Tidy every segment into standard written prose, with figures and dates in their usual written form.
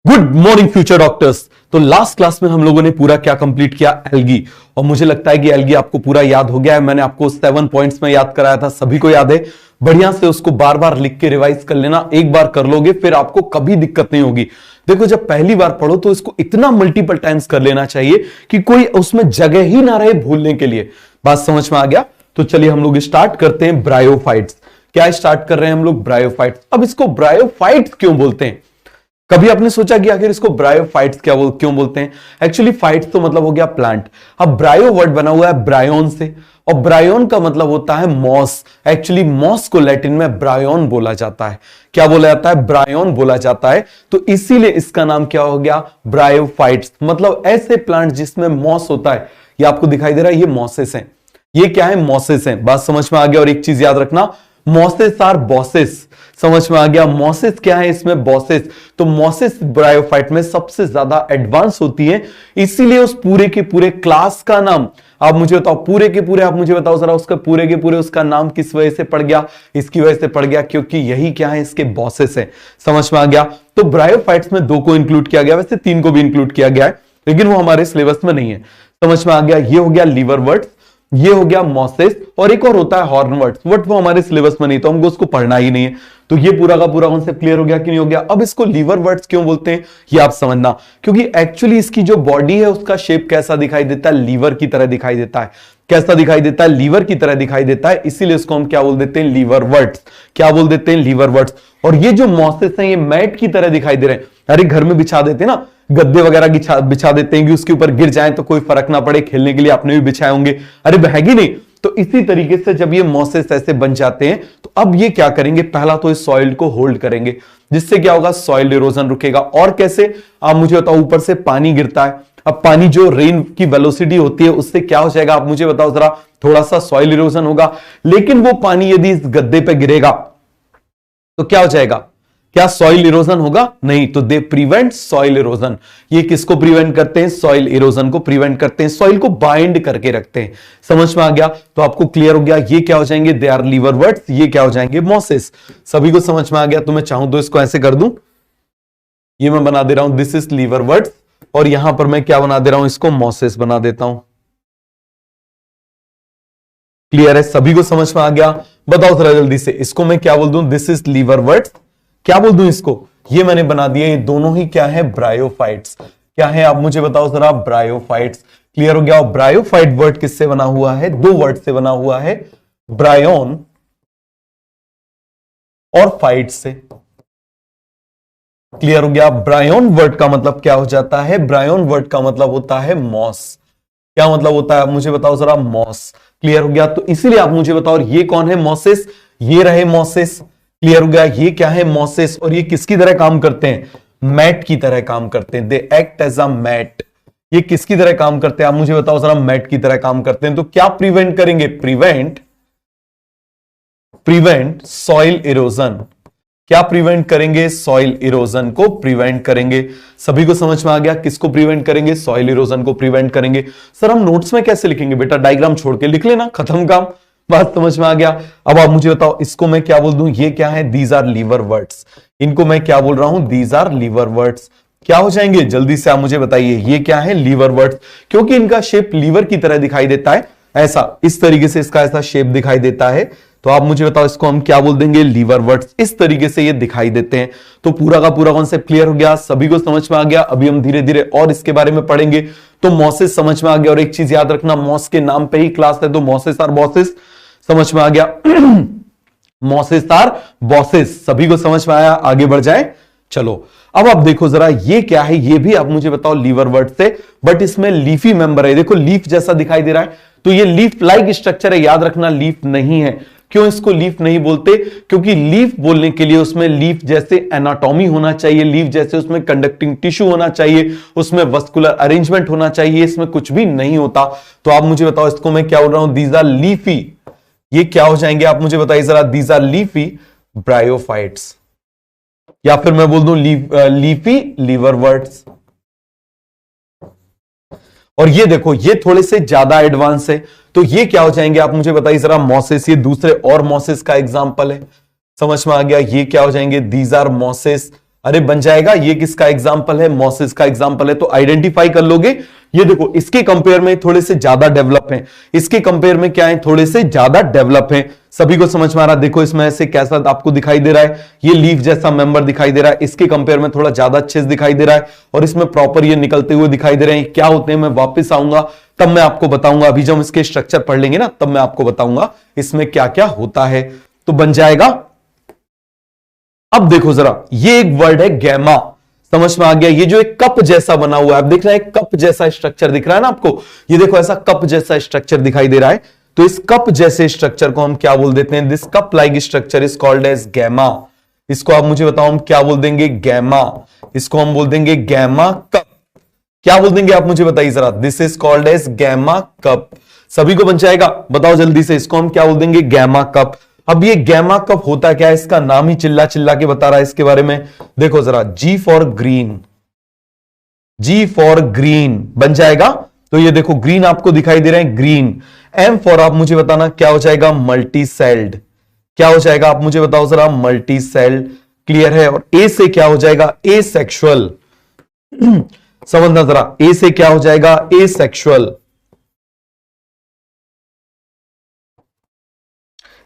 Good morning future doctors. तो last class में हम लोगों ने पूरा क्या कंप्लीट किया, एल्गी। और मुझे लगता है कि एल्गी आपको पूरा याद हो गया है। मैंने आपको 7 पॉइंट्स में याद कराया था, सभी को याद है। बढ़िया से उसको बार बार लिख के रिवाइज कर लेना। एक बार कर लोगे फिर आपको कभी दिक्कत नहीं होगी। देखो, जब पहली बार पढ़ो तो इसको इतना मल्टीपल टाइम्स कर लेना चाहिए कि कोई उसमें जगह ही ना रहे भूलने के लिए। बात समझ में आ गया? तो चलिए हम लोग स्टार्ट करते हैं ब्रायोफाइट्स। क्या स्टार्ट कर रहे हैं हम लोग? ब्रायोफाइट्स। अब इसको ब्रायोफाइट्स क्यों बोलते हैं? कभी आपने सोचा कि आखिर इसको ब्रायोफाइट्स क्यों बोलते हैं? एक्चुअली फाइट्स तो मतलब हो गया प्लांट। अब ब्रायो वर्ड बना हुआ है ब्रायोन से, और ब्रायोन का मतलब होता है मॉस। एक्चुअली मॉस को लैटिन में ब्रायोन बोला जाता है। क्या बोला जाता है? ब्रायोन बोला जाता है। तो इसीलिए इसका नाम क्या हो गया? ब्रायोफाइट्स। मतलब ऐसे प्लांट जिसमें मॉस होता है। ये आपको दिखाई दे रहा है, ये मॉसेस हैं। ये क्या है? मॉसेस हैं। बात समझ में आ गया? और एक चीज याद रखना, मॉसेस आर बॉसेस। समझ में आ गया? मॉसेस क्या है इसमें? बॉसेस। तो मॉसेस ब्रायोफाइट में सबसे ज्यादा एडवांस होती है, इसीलिए उस पूरे के पूरे क्लास का नाम आप मुझे बताओ, पूरे के पूरे आप मुझे बताओ जरा, उसका पूरे के पूरे उसका नाम किस वजह से पड़ गया? इसकी वजह से पड़ गया क्योंकि यही क्या है? इसके बॉसेस है। समझ में आ गया? तो ब्रायोफाइट्स में 2 को इंक्लूड किया गया, वैसे 3 को भी इंक्लूड किया गया है, लेकिन वो हमारे सिलेबस में नहीं है। समझ में आ गया? ये हो गया लीवरवर्ट्स, ये हो गया मॉसेस, और एक और होता है हॉर्नवर्ट्स। बट वो हमारे सिलेबस में नहीं, तो हमको उसको पढ़ना ही नहीं है। तो ये पूरा का पूरा कॉन्सेप्ट क्लियर हो गया कि नहीं हो गया? अब इसको लीवरवर्ट्स क्यों बोलते हैं ये आप समझना, क्योंकि एक्चुअली इसकी जो बॉडी है उसका शेप कैसा दिखाई देता है? लीवर की तरह दिखाई देता है। कैसा दिखाई देता है? लीवर की तरह दिखाई देता है, इसीलिए इसको हम क्या बोल देते हैं? लीवरवर्ट्स। क्या बोल देते हैं? लीवरवर्ट्स। और ये जो मॉसेस हैं ये मैट की तरह दिखाई दे रहे हैं। अरे घर में बिछा देते ना, गद्दे वगैरह बिछा देते हैं कि उसके ऊपर गिर जाए तो कोई फर्क ना पड़े, खेलने के लिए आपने भी बिछाए होंगे। अरे बहेगी नहीं। तो इसी तरीके से जब ये मॉसेस ऐसे बन जाते हैं तो अब ये क्या करेंगे? पहला तो इस सॉइल को होल्ड करेंगे, जिससे क्या होगा? सॉइल इरोजन रुकेगा। और कैसे? आप मुझे बताओ, ऊपर से पानी गिरता है। अब पानी जो रेन की वेलोसिटी होती है उससे क्या हो जाएगा? आप मुझे बताओ जरा। थोड़ा सा सॉइल इरोजन होगा, लेकिन वो पानी यदि इस गद्दे पे गिरेगा तो क्या हो जाएगा? क्या सॉइल इरोजन होगा? नहीं। तो दे प्रिवेंट सॉइल इरोजन। ये किसको प्रिवेंट करते हैं? सॉइल इरोजन को प्रिवेंट करते हैं, सॉइल को बाइंड करके रखते हैं। समझ में आ गया? तो आपको क्लियर हो गया ये क्या हो जाएंगे? They are liverworts. ये क्या हो जाएंगे? मॉसेस। सभी को समझ में आ गया? तो मैं चाहूं तो इसको ऐसे कर दूं, ये मैं बना दे रहा हूं दिस इज लीवरवर्ट्स, और यहां पर मैं क्या बना दे रहा हूं? इसको मॉसेस बना देता हूं। क्लियर है? सभी को समझ में आ गया? बताओ जरा जल्दी से, इसको मैं क्या बोल दूं? This is liverworts. क्या बोल दूं इसको? ये मैंने बना दिया। ये दोनों ही क्या है? ब्रायोफाइट्स। क्या है आप मुझे बताओ जरा? ब्रायोफाइट्स। क्लियर हो गया? और ब्रायोफाइट वर्ड किससे बना हुआ है? 2 वर्ड से बना हुआ है, ब्रायोन और फाइट से। क्लियर हो गया? ब्रायोन वर्ड का मतलब क्या हो जाता है? ब्रायोन वर्ड का मतलब होता है मॉस। क्या मतलब होता है? आप मुझे बताओ जरा। मॉस। क्लियर हो गया? तो इसीलिए आप मुझे बताओ, ये कौन है? मॉसेस। ये रहे मॉसेस। क्लियर हो गया? ये क्या है? मॉसेस। और ये किसकी तरह काम करते हैं? मैट की तरह काम करते हैं। They act as a mat. ये किसकी तरह काम करते हैं? आप मुझे बताओ जरा। मैट की तरह काम करते हैं। तो क्या प्रिवेंट करेंगे? Prevent soil erosion. क्या प्रिवेंट करेंगे? सॉइल इरोजन को प्रिवेंट करेंगे। सभी को समझ में आ गया? किसको प्रिवेंट करेंगे? सॉइल इरोजन को प्रिवेंट करेंगे। सर हम नोट्स में कैसे लिखेंगे? बेटा डायग्राम छोड़ के लिख लेना, खत्म काम। बात समझ में आ गया? अब आप मुझे बताओ, इसको मैं क्या बोल दूं? ये क्या है? These are liverworts. इनको मैं क्या बोल रहा हूं? These are liverworts. क्या हो जाएंगे? जल्दी से आप मुझे बताइए। ये क्या है? लीवरवर्ट्स। क्योंकि इनका शेप लीवर की तरह दिखाई देता है, ऐसा इस तरीके से इसका ऐसा शेप दिखाई देता है। तो आप मुझे बताओ, इसको हम क्या बोल देंगे? लीवरवर्ट्स। इस तरीके से ये दिखाई देते हैं। तो पूरा का पूरा कॉन्सेप्ट क्लियर हो गया? सभी को समझ में आ गया? अभी हम धीरे धीरे और इसके बारे में पढ़ेंगे। तो मॉसेस समझ में आ गया। और एक चीज याद रखना, मॉस के नाम पे ही क्लास है, तो मॉसेस आर बॉसेस। समझ में आ गया? Mosses are bosses. सभी को समझ में आया? आगे बढ़ जाए। चलो अब आप देखो जरा, ये क्या है? ये भी आप मुझे बताओ लीवरवर्ट से, बट इसमें लीफी मेंबर है। देखो लीफ जैसा दिखाई दे रहा है, तो ये लीफ लाइक स्ट्रक्चर है। याद रखना लीफ नहीं है। क्यों इसको लीफ नहीं बोलते? क्योंकि लीफ बोलने के लिए उसमें लीफ जैसे एनाटॉमी होना चाहिए, लीफ जैसे उसमें कंडक्टिंग टिश्यू होना चाहिए, उसमें वस्कुलर अरेंजमेंट होना चाहिए। इसमें कुछ भी नहीं होता। तो आप मुझे बताओ, इसको मैं क्या बोल रहा हूं? These are leafy. ये क्या हो जाएंगे? आप मुझे बताइए जरा। दीज आर लीफी ब्रायोफाइट्स, या फिर मैं बोल दूं लीफी लीवरवर्ट्स। और ये देखो, ये थोड़े से ज्यादा एडवांस है, तो ये क्या हो जाएंगे? आप मुझे बताइए जरा। मॉसेस। ये दूसरे और मॉसेस का एग्जांपल है। समझ में आ गया? ये क्या हो जाएंगे? These are mosses. अरे बन जाएगा, ये किसका एग्जाम्पल है, मोसेस का एग्जाम्पल है, तो आइडेंटिफाई कर लोगे। ये देखो इसके कंपेयर में थोड़े से ज्यादा डेवलप हैं, इसके कंपेयर में क्या है, थोड़े से ज्यादा डेवलप हैं। सभी को समझ में आ रहा है? देखो इसमें ऐसे कैसा आपको दिखाई दे रहा है, ये लीफ जैसा मेंबर दिखाई दे रहा है, इसके कंपेयर में थोड़ा ज्यादा अच्छे से दिखाई दे रहा है, और इसमें प्रॉपर ये निकलते हुए दिखाई दे रहे हैं। क्या होते हैं मैं वापस आऊंगा तब मैं आपको बताऊंगा, अभी जब इसके स्ट्रक्चर पढ़ लेंगे ना तब मैं आपको बताऊंगा इसमें क्या क्या होता है। तो बन जाएगा, अब देखो जरा, ये एक वर्ड है गैमा, समझ में आ गया? ये जो एक कप जैसा बना हुआ है, आप देख रहे हैं कप जैसा स्ट्रक्चर दिख रहा है ना आपको, ये देखो ऐसा कप जैसा स्ट्रक्चर दिखाई दे रहा है। तो इस कप जैसे स्ट्रक्चर को हम क्या बोल देते हैं, this cup like structure is called as gemma. इसको आप मुझे बताओ हम क्या बोल देंगे, गैमा। इसको हम बोल देंगे गैमा कप। क्या बोल देंगे आप मुझे बताइए जरा, this is called as gemma cup. सभी को बन जाएगा? बताओ जल्दी से, इसको हम क्या बोल देंगे, गैमा कप। अब ये गैमा कप होता क्या है, इसका नाम ही चिल्ला चिल्ला के बता रहा है इसके बारे में। देखो जरा, G for green, G for green बन जाएगा। तो ये देखो ग्रीन आपको दिखाई दे रहे हैं, ग्रीन। एम फॉर आप मुझे बताना क्या हो जाएगा, मल्टी सेल्ड। क्या हो जाएगा आप मुझे बताओ जरा, मल्टी सेल्ड। क्लियर है? और ए से क्या हो जाएगा, ए सेक्सुअल। समझना जरा, ए से क्या हो जाएगा, ए सेक्सुअल।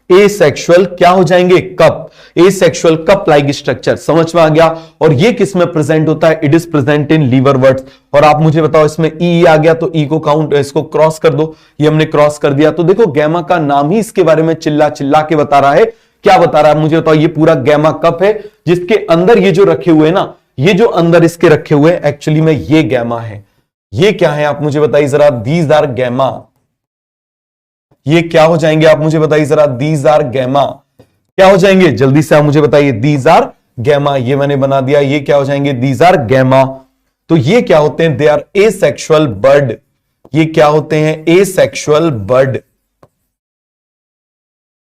ए सेक्सुअल क्या हो जाएंगे, कप। ए सेक्सुअल कप लाइक स्ट्रक्चर, समझ में आ गया? और ये किस में प्रेजेंट होता है, इट इज प्रेजेंट इन लीवरवर्ट्स। और आप मुझे बताओ इसमें ई आ गया तो ई को काउंट, इसको क्रॉस कर दो, ये हमने क्रॉस कर दिया। तो देखो गैमा का नाम ही इसके बारे में चिल्ला चिल्ला के बता रहा है। क्या बता रहा है मुझे बताओ, ये पूरा गैमा कप है जिसके अंदर ये जो रखे हुए ना, ये जो अंदर इसके रखे हुए एक्चुअली में ये गैमा है। ये क्या है आप मुझे बताइए जरा, दीज आर गैमा। ये क्या हो जाएंगे आप मुझे बताइए जरा, दीज आर गैमा। क्या हो जाएंगे जल्दी से आप मुझे बताइए, दीज आर गैमा। ये मैंने बना दिया, ये क्या हो जाएंगे, दीज आर गैमा। तो ये क्या होते हैं, दे आर एसेक्सुअल बर्ड। ये क्या होते हैं, एसेक्सुअल बर्ड।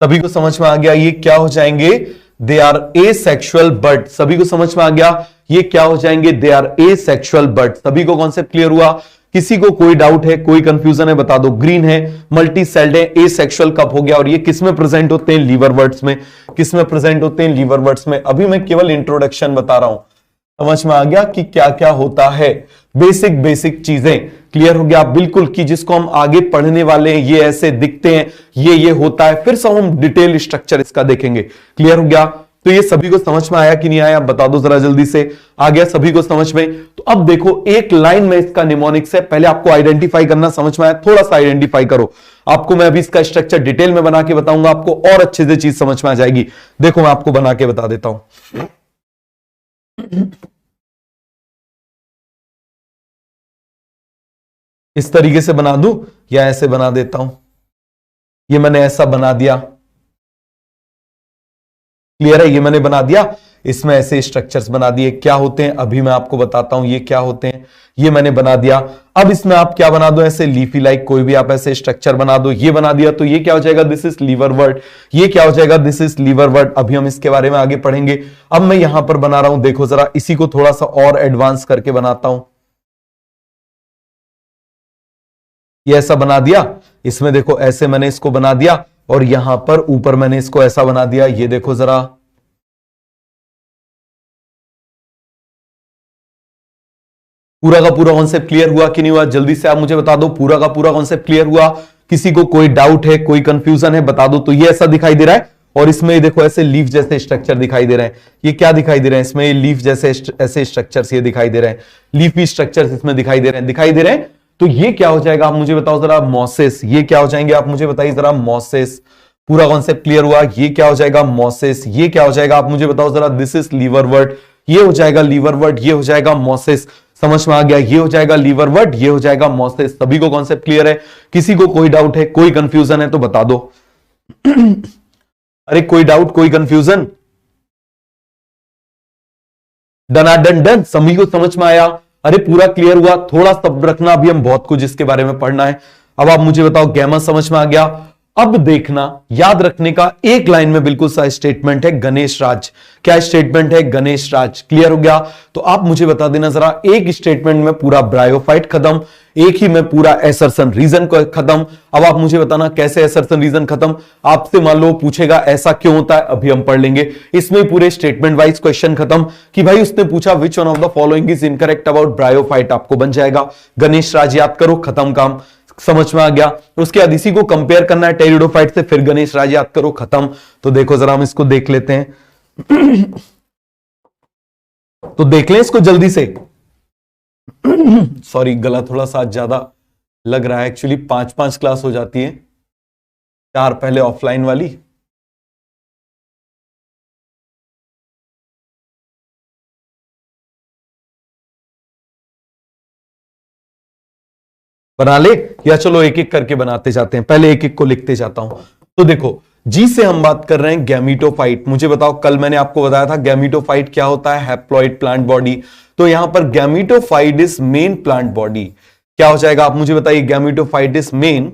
सभी को समझ में आ गया? ये क्या हो जाएंगे, दे आर एसेक्सुअल बर्ड। सभी को समझ में आ गया? ये क्या हो जाएंगे, दे आर एसेक्सुअल बर्ड। सभी को कॉन्सेप्ट क्लियर हुआ? किसी को कोई डाउट है, कोई कंफ्यूजन है, बता दो। ग्रीन है, मल्टी सेल्ड है, एसेक्सुअल कप हो गया। और ये किस में प्रेजेंट होते हैं, लीवरवर्ट्स में। किस में प्रेजेंट होते हैं, लीवरवर्ट्स में। अभी मैं केवल इंट्रोडक्शन बता रहा हूं, समझ में आ गया कि क्या क्या होता है। बेसिक बेसिक चीजें क्लियर हो गया बिल्कुल, कि जिसको हम आगे पढ़ने वाले हैं, ये ऐसे दिखते हैं, ये होता है। फिर सब हम डिटेल स्ट्रक्चर इसका देखेंगे। क्लियर हो गया? तो ये सभी को समझ में आया कि नहीं आया, बता दो जरा जल्दी से। आ गया सभी को समझ में? तो अब देखो एक लाइन में इसका निमोनिक्स है, पहले आपको आइडेंटिफाई करना, समझ में आया? थोड़ा सा आइडेंटिफाई करो। आपको मैं अभी इसका स्ट्रक्चर डिटेल में बना के बताऊंगा, आपको और अच्छे से चीज समझ में आ जाएगी। देखो मैं आपको बना के बता देता हूं। इस तरीके से बना दूं या ऐसे बना देता हूं, ये मैंने ऐसा बना दिया। क्लियर है? ये मैंने बना दिया, इसमें ऐसे स्ट्रक्चर्स बना दिए। क्या होते हैं अभी मैं आपको बताता हूं, ये क्या होते हैं, ये मैंने बना दिया। अब इसमें आप क्या बना दो, ऐसे लीफी लाइक कोई भी आप ऐसे स्ट्रक्चर बना दो। ये बना दिया तो ये क्या हो जाएगा, दिस इज लीवरवर्ट। ये क्या हो जाएगा, दिस इज लीवरवर्ट। अभी हम इसके बारे में आगे पढ़ेंगे। अब मैं यहां पर बना रहा हूं, देखो जरा, इसी को थोड़ा सा और एडवांस करके बनाता हूं। ये ऐसा बना दिया, इसमें देखो ऐसे मैंने इसको बना दिया, और यहां पर ऊपर मैंने इसको ऐसा बना दिया। ये देखो जरा, पूरा का पूरा कॉन्सेप्ट क्लियर हुआ कि नहीं हुआ? जल्दी से आप मुझे बता दो, पूरा का पूरा कॉन्सेप्ट क्लियर हुआ? किसी को कोई डाउट है, कोई कंफ्यूजन है, बता दो। तो ये ऐसा दिखाई दे रहा है, और इसमें देखो ऐसे लीफ जैसे स्ट्रक्चर दिखाई दे रहे हैं। ये क्या दिखाई दे रहे हैं, इसमें लीफ जैसे ऐसे स्ट्रक्चर्स ये दिखाई दे रहे हैं, लीफी स्ट्रक्चर्स इसमें दिखाई दे रहे हैं। तो ये क्या हो जाएगा आप मुझे बताओ जरा, मॉसेस। ये क्या हो जाएंगे आप मुझे बताइए जरा, मॉसेस। पूरा कॉन्सेप्ट क्लियर हुआ? ये क्या हो जाएगा, मॉसेस। ये क्या हो जाएगा आप मुझे बताओ जरा, दिस इज लीवरवर्ट। ये हो जाएगा लीवरवर्ट, ये हो जाएगा मॉसेस। समझ में आ गया? ये हो जाएगा लीवरवर्ट, ये हो जाएगा मॉसेस। सभी को कॉन्सेप्ट क्लियर है? किसी को कोई डाउट है, कोई कंफ्यूजन है तो बता दो। अरे कोई डाउट, कोई कंफ्यूजन? डन डन, सभी को समझ में आया? अरे पूरा क्लियर हुआ? थोड़ा सब रखना, अभी हम बहुत कुछ इसके बारे में पढ़ना है। अब आप मुझे बताओ, गैमा समझ में आ गया? अब देखना, याद रखने का एक लाइन में बिल्कुल सा स्टेटमेंट है गणेश राज। क्या स्टेटमेंट है? गणेश राज। क्लियर हो गया? तो आप मुझे बता देना जरा, एक स्टेटमेंट में पूरा ब्रायोफाइट खत्म, एक ही में पूरा एसर्शन रीजन खत्म। अब आप मुझे बताना कैसे एसर्शन रीजन खत्म। आपसे मान लो पूछेगा ऐसा क्यों होता है, अभी हम पढ़ लेंगे। इसमें पूरे स्टेटमेंट वाइज क्वेश्चन खत्म कि भाई उसने पूछा which one of the following is incorrect about bryophyte, आपको बन जाएगा गणेश राज, याद करो, खत्म काम, समझ में आ गया। उसके बाद इसी को कंपेयर करना है टेरिडोफाइट से, फिर गणेश राज, याद करो, खत्म। तो देखो जरा हम इसको देख लेते हैं। तो देख लें इसको जल्दी से। सॉरी, गला थोड़ा सा ज्यादा लग रहा है, एक्चुअली 5-5 क्लास हो जाती है, 4 पहले ऑफलाइन वाली। बना ले, या चलो एक एक करके बनाते जाते हैं, पहले एक एक को लिखते जाता हूं। तो देखो, जी से हम बात कर रहे हैं गैमीटोफाइट। मुझे बताओ, कल मैंने आपको बताया था गैमीटोफाइट क्या होता है, हैप्लॉइड प्लांट बॉडी। तो यहां पर gametophyte is main plant body. क्या हो जाएगा आप मुझे बताइए, gametophyte is main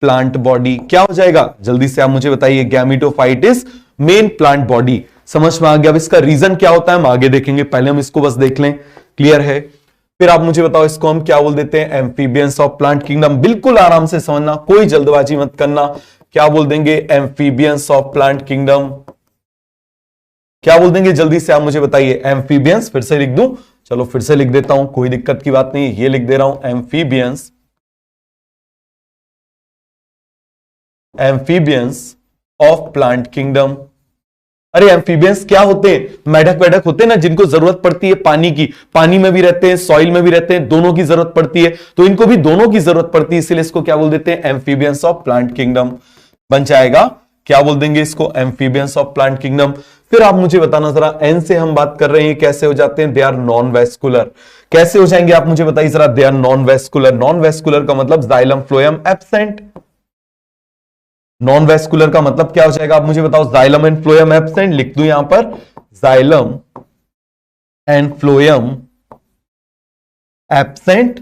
plant body. क्या हो जाएगा जल्दी से आप मुझे बताइए, gametophyte is main plant body. समझ में आ गया? अब इसका रीजन क्या होता है हम आगे देखेंगे, पहले हम इसको बस देख लें, क्लियर है? फिर आप मुझे बताओ इसको हम क्या बोल देते हैं, एम्फीबियंस ऑफ प्लांट किंगडम। बिल्कुल आराम से समझना, कोई जल्दबाजी मत करना। क्या बोल देंगे, एम्फीबियंस ऑफ प्लांट किंगडम। क्या बोल देंगे जल्दी से आप मुझे बताइए, एम्फीबियंस। फिर से लिख दूं, चलो फिर से लिख देता हूं, कोई दिक्कत की बात नहीं है, ये लिख दे रहा हूं, amphibians, amphibians of plant kingdom. अरे एम्फीबियंस क्या होते हैं, मेढक वेढक होते हैं ना, जिनको जरूरत पड़ती है पानी की, पानी में भी रहते हैं, सॉइल में भी रहते हैं, दोनों की जरूरत पड़ती है, तो इनको भी दोनों की जरूरत पड़ती है, इसीलिए इसको क्या बोल देते हैं, एम्फीबियंस ऑफ प्लांट किंगडम बन जाएगा। क्या बोल देंगे इसको, एम्फीबियंस ऑफ प्लांट किंगडम। फिर आप मुझे बताना जरा, एन से हम बात कर रहे हैं, कैसे हो जाते हैं, दे आर नॉन वेस्कुलर। कैसे हो जाएंगे आप मुझे बताइए जरा, they are non vascular. Non vascular का मतलब xylem phloem absent. Non vascular का मतलब क्या हो जाएगा आप मुझे बताओ, जाइलम एंड फ्लोएम एब्सेंट। लिख दूं यहां पर, जाइलम एंड फ्लोएम एब्सेंट।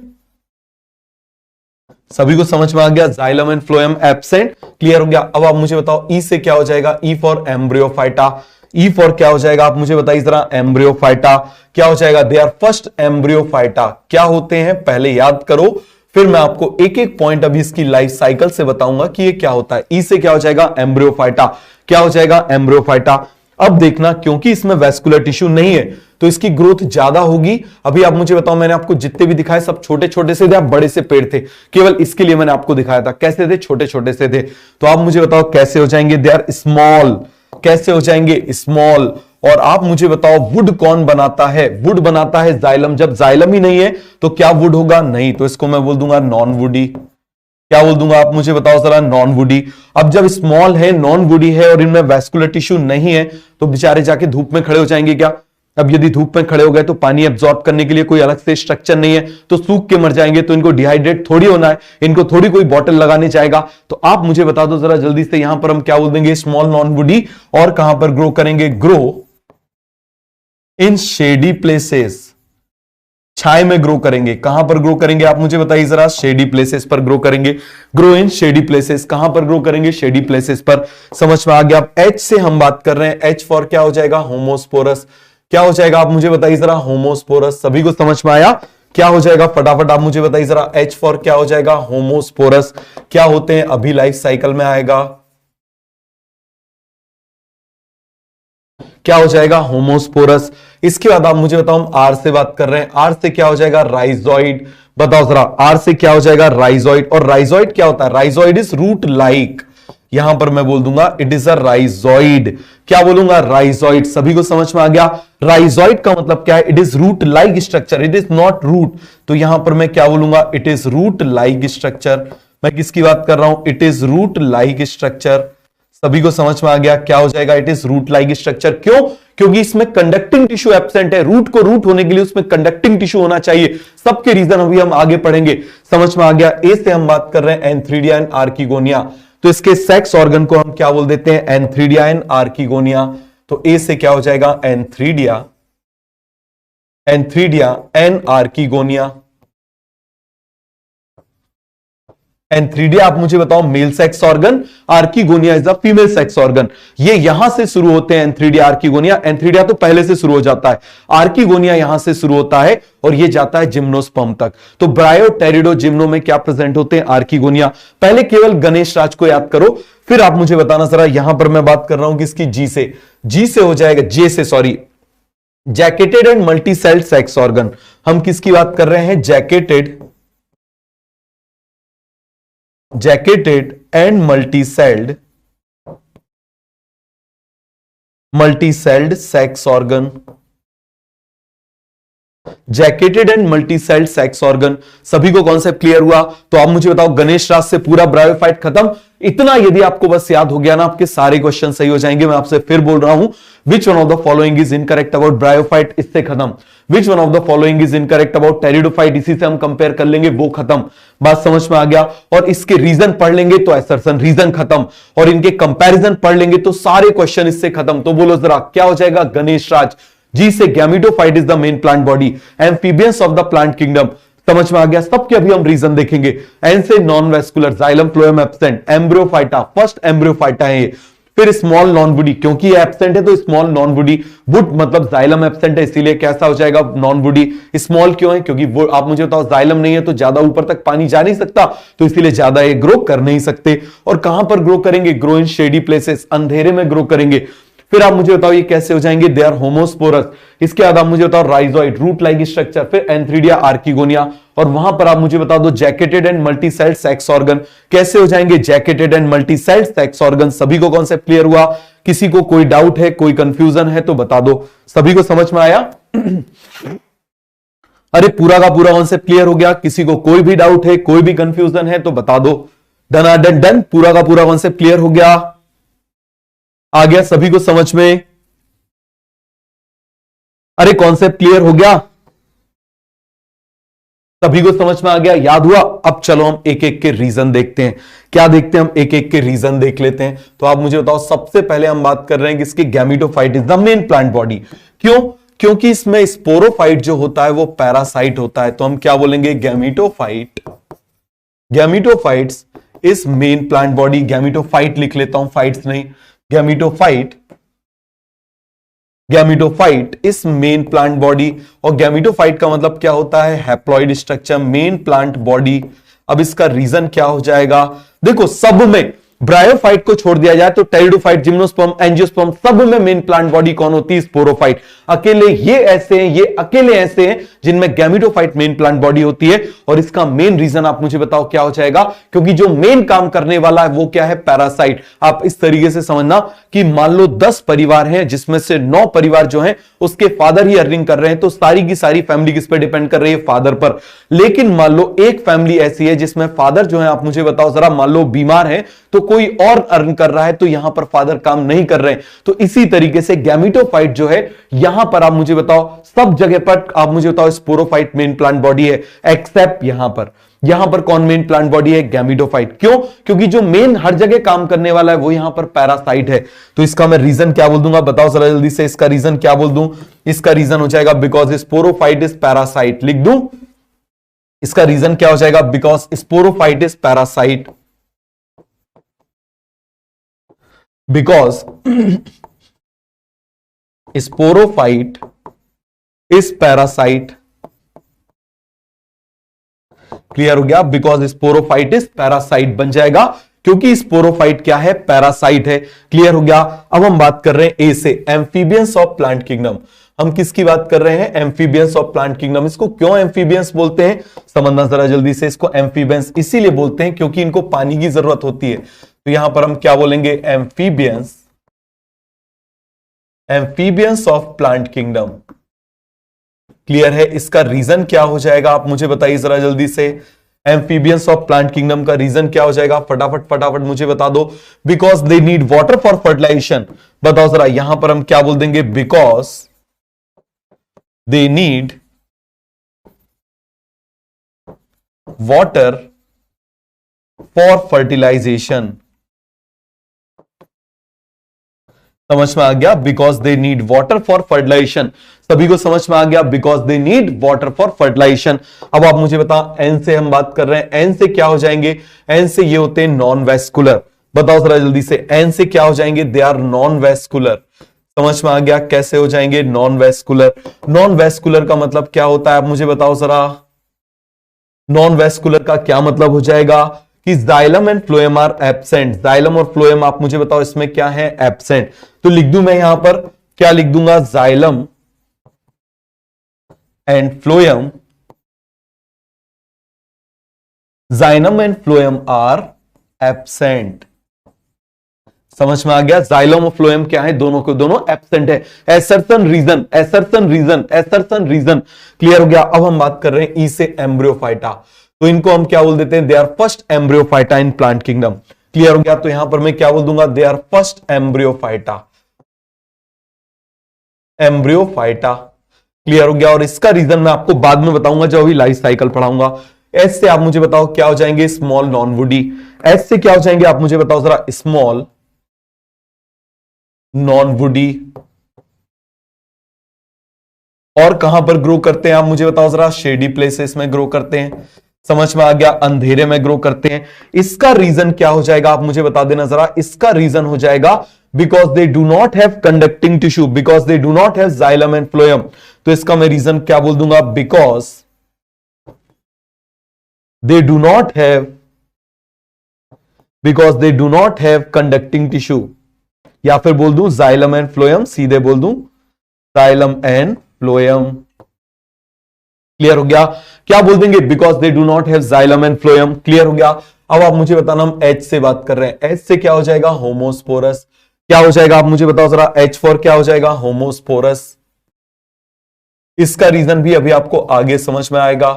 सभी को समझ में आ गया, xylem and phloem absent, clear हो गया। अब आप मुझे बताओ ई से क्या हो जाएगा, E for Embryophyta. E for क्या हो जाएगा आप मुझे बताइए जरा, एम्ब्रियोफाइटा। क्या हो जाएगा, दे आर फर्स्ट एम्ब्रियोफाइटा। क्या होते हैं पहले याद करो, फिर मैं आपको एक एक पॉइंट अभी इसकी लाइफ साइकिल से बताऊंगा कि ये क्या होता है। ई से क्या हो जाएगा, एम्ब्रियोफाइटा। क्या हो जाएगा, एम्ब्रियोफाइटा। अब देखना, क्योंकि इसमें वेस्कुलर टिश्यू नहीं है तो इसकी ग्रोथ ज्यादा होगी। अभी आप मुझे बताओ, मैंने आपको जितने भी दिखाए सब छोटे छोटे से थे, आप बड़े से पेड़ थे, केवल इसके लिए मैंने आपको दिखाया था। कैसे थे, छोटे छोटे से थे। तो आप मुझे बताओ कैसे हो जाएंगे, दे आर स्मॉल। कैसे हो जाएंगे, स्मॉल। और आप मुझे बताओ, वुड कौन बनाता है, वुड बनाता है जाइलम। जब जाइलम ही नहीं है तो क्या वुड होगा, नहीं, तो इसको मैं बोल दूंगा नॉन वुडी। क्या बोल दूंगा आप मुझे बताओ जरा, नॉन वुडी। अब जब स्मॉल है, नॉन वुडी है और इनमें वेस्कुलर टिश्यू नहीं है तो बेचारे जाके धूप में खड़े हो जाएंगे क्या। अब यदि धूप में खड़े हो गए तो पानी एब्जॉर्ब करने के लिए कोई अलग से स्ट्रक्चर नहीं है तो सूख के मर जाएंगे। तो इनको डिहाइड्रेट थोड़ी होना है, इनको थोड़ी कोई बॉटल लगाने जाएगा। तो आप मुझे बता दो जरा जल्दी से, यहां पर हम क्या बोल देंगे, स्मॉल नॉन वुडी। और कहां पर ग्रो करेंगे, ग्रो इन शेडी प्लेसेस। छाए में ग्रो करेंगे। कहां पर ग्रो करेंगे आप मुझे बताइए जरा, शेडी प्लेसेस पर ग्रो करेंगे। ग्रो इन शेडी प्लेसेस, कहां पर ग्रो करेंगे, शेडी प्लेसेस पर। समझ में आ गया। एच से हम बात कर रहे हैं, एच फॉर क्या हो जाएगा, होमोस्पोरस। क्या हो जाएगा आप मुझे बताइए जरा, होमोस्पोरस। सभी को समझ में आया, क्या हो जाएगा फटाफट आप मुझे बताइए जरा, एच फॉर क्या हो जाएगा, होमोस्पोरस। क्या होते हैं अभी लाइफ साइकिल में आएगा, क्या हो जाएगा, होमोस्पोरस। इसके बाद आप मुझे बताओ, हम आर से बात कर रहे हैं, आर से क्या हो जाएगा, राइजॉइड। बताओ जरा, आर से क्या हो जाएगा, राइजॉइड। और राइजॉइड क्या होता है, राइजॉइड इज रूट लाइक। यहां पर मैं बोल दूंगा इट इज अ राइजॉइड। क्या बोलूंगा, राइजॉइड। सभी को समझ में आ गया। राइजॉइड का मतलब क्या है, it is root like structure, it is not root. तो यहां पर मैं क्या बोलूंगा, it is root like structure. मैं किसकी बात कर रहा हूं, it is root like structure. सभी को समझ में आ गया, क्या हो जाएगा, it is root like structure. क्यों, क्योंकि इसमें कंडक्टिंग टिश्यू एब्सेंट है। रूट को रूट होने के लिए उसमें कंडक्टिंग टिश्यू होना चाहिए। सबके रीजन अभी हम आगे पढ़ेंगे। समझ में आ गया। ए से हम बात कर रहे हैं एंथ्रीडिया एंड आर्किगोनिया। तो इसके सेक्स ऑर्गन को हम क्या बोल देते हैं, एंथ्रीडिया एंड आर्किगोनिया। तो ए से क्या हो जाएगा, एंथ्रीडिया, एंथ्रीडिया एंड आर्किगोनिया। एंथ्रीडी आप मुझे बताओ mail sex organ, archegonia is the female sex organ. ये यहां से शुरू होते हैं एंथ्रीडी आर्किगोनिया। एंथ्रीडिया तो पहले से शुरू हो जाता है, आर्किगोनिया यहां से शुरू होता है और ये जाता है जिम्नोस्पर्म तक। तो ब्रायोटेरिडो जिम्नो में क्या प्रेजेंट होते हैं? आर्किगोनिया। पहले केवल गणेश राज को याद करो, फिर आप मुझे बताना जरा। यहां पर मैं बात कर रहा हूं किसकी? जी से हो जाएगा, जे से, sorry, jacketed and multi celled sex organ. हम किसकी बात कर रहे हैं? Jacketed and multi celled sex organ. Jacketed and multi celled sex organ. सभी को कॉन्सेप्ट क्लियर हुआ? तो आप मुझे बताओ, गणेश राज से पूरा ब्रायोफाइट खत्म। इतना यदि आपको बस याद हो गया ना, आपके सारे क्वेश्चन सही हो जाएंगे। मैं आपसे फिर बोल रहा हूं, which one of the following is incorrect about bryophyte? इससे खत्म। Which one of the following is incorrect about pteridophyte? इसी से हम कंपेयर कर लेंगे, वो खत्म। बात समझ में आ गया? और इसके रीजन पढ़ लेंगे तो असर्शन रीजन खत्म, और इनके कंपैरिजन पढ़ लेंगे तो सारे क्वेश्चन इससे खत्म। तो बोलो जरा, क्या हो जाएगा? गणेश राज। जी से gametophyte is the main plant body, amphibians of the plant kingdom. समझ में आ गया? सबके अभी हम रीजन देखेंगे। एन से non vascular, xylem phloem absent, embryophyta, first embryophyta है ये। फिर स्मॉल नॉन वुडी, क्योंकि ये एब्सेंट है तो स्मॉल नॉन वुडी। वुड मतलब जाइलम एब्सेंट है, इसीलिए कैसा हो जाएगा? Non woody. स्मॉल क्यों है? क्योंकि वो आप मुझे बताओ, जाइलम नहीं है तो ज्यादा ऊपर तक पानी जा नहीं सकता, तो इसीलिए ज्यादा ये ग्रो कर नहीं सकते। और कहां पर ग्रो करेंगे? ग्रो इन शेडी प्लेसेस, अंधेरे में ग्रो करेंगे। फिर आप मुझे बताओ ये कैसे हो जाएंगे? They are homosporous. इसके बाद आप मुझे बताओ राइजोइड, रूट लाइक स्ट्रक्चर। फिर एंथ्रीडिया आर्किगोनिया, और वहां पर आप मुझे बता दो jacketed and multi celled sex organ. कैसे हो जाएंगे? Jacketed and multi celled sex organ. सभी को कॉन्सेप्ट क्लियर हुआ? किसी को कोई डाउट है, कोई कंफ्यूजन है तो बता दो। सभी को समझ में आया? अरे पूरा का पूरा कॉन्सेप्ट क्लियर हो गया? किसी को कोई भी डाउट है, कोई भी कंफ्यूजन है तो बता दो। डन डन डन, पूरा का पूरा कॉन्सेप्ट क्लियर हो गया? आ गया सभी को समझ में? अरे कॉन्सेप्ट क्लियर हो गया? सभी को समझ में आ गया? याद हुआ? अब चलो हम एक एक के रीजन देखते हैं। क्या देखते हैं हम? एक एक के रीजन देख लेते हैं। तो आप मुझे बताओ, सबसे पहले हम बात कर रहे हैं कि इसकी gametophyte is the main plant body. क्यों? क्योंकि इसमें स्पोरोफाइट जो होता है वो पैरासाइट होता है। तो हम क्या बोलेंगे? Gametophytes is main plant body. Gametophyte लिख लेता हूं, फाइट्स नहीं। Gametophyte is main plant body. और गैमिटोफाइट का मतलब क्या होता है? Haploid structure, main plant body. अब इसका रीजन क्या हो जाएगा? देखो, सब में ब्रायोफाइट को छोड़ दिया जाए तो टेरिडोफाइट, जिम्नोस्पर्म, एंजियोस्पर्म, सब में मेन प्लांट बॉडी कौन होती है? स्पोरोफाइट। अकेले ये ऐसे हैं, ये अकेले ऐसे हैं जिनमें गैमिटोफाइट मेन प्लांट बॉडी होती है। और इसका मेन रीजन आप मुझे बताओ क्या हो जाएगा? क्योंकि जो मेन काम करने वाला है वो क्या है? पैरासाइट। आप इस तरीके से समझना कि मान लो 10 परिवार हैं, जिसमें से 9 परिवार जो हैं उसके फादर ही अर्निंग कर रहे हैं, तो सारी की सारी फैमिली किस पर डिपेंड कर रही है? फादर पर। लेकिन मान लो एक फैमिली ऐसी है जिसमें फादर जो है, आप मुझे बताओ जरा, मान लो बीमार है तो कोई और अर्न कर रहा है, तो यहां पर फादर काम नहीं कर रहे हैं। तो इसी तरीके से गैमिटोफाइट जो है, यहां पर आप मुझे बताओ, सब जगह पर आप मुझे बताओ स्पोरोफाइट मेन प्लांट बॉडी है, एक्सेप्ट यहां पर। यहां पर कौन मेन प्लांट बॉडी है? गैमिटोफाइट। क्यों? क्योंकि जो मेन हर जगह काम करने वाला है वो यहां पर पैरासाइट है। तो इसका मैं रीजन क्या बोल दूंगा? बताओ जरा जल्दी से, इसका रीजन क्या बोल दूं? इसका रीजन हो जाएगा बिकॉज स्पोरोफाइट इज पैरासाइट। लिख दूं? इसका रीजन क्या हो जाएगा? Because sporophyte is parasite. Because sporophyte is parasite. Clear हो गया? बिकॉज स्पोरोफाइट इज पैरासाइट बन जाएगा, क्योंकि स्पोरोफाइट क्या है? पैरासाइट है। क्लियर हो गया? अब हम बात कर रहे हैं ए से, एम्फीबियंस ऑफ प्लांट किंगडम। हम किसकी बात कर रहे हैं? Amphibians of plant kingdom. इसको क्यों एम्फीबियंस बोलते हैं समझना जरा जल्दी से। इसको एम्फीबियंस इसीलिए बोलते हैं क्योंकि इनको पानी की जरूरत होती है। तो यहां पर हम क्या बोलेंगे? Amphibians of plant kingdom. Clear है? इसका रीजन क्या हो जाएगा? आप मुझे बताइए जरा जल्दी से। एम्फीबियंस ऑफ प्लांट किंगडम का रीजन क्या हो जाएगा? फटाफट फटाफट मुझे बता दो। Because they need water for fertilisation. बताओ जरा, यहां पर हम क्या बोल देंगे? Because they need water for fertilisation. समझ में आ गया, because they need water for fertilisation. सभी को समझ में आ गया, because they need water for fertilisation. अब आप मुझे बताओ, एन से हम बात कर रहे हैं, एन से क्या हो जाएंगे? एन से ये होते हैं नॉन वेस्कुलर। बताओ जरा जल्दी से, एन से क्या हो जाएंगे? They are non vascular. समझ में आ गया कैसे हो जाएंगे नॉन वेस्कुलर? नॉन वेस्कुलर का मतलब क्या होता है, आप मुझे बताओ जरा। नॉन वेस्कुलर का क्या मतलब हो जाएगा कि xylem and phloem are absent. Xylem और फ्लोएम आप मुझे बताओ इसमें क्या है? एब्सेंट। तो लिख दूं मैं यहां पर, क्या लिख दूंगा? Xylem and phloem, xylem and phloem are absent. समझ में आ गया? जाइलम और फ्लोएम क्या है? दोनों को दोनों एब्सेंट है। Assertion reason, assertion reason, assertion reason. Clear हो गया? अब हम बात कर रहे हैं ई से एम्ब्रियोफाइटा। तो इनको हम क्या बोल देते हैं? They are first embryophyta in plant kingdom. Clear हो गया? तो यहां पर मैं क्या बोल दूंगा? They are first embryophyta, embryophyta. Clear हो गया? और इसका रीजन मैं आपको बाद में बताऊंगा जब अभी लाइफ साइकिल पढ़ाऊंगा। एस से आप मुझे बताओ क्या हो जाएंगे? Small non woody. एस से क्या हो जाएंगे आप मुझे बताओ जरा? Small non woody. और कहां पर ग्रो करते हैं आप मुझे बताओ जरा? शेडी प्लेसेस में ग्रो करते हैं। समझ में आ गया? अंधेरे में ग्रो करते हैं। इसका रीजन क्या हो जाएगा आप मुझे बता देना जरा? इसका रीजन हो जाएगा because they do not have conducting tissue, because they do not have xylem and phloem. तो इसका मैं रीजन क्या बोल दूंगा? Because they do not have, because they do not have conducting tissue. या फिर बोल दूं जाइलम एंड फ्लोएम, सीधे बोल दूं जाइलम एंड फ्लोएम। क्लियर हो गया? क्या बोल देंगे? Because they do not have xylem and phloem. Clear हो गया? अब आप मुझे बताना, हम एच से बात कर रहे हैं। एच से क्या हो जाएगा? होमोस्पोरस। क्या हो जाएगा आप मुझे बताओ जरा? एच फॉर क्या हो जाएगा? होमोस्पोरस। इसका रीजन भी अभी आपको आगे समझ में आएगा।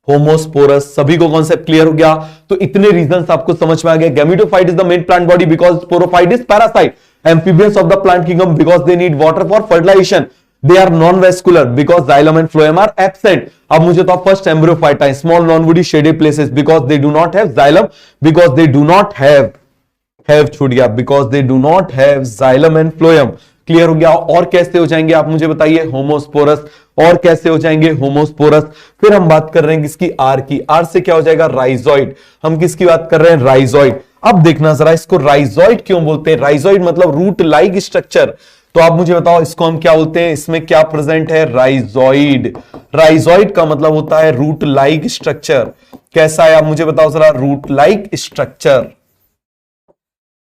होमोस्पोरस। सभी को कॉन्सेप्ट क्लियर हो गया? तो इतने रीजंस आपको समझ में आ गए। Gametophyte is the main plant body because sporophyte is parasite. Amphibians of the plant kingdom because they need water for fertilisation. They are non-vascular because xylem and phloem are absent. अब मुझे तो first embryophyta, small non woody shaded places because they do not have xylem, because they do not have छूट गया, because they do not have xylem and phloem. Clear हो गया? और कैसे हो जाएंगे आप मुझे बताइए? होमोस्पोरस। और कैसे हो जाएंगे? होमोस्पोरस। फिर हम बात कर रहे हैं किसकी? आर की। आर से क्या हो जाएगा? राइजॉइड। हम किसकी बात कर रहे हैं? राइजॉइड। अब देखना जरा, इसको राइजॉइड क्यों बोलते हैं? राइजॉइड मतलब रूट लाइक स्ट्रक्चर। तो आप मुझे बताओ इसको हम क्या बोलते हैं? इसमें क्या प्रेजेंट है? राइजॉइड। राइजॉइड का मतलब होता है रूट लाइक स्ट्रक्चर। कैसा है आप मुझे बताओ जरा? Root like structure.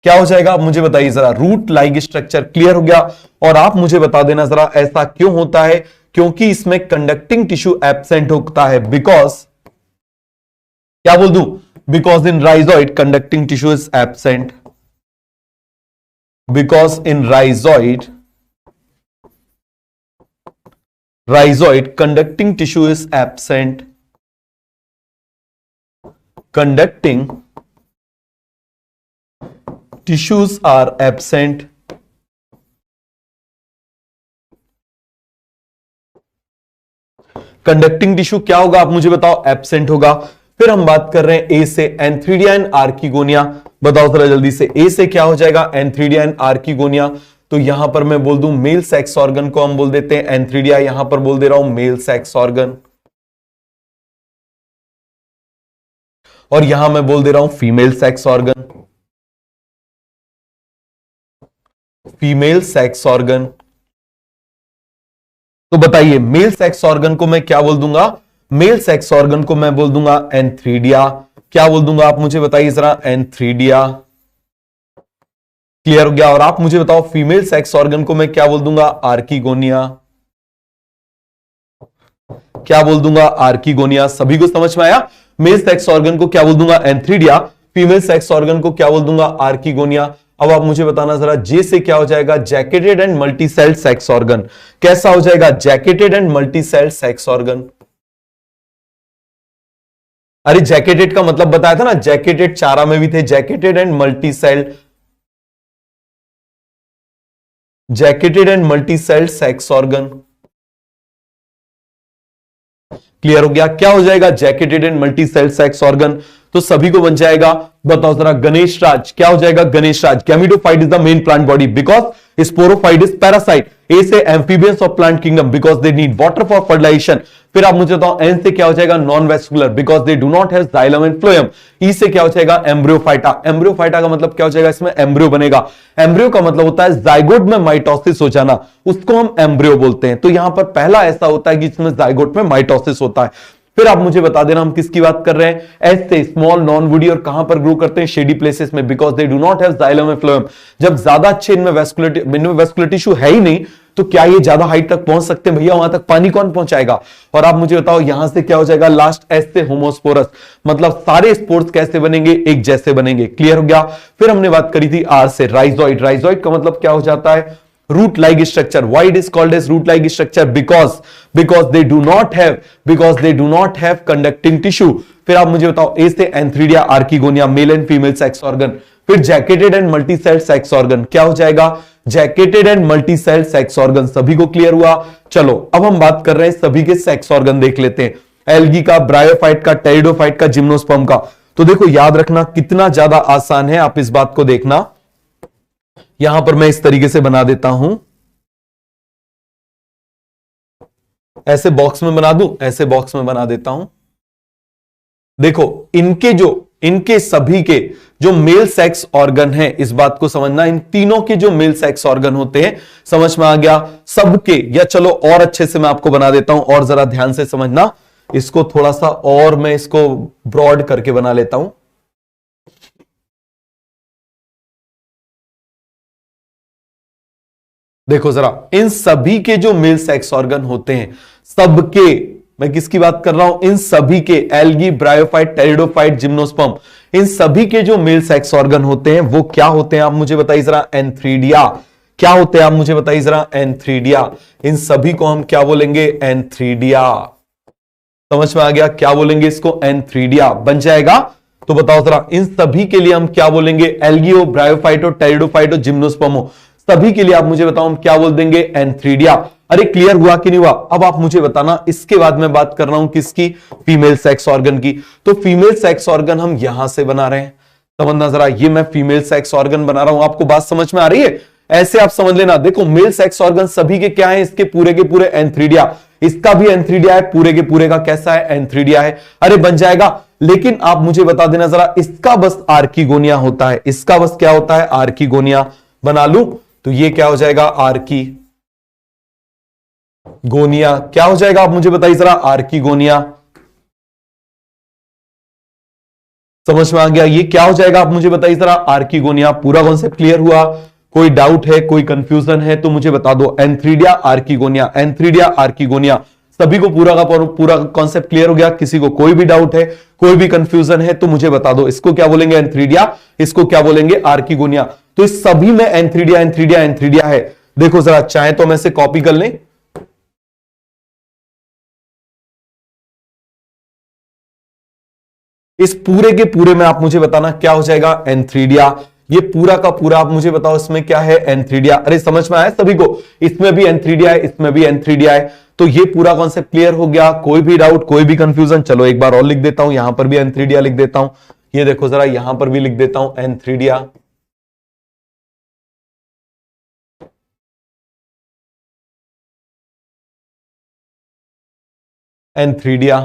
क्या हो जाएगा आप मुझे बताइए जरा? Root like structure. क्लियर हो गया? और आप मुझे बता देना जरा, ऐसा क्यों होता है? क्योंकि इसमें कंडक्टिंग टिश्यू एब्सेंट होता है। बिकॉज क्या बोल दूं? Because in rhizoid conducting tissue is absent. Because in rhizoid conducting tissue is absent. Conducting tissues are absent. Conducting tissue क्या होगा आप मुझे बताओ? एब्सेंट होगा। फिर हम बात कर रहे हैं ए से एंथ्रीडिया एंड आर्किगोनिया। बताओ जरा जल्दी से, ए से क्या हो जाएगा? Antheridia and archegonia. तो यहां पर मैं बोल दूं मेल सेक्स ऑर्गन को हम बोल देते हैं एंथ्रीडिया। यहां पर बोल दे रहा हूं मेल सेक्स ऑर्गन। और यहां मैं बोल दे रहा हूं female sex organ, female sex organ. तो बताइए मेल सेक्स ऑर्गन को मैं क्या बोल दूंगा? मेल सेक्स ऑर्गन को मैं बोल दूंगा एंथ्रीडिया। क्या बोल दूंगा आप मुझे बताइए जरा? एंथ्रीडिया। क्लियर हो गया? और आप मुझे बताओ फीमेल सेक्स ऑर्गन को मैं क्या बोल दूंगा? आर्किगोनिया। क्या बोल दूंगा? आर्किगोनिया। सभी को समझ में आया? मेल सेक्स ऑर्गन को क्या बोल दूंगा? एंथ्रीडिया। फीमेल सेक्स ऑर्गन को क्या बोल दूंगा? आर्किगोनिया। अब आप मुझे बताना जरा, जे से क्या हो जाएगा? Jacketed and multi cell sex organ. कैसा हो जाएगा? Jacketed and multi cell sex organ. अरे जैकेटेड का मतलब बताया था ना, जैकेटेड चारा में भी थे, jacketed and multi cell, jacketed and multi cell sex organ. Clear हो गया? क्या हो जाएगा? Jacketed and multi cell sex organ. तो सभी को बन जाएगा। बताओ जरा गणेश राज। क्या हो जाएगा? Ganesh Raj. Gametophyte is the main plant body because sporophyte is parasite. A से amphibians of plant kingdom because they need water for fertilisation. फिर आप मुझे बताओ एन से क्या हो जाएगा, non vascular because they do not have xylem and phloem. E से क्या हो जाएगा, एम्ब्रियोफाइटा। एम्ब्रियोफाइटा का मतलब क्या हो जाएगा, इसमें एम्ब्रियो बनेगा। एम्ब्रियो का मतलब होता है जाइगोट में माइटोसिस हो जाना, उसको हम एम्ब्रियो बोलते हैं। तो यहां पर पहला ऐसा होता है कि इसमें जाइगोट में माइटोसिस होता है। फिर आप मुझे बता देना हम किसकी बात कर रहे हैं, एस से स्मॉल नॉन वुडी, और कहां पर ग्रो करते हैं, शेडी प्लेसेस में because they do not have xylem and phloem. जब ज्यादा अच्छे इनमें वेस्कुलर टिश्यू है ही नहीं तो क्या ये ज्यादा हाइट तक पहुंच सकते हैं, भैया वहां तक पानी कौन पहुंचाएगा। और आप मुझे बताओ यहां से क्या हो जाएगा, लास्ट एस से होमोस्पोरस, मतलब सारे स्पोर्स कैसे बनेंगे, एक जैसे बनेंगे। क्लियर हो गया। फिर हमने बात करी थी आर से राइजोइड। राइजोइड का मतलब क्या हो जाता है, root like structure. Why it is called as root like structure? Because they do not have conducting tissue। फिर आप मुझे बताओ ए से antheridia archegonia, male and female sex organ. फिर jacketed and multi cell sex organ, क्या हो जाएगा, jacketed and multi cell sex organ. सभी को क्लियर हुआ। चलो अब हम बात कर रहे हैं सभी के सेक्स ऑर्गन देख लेते हैं, एल्गी का, ब्रायोफाइट का, टेरिडोफाइट का, जिम्नोस्पर्म का। तो देखो याद रखना कितना ज्यादा आसान है, आप इस बात को देखना। यहां पर मैं इस तरीके से बना देता हूं, ऐसे बॉक्स में बना दूं, ऐसे बॉक्स में बना देता हूं। देखो इनके सभी के जो मेल सेक्स ऑर्गन है, इस बात को समझना, इन तीनों के जो मेल सेक्स ऑर्गन होते हैं, समझ में आ गया सबके। या चलो और अच्छे से मैं आपको बना देता हूं, और जरा ध्यान से समझना इसको, थोड़ा सा और मैं इसको ब्रॉड करके बना लेता हूं। देखो जरा, इन सभी के जो मेल सेक्स ऑर्गन होते हैं, सबके, मैं किसकी बात कर रहा हूं, इन सभी के, एल्गी, ब्रायोफाइट, टेरिडोफाइट, जिम्नोस्पर्म, इन सभी के जो मेल सेक्स ऑर्गन होते हैं वो क्या होते हैं, आप मुझे बताइए जरा, एंथ्रीडिया। क्या होते हैं आप मुझे बताइए जरा, एंथ्रीडिया। इन सभी को हम क्या बोलेंगे, एंथ्रीडिया। समझ में आ गया, क्या बोलेंगे इसको, एंथ्रीडिया बन जाएगा। तो बताओ जरा, इन सभी के लिए हम क्या बोलेंगे, एल्गियो, ब्रायोफाइटो, टेरिडोफाइटो, जिम्नोस्पर्मो, सभी के लिए आप मुझे बताओ हम क्या बोल देंगे, एंथ्रीडिया। अरे क्लियर हुआ कि नहीं हुआ। अब आप मुझे बताना, इसके बाद मैं बात कर रहा हूं किसकी, फीमेल सेक्स ऑर्गन की। तो फीमेल सेक्स ऑर्गन हम यहां से बना रहे हैं, समझना जरा, ये मैं फीमेल सेक्स ऑर्गन बना रहा हूं। आपको बात समझ में आ रही है, ऐसे आप समझ लेना। देखो मेल सेक्स ऑर्गन सभी के क्या है, इसके पूरे के पूरे एंथ्रीडिया। इसका भी एंथ्रीडिया है, पूरे के पूरे का कैसा है, एंथ्रीडिया है। अरे बन जाएगा। लेकिन आप मुझे बता देना जरा, इसका बस आर्किगोनिया होता है, इसका बस क्या होता है, आर्किगोनिया। बना लूं तो ये क्या हो जाएगा, आर्किगोनिया। क्या हो जाएगा आप मुझे बताइए जरा, आर्किगोनिया। समझ में आ गया, ये क्या हो जाएगा आप मुझे बताइए जरा, आर्किगोनिया। पूरा कॉन्सेप्ट क्लियर हुआ, कोई डाउट है, कोई कंफ्यूजन है तो मुझे बता दो। एंथ्रीडिया आर्किगोनिया, एंथ्रीडिया आर्किगोनिया, सभी को पूरा का पूरा कॉन्सेप्ट क्लियर हो गया। किसी को कोई भी डाउट है, कोई भी कंफ्यूजन है तो मुझे बता दो। इसको क्या बोलेंगे, एंथ्रीडिया, इसको क्या बोलेंगे, आर्किगोनिया। तो इस सभी में एंथ्रीडिया एंथ्रीडिया एंथ्रीडिया है। देखो जरा, चाहे तो हम इसे कॉपी कर लें, इस पूरे के पूरे में आप मुझे बताना क्या हो जाएगा, एंथ्रीडिया। ये पूरा का पूरा आप मुझे बताओ इसमें क्या है, एंथ्रीडिया। अरे समझ में आया सभी को, इसमें भी एंथ्रीडिया है, इसमें भी एंथ्रीडिया है। तो ये पूरा कॉन्सेप्ट क्लियर हो गया। कोई भी डाउट, कोई भी कंफ्यूजन, चलो एक बार और लिख देता हूं, यहां पर भी एंथ्रीडिया लिख देता हूं। ये देखो जरा, यहां पर भी लिख देता हूं एंथ्रीडिया। एंथ्रीडिया,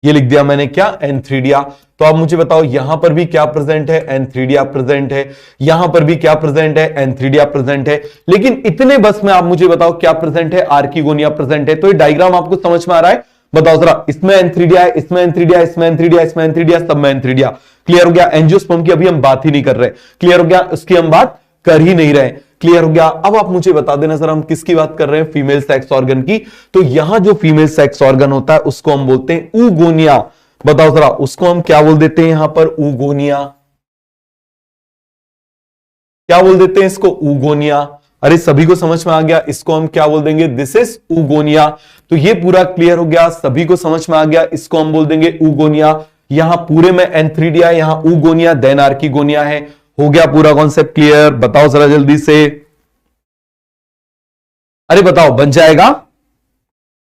ये लिख दिया मैंने, क्या, एंथ्रीडिया। तो आप मुझे बताओ यहां पर भी क्या प्रेजेंट है, एंथ्रीडिया प्रेजेंट है। यहां पर भी क्या प्रेजेंट है, एंथ्रीडिया प्रेजेंट है। लेकिन इतने बस में आप मुझे बताओ क्या प्रेजेंट है, आर्किगोनिया प्रेजेंट है। तो ये डायग्राम आपको समझ में आ रहा है, बताओ जरा, इसमें एंथ्रीडिया है, इसमें एंथ्रीडिया, इसमें एंथ्रीडिया, इसमें एंथ्रीडिया, सब में एंथ्रीडिया। क्लियर हो गया। एंजियोस्पर्म की अभी हम बात ही नहीं कर रहे, क्लियर हो गया, उसकी हम बात कर ही नहीं रहे। क्लियर हो गया। अब आप मुझे बता देना सर, हम किसकी बात कर रहे हैं, फीमेल सेक्स ऑर्गन की। तो यहां जो फीमेल सेक्स ऑर्गन होता है उसको हम बोलते हैं ऊगोनिया। बताओ जरा, उसको हम क्या बोल देते हैं यहां पर, ऊगोनिया। क्या बोल देते हैं इसको, ऊगोनिया। अरे सभी को समझ में आ गया, इसको हम क्या बोल देंगे, दिस इज ऊगोनिया। तो ये पूरा क्लियर हो गया, सभी को समझ में आ गया, इसको हम बोल देंगे ऊगोनिया। यहां पूरे में एंथ्रीडिया, यहां ऊगोनिया, देन आर्किगोनिया है। हो गया पूरा कॉन्सेप्ट क्लियर। बताओ जरा जल्दी से, अरे बताओ, बन जाएगा।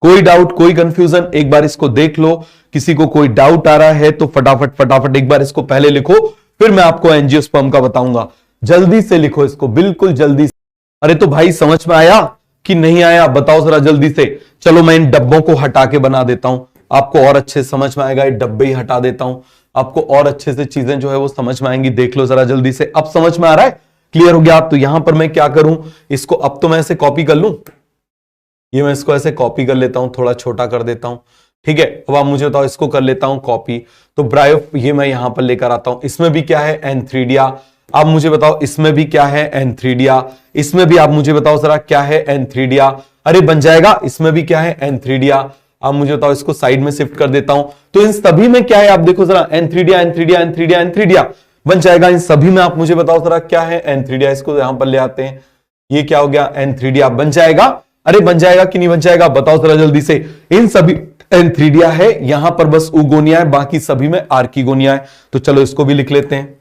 कोई डाउट, कोई कंफ्यूजन, एक बार इसको देख लो। किसी को कोई डाउट आ रहा है तो फटाफट फटाफट एक बार इसको पहले लिखो, फिर मैं आपको एंजियोस्पर्म का बताऊंगा। जल्दी से लिखो इसको, बिल्कुल जल्दी से। अरे तो भाई समझ में आया कि नहीं आया, बताओ जरा जल्दी से। चलो मैं इन डब्बों को हटा के बना देता हूं, आपको और अच्छे समझ में आएगा। ये डब्बे ही हटा देता हूं, आपको और अच्छे से चीजें जो है वो समझ में आएंगी। देख लो जरा जल्दी से, अब समझ में आ रहा है, क्लियर हो गया। तो यहां पर मैं क्या करूं, इसको अब तो मैं ऐसे कॉपी कर लूं, ये मैं इसको ऐसे कॉपी कर लेता हूं, थोड़ा छोटा कर देता हूं, ठीक है। अब आप मुझे बताओ, इसको कर लेता हूं कॉपी। तो ब्रायो ये मैं यहां पर लेकर आता हूं, इसमें भी क्या है एंथ्रीडिया। आप मुझे बताओ इसमें भी क्या है एंथ्रीडिया, इसमें भी आप मुझे बताओ जरा क्या है एंथ्रीडिया। अरे बन जाएगा, इसमें भी क्या है एंथ्रीडिया। आप मुझे बताओ, इसको साइड में शिफ्ट कर देता हूं। तो इन सभी में क्या है, आप देखो जरा, एंथ्रीडिया एंथ्रीडिया एंथ्रीडिया एंथ्रीडिया बन जाएगा। इन सभी में आप मुझे बताओ जरा क्या है एंथ्रीडिया। इसको यहां पर ले आते हैं, ये क्या हो गया एंथ्रीडिया, बन जाएगा। अरे बन जाएगा कि नहीं बन जाएगा, बताओ जरा जल्दी से। इन सभी एंथ्रीडिया है, यहां पर बस उगोनिया है, बाकी सभी में आर्किगोनिया है। तो चलो इसको भी लिख लेते हैं।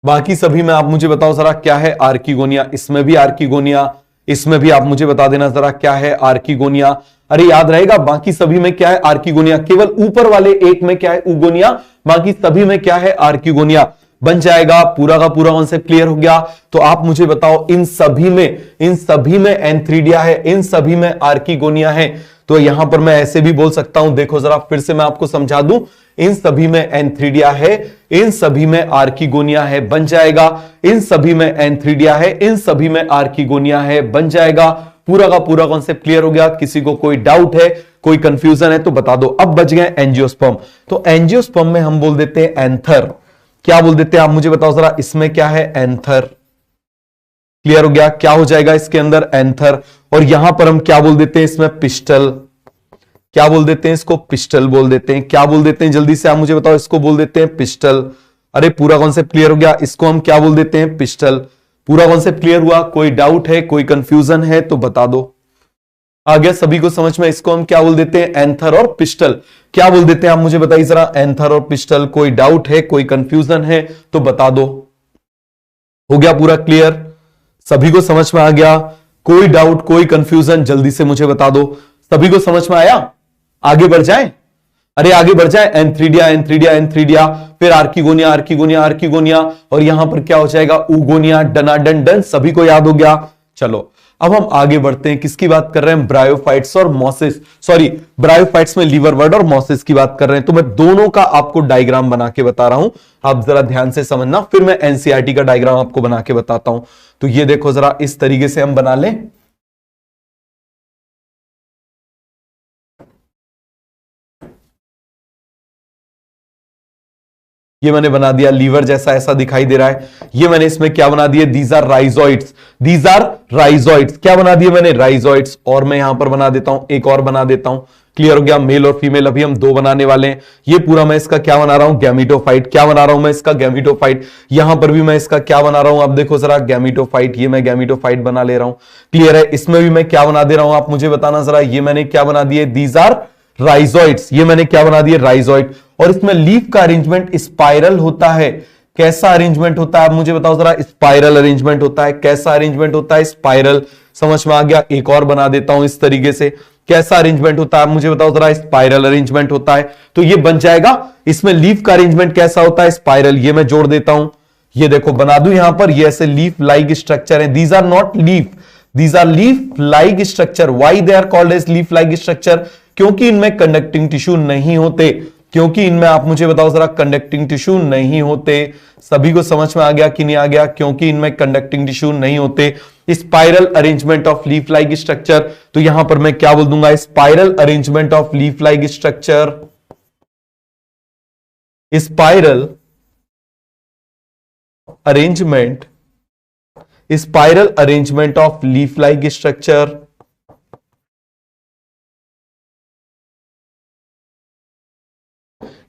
बाकी सभी में आप मुझे बताओ जरा क्या है आर्किगोनिया, इसमें भी आर्किगोनिया, इसमें भी आप मुझे बता देना जरा क्या है आर्किगोनिया। अरे याद रहेगा, बाकी सभी में क्या है आर्किगोनिया, केवल ऊपर वाले एक में क्या है उगोनिया, बाकी सभी में क्या है आर्किगोनिया। बन जाएगा, पूरा का पूरा कॉन्सेप्ट क्लियर हो गया। तो आप मुझे बताओ इन सभी में एंथ्रीडिया है, इन सभी में आर्किगोनिया है। तो यहां पर मैं ऐसे भी बोल सकता हूं, देखो जरा फिर से मैं आपको समझा दूं, इन सभी में एंथ्रीडिया है, इन सभी में आर्किगोनिया है, बन जाएगा। इन सभी में एंथ्रीडिया है, इन सभी में आर्किगोनिया है, बन जाएगा। पूरा का पूरा कॉन्सेप्ट क्लियर हो गया। किसी को कोई डाउट है, कोई कंफ्यूजन है तो बता दो। अब बच गए एंजियोस्पर्म। तो एंजियोस्पर्म में हम बोल देते हैं एंथर, क्या बोल देते हैं आप मुझे बताओ जरा, इसमें क्या है एंथर। क्लियर हो गया, क्या हो जाएगा इसके अंदर एंथर। और यहां पर हम क्या बोल देते हैं इसमें पिस्टल, क्या बोल देते हैं इसको पिस्टल बोल देते हैं। क्या बोल देते हैं जल्दी से आप मुझे बताओ, इसको बोल देते हैं पिस्टल। अरे पूरा कॉन्सेप्ट क्लियर हो गया, इसको हम क्या बोल देते हैं पिस्टल। पूरा कॉन्सेप्ट क्लियर हुआ, कोई डाउट है, कोई कंफ्यूजन है तो बता दो। आ गया सभी को समझ में, इसको हम क्या बोल देते हैं एंथर और पिस्टल। क्या बोल देते हैं आप मुझे बताइए जरा, एंथर और पिस्टल। कोई डाउट है, कोई कंफ्यूजन है तो बता दो। हो गया पूरा क्लियर, सभी को समझ में आ गया, कोई डाउट कोई कंफ्यूजन जल्दी से मुझे बता दो। सभी को समझ में आया, आगे बढ़ जाए। अरे आगे बढ़ जाए, एंथ्रीडिया एंथ्रीडिया एंथ्रीडिया, फिर आर्किगोनिया आर्किगोनिया आर्किगोनिया, और यहां पर क्या हो जाएगा उगोनिया, डनाडन डन। सभी को याद हो गया। चलो अब हम आगे बढ़ते हैं, किसकी बात कर रहे हैं, ब्रायोफाइट्स और मॉसिस। सॉरी, ब्रायोफाइट्स में लीवरवर्ड और मॉसिस की बात कर रहे हैं। तो मैं दोनों का आपको डायग्राम बना के बता रहा हूं, आप जरा ध्यान से समझना, फिर मैं एनसीईआरटी का डायग्राम आपको बना के बताता हूं। तो ये देखो जरा, इस तरीके से हम बना लें। ये मैंने बना दिया, लीवर जैसा ऐसा दिखाई दे रहा है। ये मैंने इसमें क्या बना दिया, these are rhizoids, these are rhizoids. क्या बना दिया मैंने, राइजोइड्स। और मैं यहां पर बना देता हूं, एक और बना देता हूं। क्लियर हो गया, मेल और फीमेल अभी हम दो बनाने वाले हैं। ये पूरा मैं इसका क्या बना रहा हूं, गैमीटोफाइट। क्या बना रहा हूं मैं इसका, गैमीटोफाइट। यहां पर भी मैं इसका क्या बना रहा हूं, आप देखो जरा, गैमीटोफाइट। ये मैं गैमीटोफाइट बना ले रहा हूं। क्लियर है, इसमें भी मैं क्या बना दे रहा हूं, आप मुझे बताना जरा। ये मैंने क्या बना दिए, दीज आर राइजोइड्स। ये मैंने क्या बना दिए, राइजोइड। और इसमें लीफ का अरेंजमेंट स्पाइरल होता है। कैसा अरेंजमेंट होता है आप मुझे बताओ जरा, स्पाइरल अरेंजमेंट होता है। कैसा अरेंजमेंट होता है, स्पाइरल। समझ में आ गया, एक और बना देता हूं इस तरीके से। कैसा अरेंजमेंट होता है आप मुझे बताओ जरा, स्पाइरल अरेंजमेंट होता है। तो ये बन जाएगा, इसमें लीफ का अरेंजमेंट कैसा होता है, स्पाइरल। ये मैं जोड़ देता हूं, ये देखो बना दूं यहां पर, ये ऐसे लीफ लाइक स्ट्रक्चर है। These are not leaf, these are leaf like structure. Why they are called as leaf like structure, क्योंकि इनमें कंडक्टिंग टिश्यू नहीं होते। क्योंकि इनमें आप मुझे बताओ जरा, कंडक्टिंग टिश्यू नहीं होते। सभी को समझ में आ गया कि नहीं आ गया, क्योंकि इनमें कंडक्टिंग टिश्यू नहीं होते। Spiral arrangement of leaf like structure. तो यहां पर मैं क्या बोल दूंगा, spiral arrangement of leaf like structure. Spiral arrangement, spiral arrangement of leaf like structure.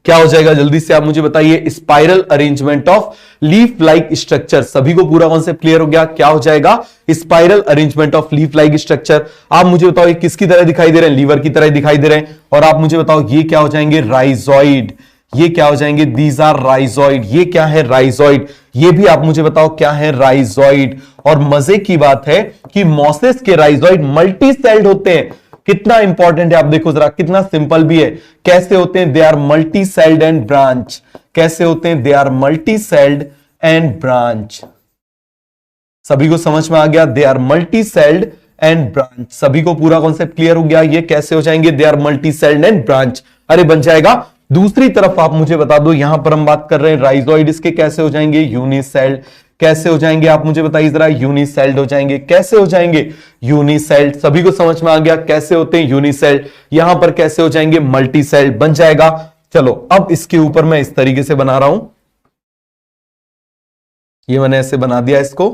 क्या हो जाएगा जल्दी से आप मुझे बताइए, spiral arrangement of leaf like structure. सभी को पूरा कॉन्सेप्ट क्लियर हो गया, क्या हो जाएगा, spiral arrangement of leaf like structure. आप मुझे बताओ ये किसकी तरह दिखाई दे रहे हैं, लीवर की तरह दिखाई दे रहे हैं। और आप मुझे बताओ ये क्या हो जाएंगे, राइजोइड। ये क्या हो जाएंगे, दीज आर राइजोइड। ये क्या है, राइजोइड। ये भी आप मुझे बताओ क्या है, राइजोइड। और मजे की बात है कि मॉसिस के राइजोइड मल्टी सेल्ड होते हैं। कितना इंपॉर्टेंट है आप देखो जरा, कितना सिंपल भी है। कैसे होते हैं? They are multi celled and branch. कैसे होते हैं? They are multi celled and branch. सभी को समझ में आ गया? They are multi celled and branch. सभी को पूरा कॉन्सेप्ट क्लियर हो गया? ये कैसे हो जाएंगे? They are multi celled and branch. अरे बन जाएगा। दूसरी तरफ आप मुझे बता दो, यहां पर हम बात कर रहे हैं राइजोइड, इसके कैसे हो जाएंगे? यूनिसेल्ड। कैसे हो जाएंगे आप मुझे बताइए जरा? यूनिसेल्ड हो जाएंगे। कैसे हो जाएंगे? यूनिसेल्ड। सभी को समझ में आ गया कैसे होते हैं? यूनिसेल्ड। यहां पर कैसे हो जाएंगे? Multi sailed. बन जाएगा। चलो अब इसके ऊपर मैं इस तरीके से बना रहा हूं, ये मैंने ऐसे बना दिया इसको।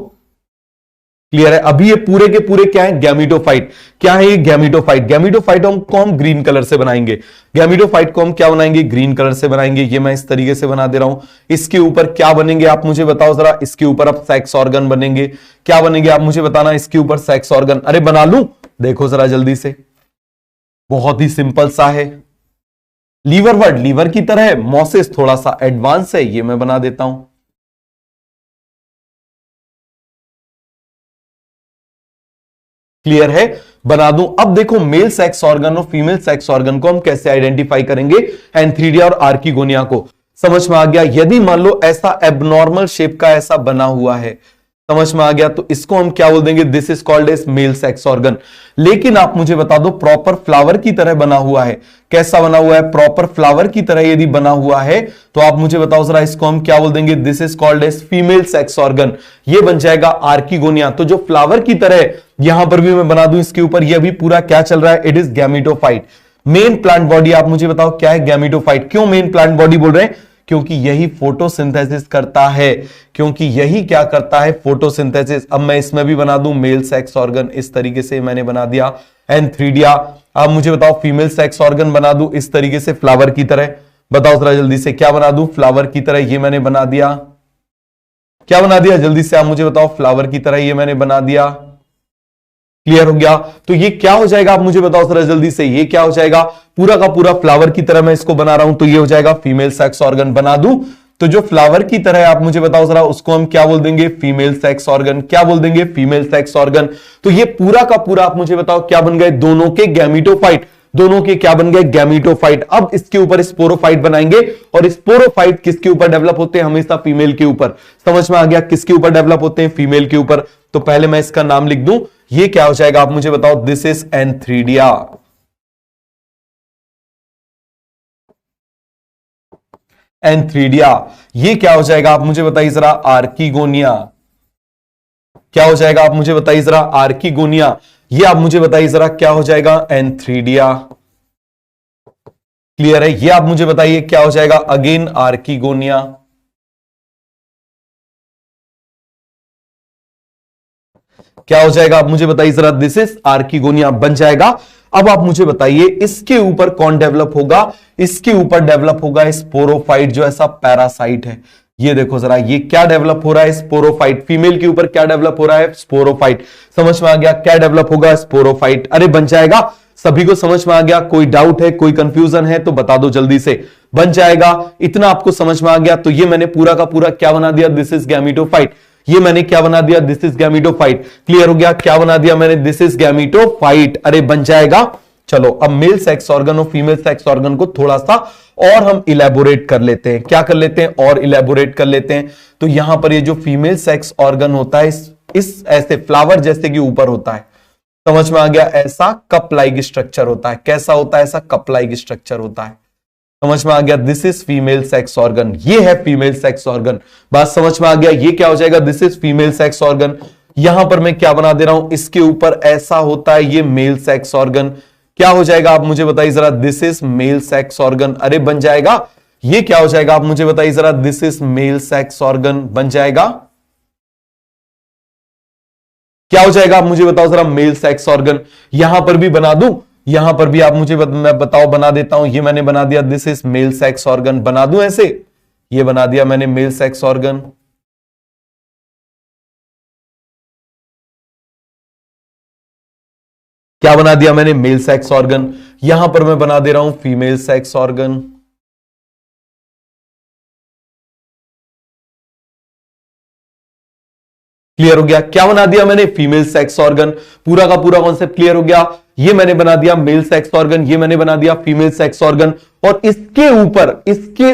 क्लियर है? अभी ये पूरे के पूरे क्या है? गैमीटोफाइट। क्या है ये? गैमीटोफाइट। गैमीटोफाइट को हम ग्रीन कलर से बनाएंगे। गैमीटोफाइट को हम क्या बनाएंगे? ग्रीन कलर से बनाएंगे। ये मैं इस तरीके से बना दे रहा हूं। इसके ऊपर क्या बनेंगे आप मुझे बताओ जरा? इसके ऊपर अब सेक्स ऑर्गन बनेंगे। क्या बनेंगे आप मुझे बताना? इसके ऊपर सेक्स ऑर्गन। अरे बना लूं? देखो जरा जल्दी से, बहुत ही सिंपल सा है। लीवर वर्ड लीवर की तरह है, मोसेस थोड़ा सा एडवांस है, ये मैं बना देता हूं। क्लियर है? बना दूं। अब देखो मेल सेक्स ऑर्गन और फीमेल सेक्स ऑर्गन को हम कैसे आइडेंटिफाई करेंगे? एंथ्रीडिया और आर्किगोनिया को। समझ में आ गया? यदि मान लो ऐसा एबनॉर्मल शेप का ऐसा बना हुआ है, समझ में आ गया, तो इसको हम क्या बोल देंगे? This is called as male sex organ. लेकिन आप मुझे बता दो प्रॉपर फ्लावर की तरह बना हुआ है, कैसा बना हुआ है? प्रॉपर फ्लावर की तरह यदि बना हुआ है तो आप मुझे बताओ जरा, इसको हम क्या बोल देंगे? This is called as female sex organ. ये बन जाएगा आर्किगोनिया। तो जो फ्लावर की तरह यहां पर भी मैं बना दूं इसके ऊपर, ये अभी पूरा क्या चल रहा है? It is gametophyte. Main plant body आप मुझे बताओ क्या है? गैमीटोफाइट। क्यों मेन प्लांट बॉडी बोल रहे हैं? क्योंकि यही फोटोसिंथेसिस करता है। क्योंकि यही क्या करता है? फोटोसिंथेसिस। अब मैं इसमें भी बना दूं मेल सेक्स ऑर्गन, इस तरीके से मैंने बना दिया एंथ्रीडिया। अब मुझे बताओ फीमेल सेक्स ऑर्गन बना दूं इस तरीके से फ्लावर की तरह। बताओ जरा जल्दी से, क्या बना दूं? फ्लावर की तरह ये मैंने बना दिया। क्या बना दिया? जल्दी से आप मुझे बताओ। फ्लावर की तरह ये मैंने बना दिया। क्लियर हो गया? तो ये क्या हो जाएगा आप मुझे बताओ जरा जल्दी से, ये क्या हो जाएगा? पूरा का पूरा फ्लावर की तरह मैं इसको बना रहा हूं, तो ये हो जाएगा फीमेल सेक्स ऑर्गन। बना दूं तो जो फ्लावर की तरह है आप मुझे बताओ जरा, उसको हम क्या बोल देंगे? Female sex organ. क्या बोल देंगे? Female sex organ. तो ये पूरा का पूरा आप मुझे बताओ क्या बन गए? दोनों के गैमीटोफाइट। दोनों के क्या बन गए? गैमीटोफाइट। अब इसके ऊपर स्पोरोफाइट बनाएंगे, और स्पोरोफाइट किसके ऊपर डेवलप होते हैं? हमेशा फीमेल के ऊपर। समझ में आ गया? किसके ऊपर डेवलप होते हैं? फीमेल के ऊपर। तो पहले मैं इसका नाम लिख दूं, ये क्या हो जाएगा आप मुझे बताओ? This is antheridia. एंथ्रीडिया। ये क्या हो जाएगा आप मुझे बताइए जरा? आर्किगोनिया। क्या हो जाएगा आप मुझे बताइए जरा? आर्किगोनिया। ये आप मुझे बताइए जरा क्या हो जाएगा? एंथ्रीडिया। क्लियर है? ये आप मुझे बताइए क्या हो जाएगा? Again archegonia. क्या हो जाएगा आप मुझे बताइए जरा? दिस इज आर्किगोनिया बन जाएगा। अब आप मुझे बताइए इसके ऊपर कौन डेवलप होगा? इसके ऊपर डेवलप होगा स्पोरोफाइट, जो ऐसा पैरासाइट है। ये देखो जरा, ये क्या डेवलप हो रहा है? स्पोरोफाइट। फीमेल के ऊपर क्या डेवलप हो रहा है? स्पोरोफाइट। समझ में आ गया? क्या डेवलप होगा? स्पोरोफाइट। अरे बन जाएगा। सभी को समझ में आ गया? कोई डाउट है, कोई कंफ्यूजन है तो बता दो जल्दी से। बन जाएगा। इतना आपको समझ में आ गया? तो ये मैंने पूरा का पूरा क्या बना दिया? This is gametophyte. ये मैंने क्या बना दिया? This is gametophyte. क्लियर हो गया? क्या बना दिया मैंने? This is gametophyte. अरे बन जाएगा। चलो अब मेल सेक्स ऑर्गन और फीमेल सेक्स ऑर्गन को थोड़ा सा और हम इलेबोरेट कर लेते हैं। क्या कर लेते हैं? और इलेबोरेट कर लेते हैं। तो यहां पर ये जो फीमेल सेक्स ऑर्गन होता है, इस ऐसे फ्लावर जैसे कि ऊपर होता है। समझ में आ गया? ऐसा कप लाइक स्ट्रक्चर होता है। कैसा होता है? ऐसा कप लाइक स्ट्रक्चर होता है। समझ में आ गया? This is female sex organ. ये है फीमेल सेक्स ऑर्गन। बात समझ में आ गया? ये क्या हो जाएगा? This is female sex organ. यहां पर मैं क्या बना दे रहा हूं? इसके ऊपर ऐसा होता है ये मेल सेक्स ऑर्गन। क्या हो जाएगा आप मुझे बताइए जरा? This is mail sex organ. अरे बन जाएगा। ये क्या हो जाएगा आप मुझे बताइए जरा? This is mail sex organ. बन जाएगा। क्या हो जाएगा आप मुझे बताओ जरा? Mail sex organ. यहां पर भी बना दूं, यहां पर भी आप मुझे मैं बताओ, बना देता हूं। ये मैंने बना दिया, this is mail sex organ. बना दूं ऐसे? ये बना दिया मैंने मेल सेक्स ऑर्गन। क्या बना दिया मैंने? Mail sex organ. यहां पर मैं बना दे रहा हूं फीमेल सेक्स ऑर्गन। क्लियर हो गया? क्या बना दिया मैंने? Female sex organ. पूरा का पूरा कॉन्सेप्ट क्लियर हो गया? ये मैंने बना दिया मेल सेक्स ऑर्गन, ये मैंने बना दिया फीमेल सेक्स ऑर्गन, और इसके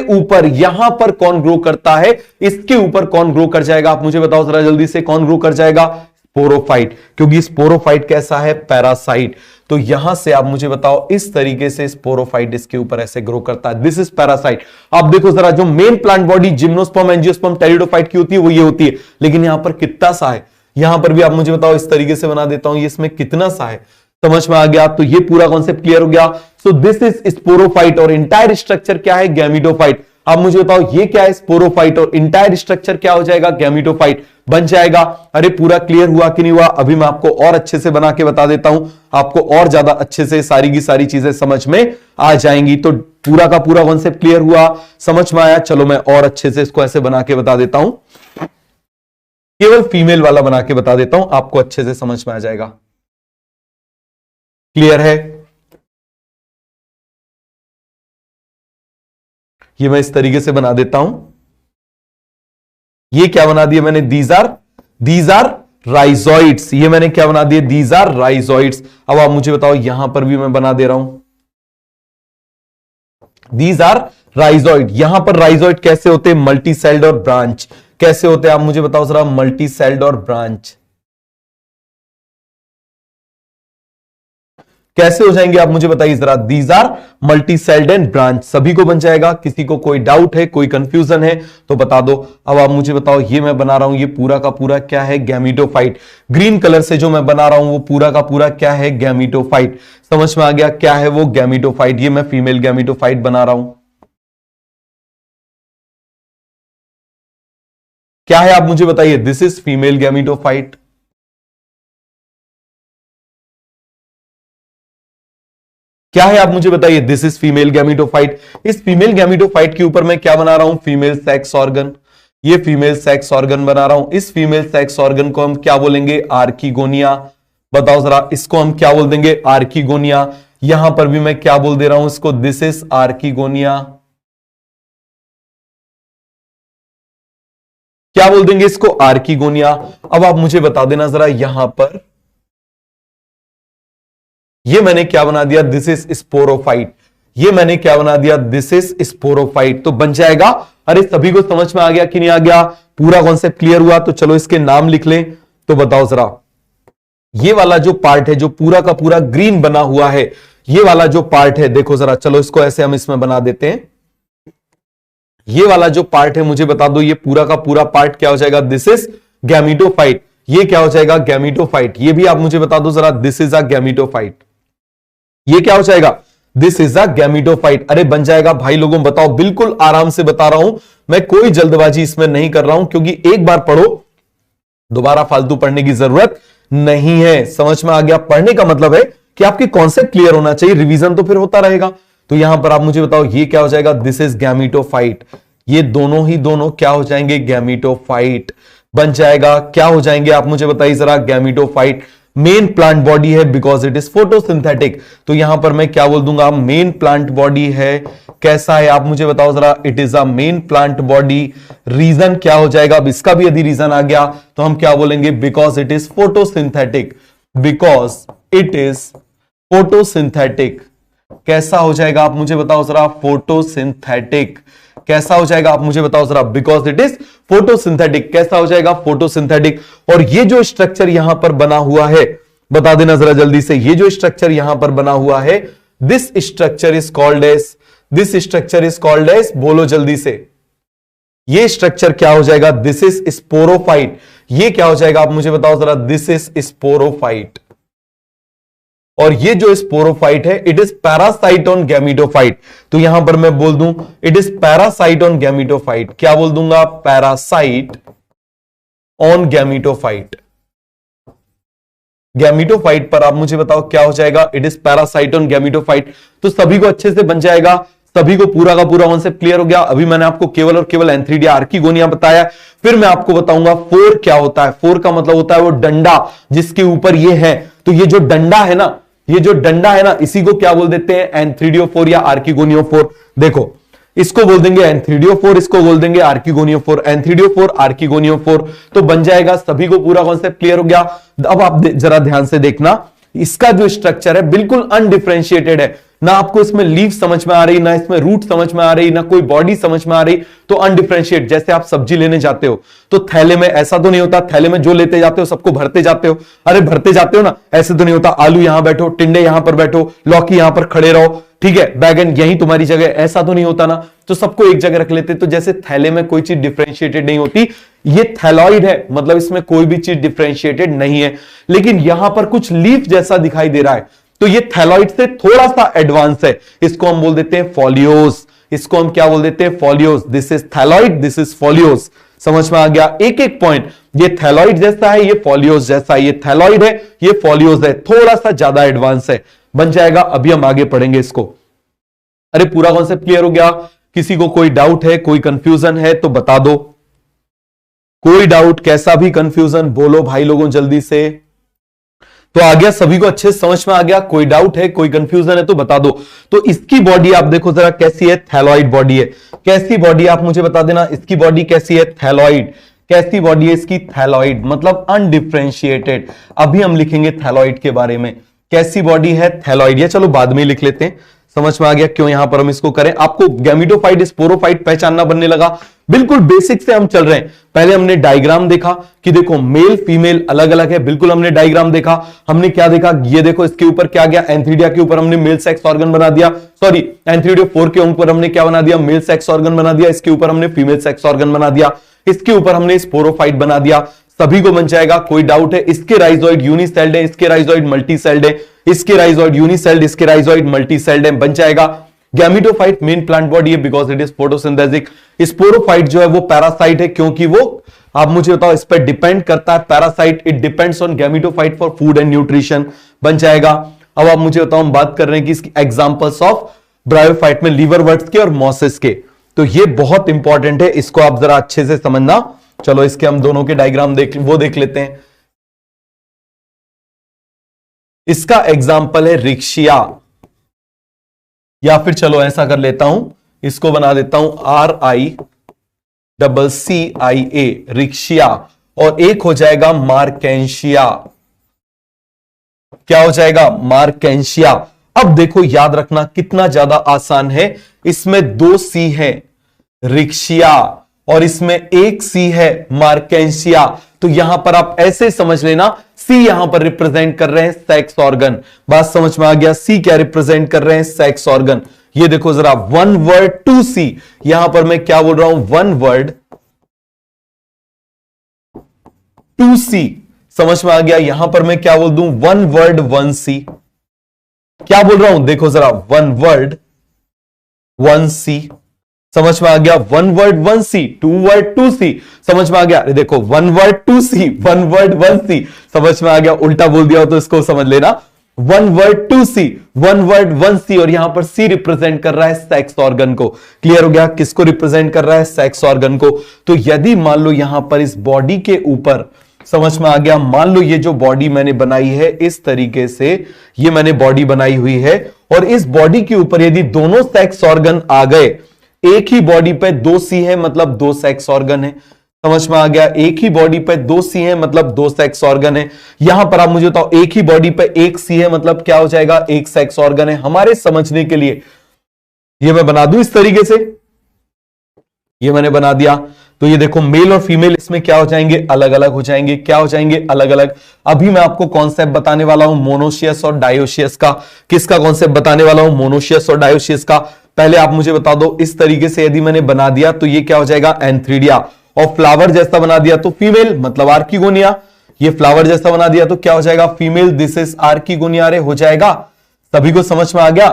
ऊपर यहां पर कौन ग्रो करता है, इसके ऊपर कौन ग्रो कर जाएगा, आप मुझे बताओ जरा जल्दी से, कौन ग्रो कर जाएगा, स्पोरोफाइट, क्योंकि स्पोरोफाइट कैसा है, पैरासाइट। तो यहां से आप मुझे बताओ इस तरीके से स्पोरोफाइट इसके ऊपर ऐसे ग्रो करता है, दिस इज पैरासाइट। आप देखो जरा, जो main plant body gymnosperm, angiosperm, pteridophyte की होती है वो ये होती है, लेकिन यहां पर कितना सा है, यहां पर भी आप मुझे बताओ, इस तरीके से बना देता हूं, ये इसमें कितना सा है, समझ में आ गया। तो ये पूरा कॉन्सेप्ट क्लियर हो गया। सो दिस इज स्पोरोफाइट और इंटायर स्ट्रक्चर क्या है, गैमीटोफाइट। आप मुझे बताओ ये क्या है, स्पोरोफाइट, और इंटायर स्ट्रक्चर क्या हो जाएगा, गैमीटोफाइट बन जाएगा। अरे पूरा क्लियर हुआ कि नहीं हुआ, अभी मैं आपको और अच्छे से बना के बता देता हूं, आपको और ज्यादा अच्छे से सारी की सारी चीजें समझ में आ जाएंगी। तो पूरा का पूरा कॉन्सेप्ट क्लियर हुआ, समझ में आया। चलो मैं और अच्छे से इसको ऐसे बना के बता देता हूं, केवल फीमेल वाला बना के बता देता हूं, आपको अच्छे से समझ में आ जाएगा। क्लियर है, ये मैं इस तरीके से बना देता हूं। ये क्या बना दिया मैंने, दीज आर राइजोइड्स, ये मैंने क्या बना दिया, दीज आर राइजोइड्स। अब आप मुझे बताओ, यहां पर भी मैं बना दे रहा हूं, दीज आर राइजोइड। यहां पर राइजोइड कैसे होते हैं, मल्टी सेल्ड और ब्रांच। कैसे होते हैं आप मुझे बताओ जरा, मल्टी सेल्ड और ब्रांच कैसे हो जाएंगे, आप मुझे बताइए जरा। These are multi celled and branch, सभी को बन जाएगा। किसी को कोई डाउट है, कोई कंफ्यूजन है तो बता दो। अब आप मुझे बताओ, ये मैं बना रहा हूं, ये पूरा का पूरा क्या है, गैमीटोफाइट। ग्रीन कलर से जो मैं बना रहा हूं वो पूरा का पूरा क्या है, गैमीटोफाइट। समझ में आ गया, क्या है वो, गैमीटोफाइट। ये मैं फीमेल गैमीटोफाइट बना रहा हूं। क्या है आप मुझे बताइए, दिस इज फीमेल गैमीटोफाइट। क्या है आप मुझे बताइए, दिस इज फीमेल गैमीटोफाइट। इस फीमेल गैमीटोफाइट के ऊपर मैं क्या बना रहा हूं, फीमेल सेक्स ऑर्गन। ये फीमेल सेक्स ऑर्गन बना रहा हूं। इस फीमेल सेक्स ऑर्गन को हम क्या बोलेंगे, आर्किगोनिया। बताओ जरा, इसको हम क्या बोल देंगे, आर्किगोनिया। यहां पर भी मैं क्या बोल दे रहा हूं इसको, दिस इज आर्किगोनिया। क्या बोल देंगे इसको, आर्किगोनिया। अब आप मुझे बता देना जरा, यहां पर ये मैंने क्या बना दिया, दिस इज स्पोरोफाइट। ये मैंने क्या बना दिया, दिस इज स्पोरोफाइट। तो बन जाएगा। अरे सभी को समझ में आ गया कि नहीं आ गया, पूरा कॉन्सेप्ट क्लियर हुआ। तो चलो इसके नाम लिख लें। तो बताओ जरा, ये वाला जो पार्ट है, जो पूरा का पूरा ग्रीन बना हुआ है, ये वाला जो पार्ट है, देखो जरा, चलो इसको ऐसे हम इसमें बना देते हैं। ये वाला जो पार्ट है मुझे बता दो, ये पूरा का पूरा पार्ट क्या हो जाएगा, दिस इज गैमीटोफाइट। ये क्या हो जाएगा, गैमीटोफाइट। ये भी आप मुझे बता दो जरा, दिस इज अ गैमीटोफाइट। ये क्या हो जाएगा, दिस इज अ गैमीटोफाइट। अरे बन जाएगा भाई लोगों, बताओ, बिल्कुल आराम से बता रहा हूं मैं, कोई जल्दबाजी इसमें नहीं कर रहा हूं, क्योंकि एक बार पढ़ो, दोबारा फालतू पढ़ने की जरूरत नहीं है। समझ में आ गया, पढ़ने का मतलब है कि आपके कॉन्सेप्ट क्लियर होना चाहिए, रिवीजन तो फिर होता रहेगा। तो यहां पर आप मुझे बताओ, ये क्या हो जाएगा, दिस इज गैमीटोफाइट। ये दोनों ही दोनों क्या हो जाएंगे, गैमीटोफाइट बन जाएगा। क्या हो जाएंगे आप मुझे बताइए जरा, गैमीटोफाइट। मेन प्लांट बॉडी है बिकॉज इट इज फोटोसिंथेटिक। तो यहां पर मैं क्या बोल दूंगा, मेन प्लांट बॉडी है। कैसा है आप मुझे बताओ जरा, it is a main plant body. Reason क्या हो जाएगा, अब इसका भी यदि रीजन आ गया तो हम क्या बोलेंगे, because it is photosynthetic. Because it is photosynthetic. कैसा हो जाएगा आप मुझे बताओ जरा, फोटोसिंथेटिक। कैसा हो जाएगा आप मुझे बताओ जरा, बिकॉज इट इज फोटोसिंथेटिक। कैसा हो जाएगा, फोटोसिंथेटिक। और ये जो स्ट्रक्चर यहां पर बना हुआ है, बता देना जरा जल्दी से, ये जो स्ट्रक्चर यहां पर बना हुआ है, this structure is called as, this structure is called as, बोलो जल्दी से, ये स्ट्रक्चर क्या हो जाएगा, दिस इज स्पोरोफाइट। ये क्या हो जाएगा आप मुझे बताओ जरा, दिस इज स्पोरोफाइट। और ये जो स्पोरोफाइट है, it is parasite on gametophyte. तो यहां पर मैं बोल दूं, it is parasite on gametophyte. क्या बोल दूंगा, पैरासाइट ऑन गैमीटोफाइट। गैमीटोफाइट पर आप मुझे बताओ क्या हो जाएगा, it is parasite on gametophyte. तो सभी को अच्छे से बन जाएगा, सभी को पूरा का पूरा कॉन्सेप्ट क्लियर हो गया। अभी मैंने आपको केवल और केवल एंथ्रीडिया आर्किगोनिया बताया, फिर मैं आपको बताऊंगा फोर क्या होता है। फोर का मतलब होता है वो डंडा जिसके ऊपर ये है। तो ये जो डंडा है ना, ये जो डंडा है ना, इसी को क्या बोल देते हैं, एंथ्रीडियोफोर या आर्किगोनियोफोर। देखो, इसको बोल देंगे एंथ्रीडियोफोर, इसको बोल देंगे आर्किगोनियोफोर। एंथ्रीडियोफोर, आर्किगोनियोफोर। तो बन जाएगा, सभी को पूरा कॉन्सेप्ट क्लियर हो गया। अब आप जरा ध्यान से देखना, इसका जो स्ट्रक्चर है बिल्कुल अनडिफरेंशिएटेड है, ना आपको इसमें लीफ समझ में आ रही, ना इसमें रूट समझ में आ रही, ना कोई बॉडी समझ में आ रही, तो अनडिफरेंशिएट। जैसे आप सब्जी लेने जाते हो तो थैले में ऐसा तो नहीं होता, थैले में जो लेते जाते हो सबको भरते जाते हो, अरे भरते जाते हो ना, ऐसे तो नहीं होता आलू यहां बैठो, टिंडे यहां पर बैठो, लौकी यहां पर खड़े रहो, ठीक है, बैगन यहीं तुम्हारी जगह, ऐसा तो नहीं होता ना, तो सबको एक जगह रख लेते। तो जैसे थैले में कोई चीज डिफरेंशिएटेड नहीं होती, ये थैलॉइड है, मतलब इसमें कोई भी चीज डिफरेंशिएटेड नहीं है, लेकिन यहां पर कुछ लीफ जैसा दिखाई दे रहा है, तो ये थैलॉइड से थोड़ा सा एडवांस है, इसको हम बोल देते हैं फोलियोज। इसको हम क्या बोल देते हैं? Folios. This is thalloid, this is folios. समझ में आ गया? एक एक पॉइंट, ये थैलॉइड जैसा है, ये फोलियोज जैसा है, ये थैलॉइड है, ये फोलियोज है, थोड़ा सा ज्यादा एडवांस है, बन जाएगा। अभी हम आगे पढ़ेंगे इसको। अरे पूरा कॉन्सेप्ट क्लियर हो गया? किसी को कोई डाउट है, कोई कंफ्यूजन है तो बता दो। कोई डाउट, कैसा भी कंफ्यूजन बोलो भाई लोगों जल्दी से। तो आ गया, सभी को अच्छे से समझ में आ गया? कोई डाउट है, कोई कंफ्यूजन है तो बता दो। तो इसकी बॉडी आप देखो जरा कैसी है, थैलॉइड बॉडी है। कैसी बॉडी आप मुझे बता देना, इसकी बॉडी कैसी है? थैलॉइड। कैसी बॉडी है इसकी? थैलॉइड, मतलब अनडिफरेंशिएटेड। अभी हम लिखेंगे थैलॉइड के बारे में, कैसी बॉडी है? थैलॉइड। या चलो बाद में लिख लेते हैं, समझ में आ गया क्यों यहां पर हम इसको करें। आपको गैमिटोफाइट, स्पोरोफाइट पहचानना बनने लगा। बिल्कुल बेसिक से हम चल रहे हैं। पहले हमने डायग्राम देखा कि देखो मेल फीमेल अलग अलग है, बिल्कुल हमने डायग्राम देखा। हमने क्या देखा, ये देखो इसके ऊपर क्या गया, एंथीडिया के ऊपर हमने मेल सेक्स ऑर्गन बना दिया, सॉरी एंथीडिया 4 के ऊपर हमने क्या बना दिया, मेल सेक्स ऑर्गन बना दिया। इसके ऊपर हमने फीमेल सेक्स ऑर्गन बना दिया, इसके ऊपर हमने स्पोरोफाइट बना दिया। सभी को बन जाएगा? कोई डाउट है? इसके राइजोइड यूनिसेल्ड है, इसके राइजोइड मल्टीसेल्ड है, इसके राइजोइड यूनिसेल्ड, इसके राइजोइड मल्टीसेल्ड है, बन जाएगा। गैमिटोफाइट मेन प्लांट बॉडी है because it is photosynthesis. Sporophyte जो है वो पैरासाइट है, क्योंकि वो, आप मुझे बताओ, इस पर डिपेंड करता है। Parasite, it depends on gametophyte for food and nutrition, बन जाएगा। अब आप मुझे बताओ, हम बात कर रहे हैं कि इसकी एग्जांपल्स ऑफ ब्रायोफाइट में लीवरवर्ट्स के और मॉसेस के, तो ये बहुत इंपॉर्टेंट है, इसको आप जरा अच्छे से समझना। चलो इसके हम दोनों के डायग्राम देख लेते हैं। इसका एग्जाम्पल है रिक्शिया, या फिर चलो ऐसा कर लेता हूं, इसको बना देता हूं RICCIA, रिक्शिया। और एक हो जाएगा मार्केंशिया। क्या हो जाएगा? मार्केंशिया। अब देखो याद रखना कितना ज्यादा आसान है, इसमें 2 C है रिक्शिया और इसमें 1 C है मार्केंशिया। तो यहां पर आप ऐसे समझ लेना, C यहां पर रिप्रेजेंट कर रहे हैं सेक्स ऑर्गन। बात समझ में आ गया? C क्या रिप्रेजेंट कर रहे हैं? Sex organ. ये देखो जरा, 1 वर्ड 2 C, यहां पर मैं क्या बोल रहा हूं? 1 वर्ड 2 C। समझ में आ गया? यहां पर मैं क्या बोल दूं? 1 वर्ड 1 C। क्या बोल रहा हूं? देखो जरा, 1 वर्ड 1 C। समझ में आ गया? 1 वर्ड 1 C, 2 वर्ड 2 C। समझ में आ गया? देखो 1 वर्ड 2 C, 1 वर्ड 1 C। समझ में आ गया? उल्टा बोल दिया हो तो इसको समझ लेना, 1 वर्ड 2 C, 1 वर्ड 1 C, और यहां पर C रिप्रेजेंट कर रहा है सेक्स ऑर्गन को। क्लियर हो गया? किसको रिप्रेजेंट कर रहा है? सेक्स ऑर्गन को। तो यदि मान लो यहां पर इस बॉडी के ऊपर, समझ में आ गया, मान लो ये जो बॉडी मैंने बनाई है इस तरीके से, ये मैंने बॉडी बनाई हुई है, और इस बॉडी के ऊपर यदि दोनों सेक्स ऑर्गन आ गए, एक ही बॉडी पे 2 C है मतलब 2 सेक्स ऑर्गन है। समझ में आ गया? एक ही बॉडी पे 2 C है मतलब 2 सेक्स ऑर्गन है। यहां पर आप मुझे बताओ, एक ही बॉडी पे 1 C है मतलब क्या हो जाएगा? 1 सेक्स ऑर्गन है। हमारे समझने के लिए ये मैं बना दूं इस तरीके से, ये मैंने बना दिया। तो ये देखो, मेल और फीमेल इसमें क्या हो जाएंगे? अलग अलग हो जाएंगे। क्या हो जाएंगे? अलग अलग। अभी मैं आपको कॉन्सेप्ट बताने वाला हूं मोनोशियस और डायोशियस का। किसका कॉन्सेप्ट बताने वाला हूं? मोनोशियस और डायोशियस का। पहले आप मुझे बता दो, इस तरीके से यदि मैंने बना दिया तो ये क्या हो जाएगा? एंथ्रीडिया। और फ्लावर जैसा बना दिया तो फीमेल, मतलब आर्किगोनिया। ये फ्लावर जैसा बना दिया तो क्या हो जाएगा? फीमेल। This is archegonia. रे हो जाएगा? सभी को समझ में आ गया?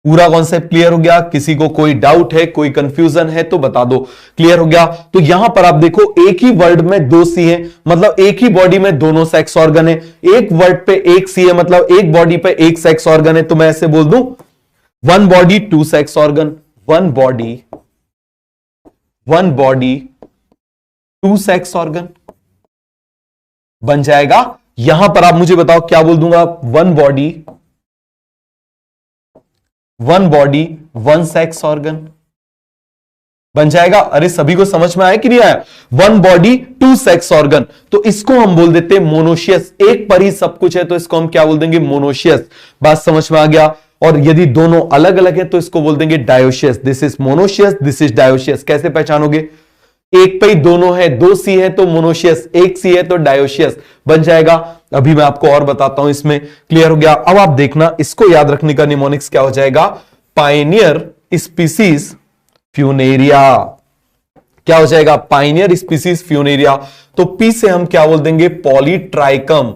पूरा कॉन्सेप्ट क्लियर हो गया? किसी को कोई डाउट है, कोई कंफ्यूजन है तो बता दो। क्लियर हो गया? तो यहां पर आप देखो, एक ही वर्ड में 2 C है, मतलब एक ही बॉडी में दोनों सेक्स ऑर्गन है। एक वर्ड पे 1 C है, मतलब एक बॉडी पे 1 सेक्स ऑर्गन है। तो मैं ऐसे बोल दूं, 1 body 2 sex organ, 1 body 2 sex organ, बन जाएगा। यहां पर आप मुझे बताओ क्या बोल दूंगा? 1 बॉडी 1 सेक्स ऑर्गन। बन जाएगा। अरे सभी को समझ में आया कि नहीं आया? One body two sex organ, तो इसको हम बोल देते हैं मोनोशियस। एक पर ही सब कुछ है तो इसको हम क्या बोल देंगे? मोनोशियस। बात समझ में आ गया? और यदि दोनों अलग अलग है तो इसको बोल देंगे dioecious. This is monoecious, this is dioecious. कैसे पहचानोगे? एक पे ही दोनों है, दो सी है तो मोनोशियस, एक सी है तो डायोशियस बन जाएगा। अभी मैं आपको और बताता हूं, इसमें क्लियर हो गया। अब आप देखना, इसको याद रखने का निमोनिक्स क्या हो जाएगा? Pioneer species Funaria. क्या हो जाएगा? Pioneer species Funaria. तो पी से हम क्या बोल देंगे? पॉलीट्राइकम।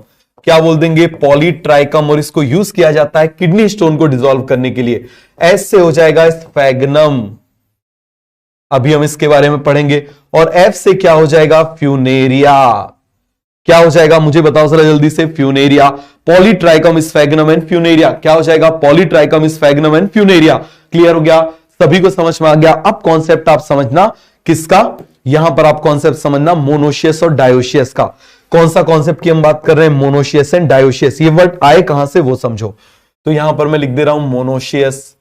क्या बोल देंगे? पॉलीट्राइकम। और इसको यूज किया जाता है किडनी स्टोन को डिसॉल्व करने के लिए। एस से हो जाएगा स्फेगनम, अभी हम इसके बारे में पढ़ेंगे। और एफ से क्या हो जाएगा? फ्यूनेरिया। क्या हो जाएगा? मुझे बताओ जरा जल्दी से। Funaria, Polytrichum sphagnum and Funaria. क्या हो जाएगा? Polytrichum sphagnum and Funaria. Clear हो गया? सभी को समझ में आ गया? अब कॉन्सेप्ट आप समझना किसका? यहां पर आप कॉन्सेप्ट समझना मोनोशियस और डायोशियस का। कौन सा कॉन्सेप्ट की हम बात कर रहे हैं? Monoecious and dioecious. ये वर्ड आए कहां से वो समझो। तो यहां पर मैं लिख दे रहा हूं मोनोशियस।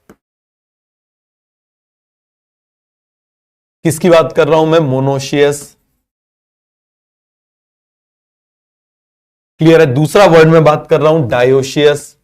किसकी बात कर रहा हूं मैं? मोनोशियस। क्लियर है? दूसरा वर्ड में बात कर रहा हूं डायोशियस।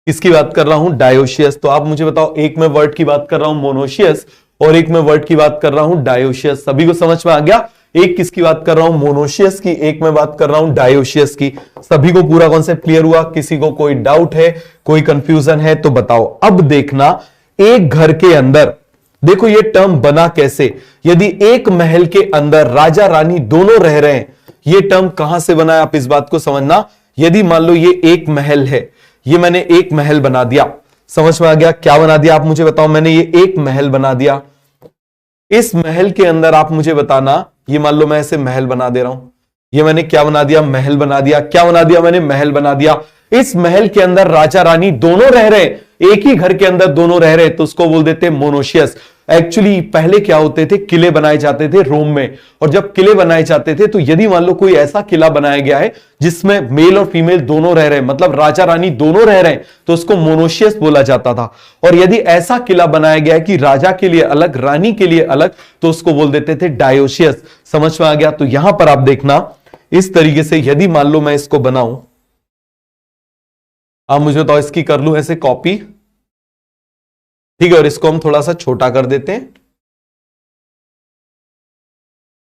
किसकी बात कर रहा हूं? डायोशियस। तो आप मुझे बताओ, एक में वर्ड की बात कर रहा हूं मोनोशियस और एक में वर्ड की बात कर रहा हूं डायोशियस। सभी को समझ में आ गया? एक किसकी बात कर रहा हूं? मोनोशियस की। एक में बात कर रहा हूं डायोशियस की। सभी को पूरा कॉन्सेप्ट क्लियर हुआ? किसी को कोई डाउट है, कोई कंफ्यूजन है तो बताओ। अब देखना, एक घर के अंदर देखो ये टर्म बना कैसे। यदि एक महल के अंदर राजा रानी दोनों रह रहे हैं, ये टर्म कहां से बना है आप इस बात को समझना। यदि मान लो ये एक महल है, ये मैंने एक महल बना दिया। समझ में आ गया? क्या बना दिया आप मुझे बताओ। मैंने ये एक महल बना दिया। इस महल के अंदर आप मुझे बताना, ये मान लो मैं ऐसे महल बना दे रहा हूं। ये मैंने क्या बना दिया? महल बना दिया। क्या बना दिया मैंने? महल बना दिया। इस महल के अंदर राजा रानी दोनों रह रहे हैं, एक ही घर के अंदर दोनों रह रहे हैं, तो उसको बोल देते हैं मोनोशियस। एक्चुअली पहले क्या होते थे? किले बनाए जाते थे रोम में। और जब किले बनाए जाते थे तो यदि मान लो कोई ऐसा किला बनाया गया है जिसमें मेल और फीमेल दोनों रह रहे हैं, मतलब राजा रानी दोनों रह रहे हैं, तो उसको मोनोशियस बोला जाता था। और यदि ऐसा किला बनाया गया है कि राजा के लिए अलग, रानी के लिए अलग, तो उसको बोल देते थे डायोशियस। समझ में आ गया? तो यहां पर आप देखना, इस तरीके से यदि मान लो मैं इसको बनाऊं, आप मुझे बताओ, इसकी कर लूं ऐसे कॉपी, ठीक है, और इसको हम थोड़ा सा छोटा कर देते हैं।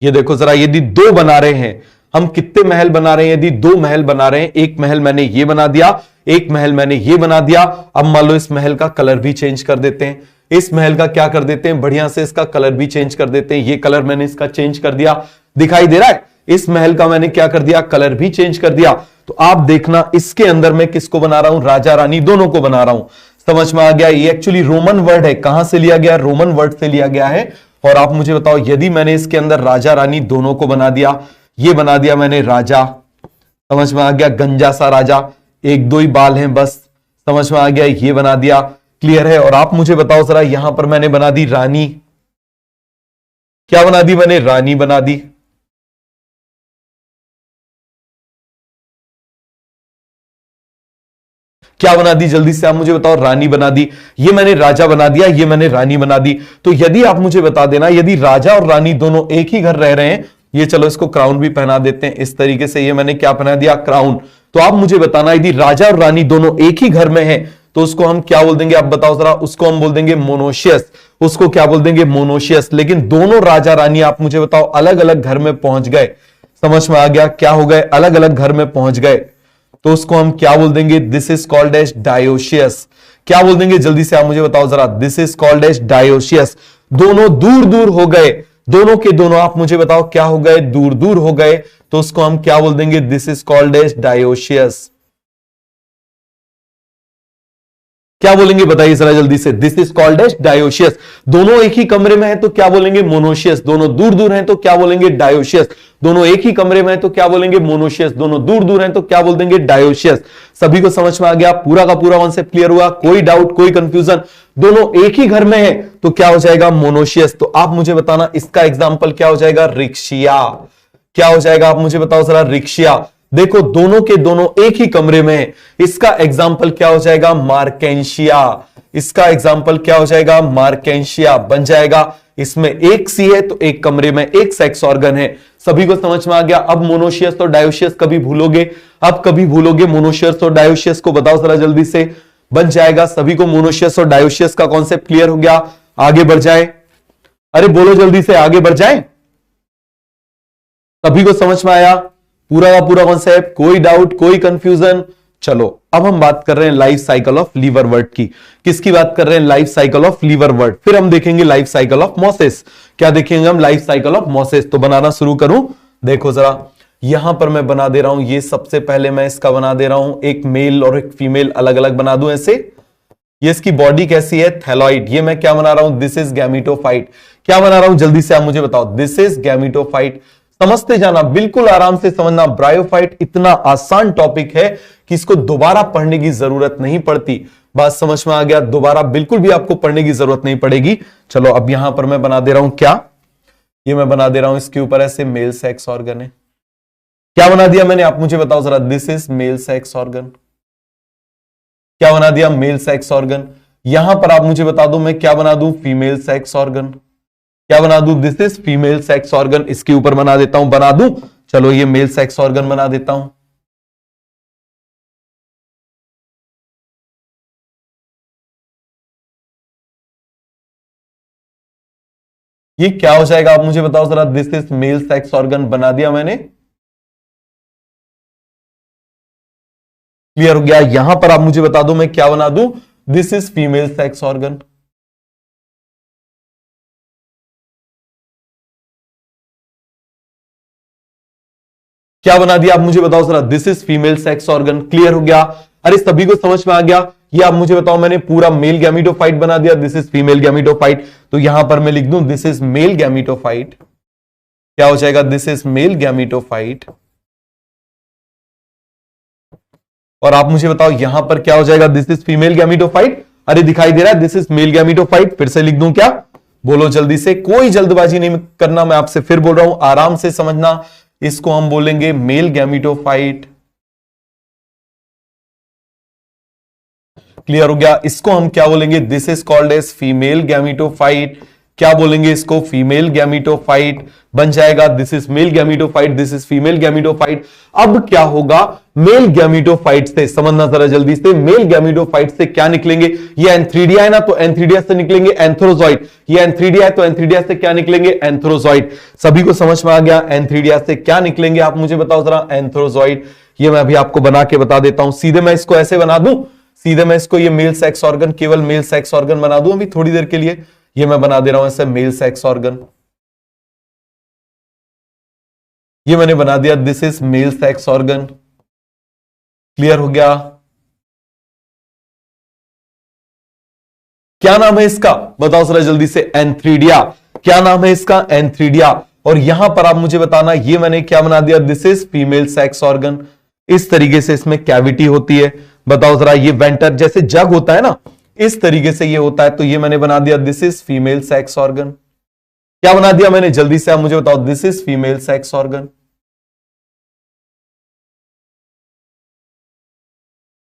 ये देखो जरा, यदि दो बना रहे हैं हम, कितने महल बना रहे हैं? यदि दो महल बना रहे हैं, एक महल मैंने ये बना दिया, एक महल मैंने ये बना दिया। अब मान लो इस महल का कलर भी चेंज कर देते हैं। इस महल का क्या कर देते हैं? बढ़िया से इसका कलर भी चेंज कर देते हैं। ये कलर मैंने इसका चेंज कर दिया, दिखाई दे रहा है? इस महल का मैंने क्या कर दिया? कलर भी चेंज कर दिया। तो आप देखना, इसके अंदर मैं किसको बना रहा हूं? राजा रानी दोनों को बना रहा हूं। समझ में आ गया? ये एक्चुअली रोमन वर्ड है। कहां से लिया गया? रोमन वर्ड से लिया गया है। और आप मुझे बताओ, यदि मैंने इसके अंदर राजा रानी दोनों को बना दिया, ये बना दिया मैंने राजा, समझ में आ गया? गंजा सा राजा, एक दो ही बाल हैं बस, समझ में आ गया? ये बना दिया, क्लियर है? और आप मुझे बताओ जरा, यहां पर मैंने बना दी रानी। क्या बना दी मैंने? रानी बना दी। क्या बना दी? जल्दी से आप मुझे बताओ। रानी बना दी। ये मैंने राजा बना दिया, ये मैंने रानी बना दी। तो यदि आप मुझे बता देना, यदि राजा और रानी दोनों एक ही घर रह रहे हैं, ये चलो इसको क्राउन भी पहना देते हैं इस तरीके से, ये मैंने क्या पहना दिया? क्राउन। तो आप मुझे बताना, यदि राजा और रानी दोनों एक ही घर में हैं, तो उसको हम क्या बोल देंगे? आप बताओ जरा। उसको हम बोल देंगे मोनोशियस। उसको क्या बोल देंगे? मोनोशियस। लेकिन दोनों राजा रानी आप मुझे बताओ अलग अलग घर में पहुंच गए। समझ में आ गया? क्या हो गए? अलग अलग घर में पहुंच गए, तो उसको हम क्या बोल देंगे? This is called as dioecious. क्या बोल देंगे? जल्दी से आप मुझे बताओ जरा। This is called as dioecious. दोनों दूर दूर हो गए, दोनों के दोनों आप मुझे बताओ क्या हो गए? दूर दूर हो गए, तो उसको हम क्या बोल देंगे? This is called as dioecious. क्या बोलेंगे बताइए जरा जल्दी से। This is called as dioecious. दोनों एक ही कमरे में है तो क्या बोलेंगे? मोनोशियस। दोनों दूर दूर हैं तो क्या बोलेंगे? डायोशियस। दोनों एक ही कमरे में है तो क्या बोलेंगे? मोनोशियस। दोनों दूर दूर हैं तो क्या बोल देंगे? डायोशियस। सभी को समझ में आ गया? पूरा का पूरा कॉन्सेप्ट क्लियर हुआ? कोई डाउट, कोई कंफ्यूजन? दोनों एक ही घर में है तो क्या हो जाएगा? मोनोशियस। तो आप मुझे बताना, इसका एग्जाम्पल क्या हो जाएगा? रिक्शिया। क्या हो जाएगा? आप मुझे बताओ जरा। रिक्शिया। देखो दोनों के दोनों एक ही कमरे में है, इसका एग्जाम्पल क्या हो जाएगा? मार्केंशिया। इसका एग्जाम्पल क्या हो जाएगा, मार्केंशिया बन जाएगा। इसमें एक सी है तो एक कमरे में एक सेक्स ऑर्गन है। सभी को समझ में आ गया। अब मोनोशियस और डायोशियस कभी भूलोगे, अब कभी भूलोगे मोनोशियस और डायोशियस को, बताओ जरा जल्दी से। बन जाएगा सभी को, मोनोशियस और डायोशियस का कॉन्सेप्ट क्लियर हो गया। आगे बढ़ जाए, अरे बोलो जल्दी से, आगे बढ़ जाए। सभी को समझ में आया पूरा का पूरा कॉन्सेप्ट, कोई डाउट कोई कंफ्यूजन? चलो अब हम बात कर रहे हैं लाइफ साइकिल ऑफ लीवरवर्ट की। किसकी बात कर रहे हैं, लाइफ साइकिल ऑफ लीवरवर्ट। फिर हम देखेंगे लाइफ साइकिल ऑफ मोसेस। क्या देखेंगे हम, लाइफ साइकिल ऑफ मोसेस। तो बनाना शुरू करूं, देखो जरा यहां पर मैं बना दे रहा हूं। ये सबसे पहले मैं इसका बना दे रहा हूं, एक मेल और एक फीमेल अलग अलग बना दूं ऐसे। ये इसकी बॉडी कैसी है, थैलॉइड। ये मैं क्या बना रहा हूं, दिस इज गैमीटोफाइट। क्या बना रहा हूं जल्दी से आप मुझे बताओ, दिस इज गैमीटोफाइट। समझते जाना, बिल्कुल आराम से समझना। ब्रायोफाइट इतना आसान टॉपिक है कि इसको दोबारा पढ़ने की जरूरत नहीं पड़ती। बात समझ में आ गया, दोबारा बिल्कुल भी आपको पढ़ने की जरूरत नहीं पड़ेगी। चलो अब यहां पर मैं बना दे रहा हूं, क्या ये मैं बना दे रहा हूं इसके ऊपर ऐसे मेल सेक्स ऑर्गन है। क्या बना दिया मैंने, आप मुझे बताओ जरा, this is mail sex organ. क्या बना दिया, मेल सेक्स ऑर्गन। यहां पर आप मुझे बता दो मैं क्या बना दूं, फीमेल सेक्स ऑर्गन। क्या बना दूं, this is female sex organ. इसके ऊपर बना देता हूं, बना दूं, चलो ये मेल सेक्स ऑर्गन बना देता हूं। ये क्या हो जाएगा आप मुझे बताओ जरा, this is mail sex organ बना दिया मैंने। क्लियर हो गया। यहां पर आप मुझे बता दो मैं क्या बना दूं, this is female sex organ. क्या बना दिया आप मुझे बताओ जरा, this is female sex organ. Clear हो गया। अरे सभी को समझ में आ गया। ये आप मुझे बताओ, मैंने पूरा मेल गैमीटोफाइट बना दिया, दिस इज फीमेल गैमीटोफाइट। तो यहां पर मैं लिख दूं दिस इज मेल गैमीटोफाइट। क्या हो जाएगा, दिस इज मेल गैमीटोफाइट। और आप मुझे बताओ यहां पर क्या हो जाएगा, दिस इज फीमेल गैमीटोफाइट। अरे दिखाई दे रहा है, दिस इज मेल गैमीटोफाइट। फिर से लिख दूं क्या, बोलो जल्दी से, कोई जल्दबाजी नहीं करना। मैं आपसे फिर बोल रहा हूं, आराम से समझना। इसको हम बोलेंगे मेल गैमीटोफाइट। क्लियर हो गया। इसको हम क्या बोलेंगे, this is called as female gametophyte. क्या बोलेंगे इसको, फीमेल गैमीटोफाइट बन जाएगा। This is male gametophyte, this is female gametophyte. अब क्या होगा, मेल गैमीटोफाइट से समझना जरा जल्दी से, मेल गैमीटोफाइट से क्या निकलेंगे, ये एंथ्रीडिया है ना, तो एंथ्रीडिया से निकलेंगे एंथ्रोजॉइड। ये एंथ्रीडिया है तो एंथ्रीडिया से क्या निकलेंगे, एंथ्रोजॉइड। सभी को समझ में आ गया, एंथ्रीडिया से क्या निकलेंगे आप मुझे बताओ जरा, एंथ्रोजॉइड। ये मैं अभी आपको बना के बता देता हूं। सीधे मैं इसको ऐसे बना दूं, सीधे मैं इसको ये मेल सेक्स ऑर्गन, केवल मेल सेक्स ऑर्गन बना दूं अभी थोड़ी देर के लिए। ये मैं बना दे रहा हूं ऐसे मेल सेक्स ऑर्गन। ये मैंने बना दिया, this is mail sex organ. Clear हो गया। क्या नाम है इसका, बताओ जरा जल्दी से, एंथ्रीडिया। क्या नाम है इसका, एंथ्रीडिया। और यहां पर आप मुझे बताना, ये मैंने क्या बना दिया, this is female sex organ. इस तरीके से इसमें कैविटी होती है। बताओ जरा, ये वेंटर जैसे जग होता है ना, इस तरीके से ये होता है। तो ये मैंने बना दिया, this is female sex organ. क्या बना दिया मैंने, जल्दी से आप मुझे बताओ, this is female sex organ.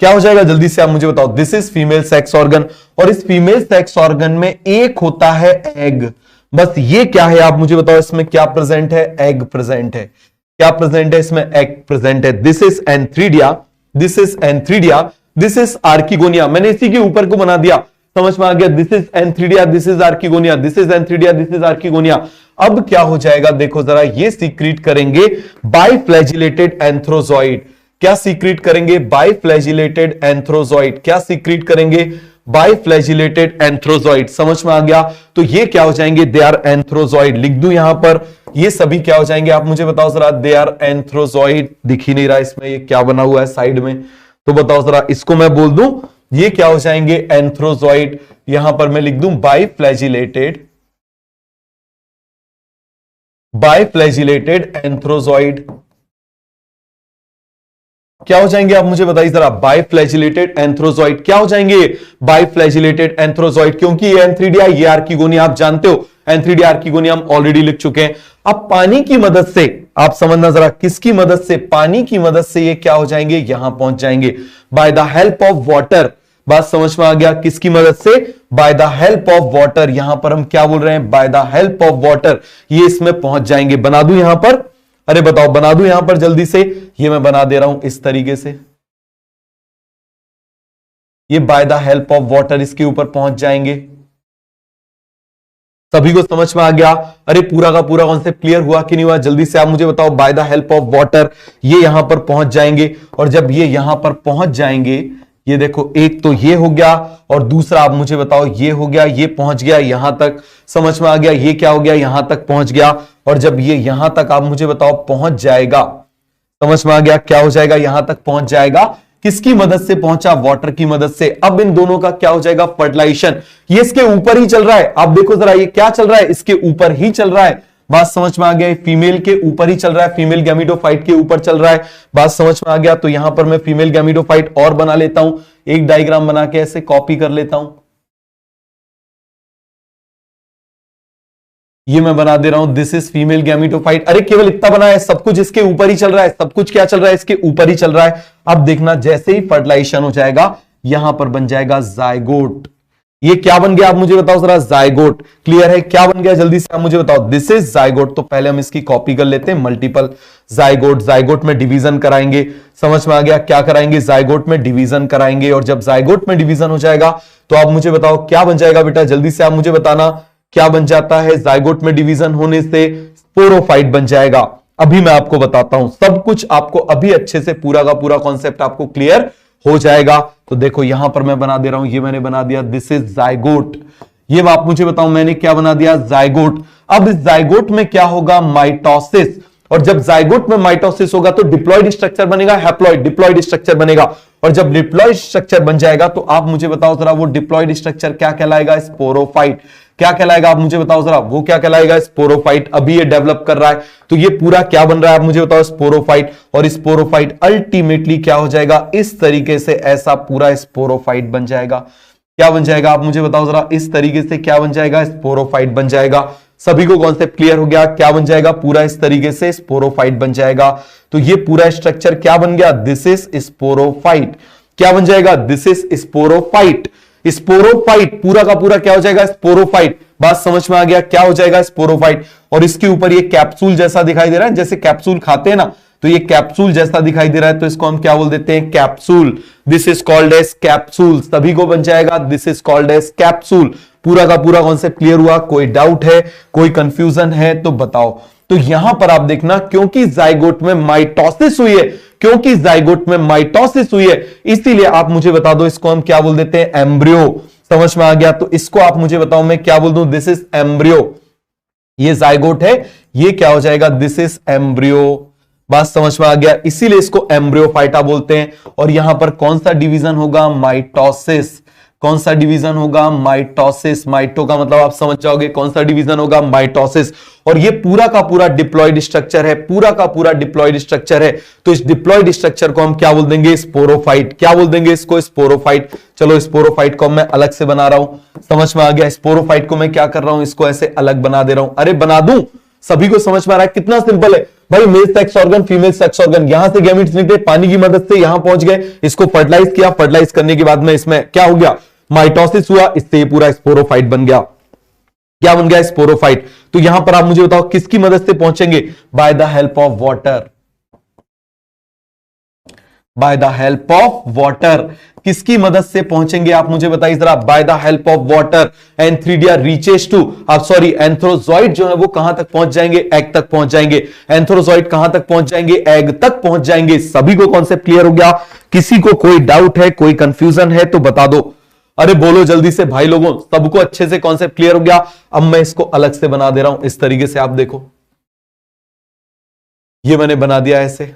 क्या हो जाएगा, जल्दी से आप मुझे बताओ, this is female sex organ. और इस फीमेल सेक्स ऑर्गन में एक होता है एग। बस ये क्या है आप मुझे बताओ, इसमें क्या प्रेजेंट है, एग प्रेजेंट है। क्या प्रेजेंट है इसमें, एग प्रेजेंट है। This is antheridia, this is antheridia, this is archegonia. मैंने इसी के ऊपर को बना दिया, समझ में आ गया। This is antheridia, this is archegonia, this is antheridia, this is archegonia. अब क्या हो जाएगा, देखो जरा, ये सीक्रेट करेंगे बाइफ्लैजिलेटेड एंथ्रोजॉइड। क्या सीक्रेट करेंगे, बाइफ्लैजिलेटेड एंथ्रोजॉइड। क्या सीक्रेट करेंगे, बाइफ्लैजिलेटेड एंथ्रोजॉइड। समझ में आ गया। तो ये क्या हो जाएंगे, दे आर एंथ्रोजॉइड। लिख दूं यहां पर, ये सभी क्या हो जाएंगे आप मुझे बताओ जरा, दे आर एंथ्रोजॉइड। दिख ही नहीं रहा इसमें ये क्या बना हुआ है साइड में, तो बताओ जरा, इसको मैं बोल दूं, ये क्या हो जाएंगे, एंथ्रोजॉइड। यहां पर मैं लिख दूं बाइफ्लैजिलेटेड, बाइफ्लैजिलेटेड एंथ्रोजॉइड। क्या हो जाएंगे आप मुझे बताइए जरा, बाइफ्लैजिलेटेड एंथ्रोजॉइड। क्या हो जाएंगे, बाइफ्लैजिलेटेड एंथ्रोजॉइड, क्योंकि ये एंथ्रीडिया, ये आर्किगोनिया आप जानते हो। एंथ्रीडिया आर्किगोनिया हम ऑलरेडी लिख चुके हैं। अब पानी की मदद से आप समझना जरा, किसकी मदद से, पानी की मदद से ये क्या हो जाएंगे, यहां पहुंच जाएंगे। Bye the help of water, बात समझ में आ गया? किसकी मदद से? Bye the help of water. यहां पर हम क्या बोल रहे हैं? Bye the help of water ये इसमें पहुंच जाएंगे। बना दूं यहां पर? अरे बताओ, बना दूं यहां पर जल्दी से? ये मैं बना दे रहा हूं इस तरीके से। ये bye the help of water इसके ऊपर पहुंच जाएंगे। सभी को समझ में आ गया? अरे पूरा का पूरा कॉन्सेप्ट क्लियर हुआ कि नहीं हुआ? जल्दी से आप मुझे बताओ। Bye the help of water ये यहां पर पहुंच जाएंगे, और जब ये यहां पर पहुंच जाएंगे, ये देखो, एक तो ये हो गया और दूसरा आप मुझे बताओ ये हो गया, ये पहुंच गया यहां तक। समझ में आ गया? ये क्या हो गया? यहां तक पहुंच गया। और जब ये यहां तक आप मुझे बताओ पहुंच जाएगा, समझ में आ गया? क्या हो जाएगा? यहां तक पहुंच जाएगा। किसकी मदद से पहुंचा? वाटर की मदद से। अब इन दोनों का क्या हो जाएगा? फर्टिलाइजेशन। ये इसके ऊपर ही चल रहा है। आप देखो जरा, ये क्या चल रहा है? इसके ऊपर ही चल रहा है। बात समझ में आ गया? फीमेल के ऊपर ही चल रहा है, फीमेल गैमेटोफाइट के ऊपर चल रहा है। बात समझ में आ गया? तो यहां पर मैं फीमेल गैमेटोफाइट और बना लेता हूं, एक डायग्राम बना के ऐसे कॉपी कर लेता हूं। ये मैं बना दे रहा हूं, दिस इज फीमेल गैमेटोफाइट। अरे केवल इतना बना है, सब कुछ इसके ऊपर ही चल रहा है। सब कुछ क्या चल रहा है? इसके ऊपर ही चल रहा है। अब देखना, जैसे ही फर्टिलाइजेशन हो जाएगा, यहां पर बन जाएगा जायगोट। ये क्या बन गया? आप मुझे बताओ जरा। जायगोट। क्लियर है? क्या बन गया? जल्दी से आप मुझे बताओ। This is zygote. तो पहले हम इसकी कॉपी कर लेते हैं। मल्टीपल जायगोट, जायगोट में डिवीजन कराएंगे। समझ में आ गया? क्या कराएंगे? जायगोट में डिवीजन कराएंगे। और जब जायगोट में डिवीजन हो जाएगा, तो आप मुझे बताओ क्या बन जाएगा बेटा? जल्दी से आप मुझे बताना, क्या बन जाता है? जायगोट में डिवीजन होने से स्पोरोफाइट बन जाएगा। अभी मैं आपको बताता हूं, सब कुछ आपको अभी अच्छे से पूरा का पूरा कॉन्सेप्ट आपको क्लियर हो जाएगा। तो देखो यहां पर मैं बना दे रहा हूं, ये मैंने बना दिया, दिस इज जायगोट। ये आप मुझे बताओ मैंने क्या बना दिया? जायगोट। अब इस जायगोट में क्या होगा? माइटोसिस। और जब जायगोट में माइटोसिस होगा तो डिप्लॉइड स्ट्रक्चर बनेगा, हैप्लॉइड डिप्लॉइड स्ट्रक्चर बनेगा। और जब डिप्लॉइड स्ट्रक्चर बन जाएगा, तो आप मुझे बताओ जरा, वो डिप्लॉइड स्ट्रक्चर क्या कहलाएगा? स्पोरोफाइट। क्या कहलाएगा? आप मुझे बताओ जरा, वो क्या कहलाएगा? स्पोरोफाइट। अभी ये डेवलप कर रहा है, तो ये पूरा क्या बन रहा है? आप मुझे बताओ। स्पोरोफाइट। और स्पोरोफाइट अल्टीमेटली क्या हो जाएगा? इस तरीके से ऐसा पूरा स्पोरोफाइट बन जाएगा। क्या बन जाएगा? आप मुझे बताओ जरा। इस तरीके से क्या बन जाएगा? स्पोरोफाइट बन जाएगा। सभी को कॉन्सेप्ट क्लियर हो गया? क्या बन जाएगा? पूरा इस तरीके से स्पोरोफाइट बन जाएगा। तो ये पूरा स्ट्रक्चर क्या बन गया? This is sporophyte. क्या बन जाएगा? This is sporophyte. स्पोरोफाइट पूरा का पूरा क्या हो जाएगा? स्पोरोफाइट। बात समझ में आ गया? क्या हो जाएगा? स्पोरोफाइट। और इसके ऊपर ये कैप्सूल जैसा दिखाई दे रहा है, जैसे कैप्सूल खाते हैं ना, तो ये कैप्सूल जैसा दिखाई दे रहा है, तो इसको हम क्या बोल देते हैं? Capsule. This is called as capsule. सभी को बन जाएगा, this is called as capsule. पूरा का पूरा कॉन्सेप्ट क्लियर हुआ? कोई डाउट है, कोई कंफ्यूजन है तो बताओ। तो यहां पर आप देखना, क्योंकि जाइगोट में माइटोसिस हुई है, क्योंकि जाइगोट में माइटोसिस हुई है, इसीलिए आप मुझे बता दो, इसको हम क्या बोल देते हैं? एम्ब्रियो। समझ में आ गया? तो इसको आप मुझे बताओ, मैं क्या बोल दूं? This is embryo. ये जाइगोट है, ये क्या हो जाएगा? This is embryo. बात समझ में आ गया? इसीलिए इसको एम्ब्रियोफाइटा बोलते हैं। और यहां पर कौन सा डिवीजन होगा? माइटोसिस। कौन सा डिवीजन होगा? माइटोसिस। माइटो का मतलब आप समझ जाओगे, कौन सा डिवीजन होगा? माइटोसिस। और ये पूरा का पूरा डिप्लॉइड स्ट्रक्चर है, पूरा का पूरा डिप्लॉइड स्ट्रक्चर है। तो इस डिप्लॉइड स्ट्रक्चर को हम क्या बोल देंगे? स्पोरोफाइट। क्या बोल देंगे इसको? स्पोरोफाइट। चलो स्पोरोफाइट को मैं अलग से बना रहा हूं। समझ में आ गया? स्पोरोफाइट को मैं क्या कर रहा हूं? इसको ऐसे अलग बना दे रहा हूं। अरे बना दूं? सभी को समझ में आ रहा है? कितना सिंपल है भाई। Mail sex organ, female sex organ, यहां से गैमेट्स निकले, पानी की मदद से यहां पहुंच गए, इसको फर्टिलाइज किया, फर्टिलाइज करने के बाद में इसमें क्या हो गया? माइटोसिस हुआ, इससे पूरा स्पोरोफाइट बन गया। क्या बन गया? स्पोरोफाइट। तो यहां पर आप मुझे बताओ किसकी मदद से पहुंचेंगे? By the help of water. By the help of water. किसकी मदद से पहुंचेंगे आप मुझे बताइए जरा? By the help of water. Antheridia reaches to, आप सॉरी, एंथ्रोजॉइड जो है वो कहां तक पहुंच जाएंगे? एग तक पहुंच जाएंगे। एंथ्रोजॉइड कहां तक पहुंच जाएंगे? एग तक पहुंच जाएंगे। सभी को कॉन्सेप्ट क्लियर हो गया? किसी को कोई डाउट है, कोई कंफ्यूजन है तो बता दो। अरे बोलो जल्दी से भाई लोगों, सबको अच्छे से कॉन्सेप्ट क्लियर हो गया? अब मैं इसको अलग से बना दे रहा हूं इस तरीके से। आप देखो, ये मैंने बना दिया ऐसे।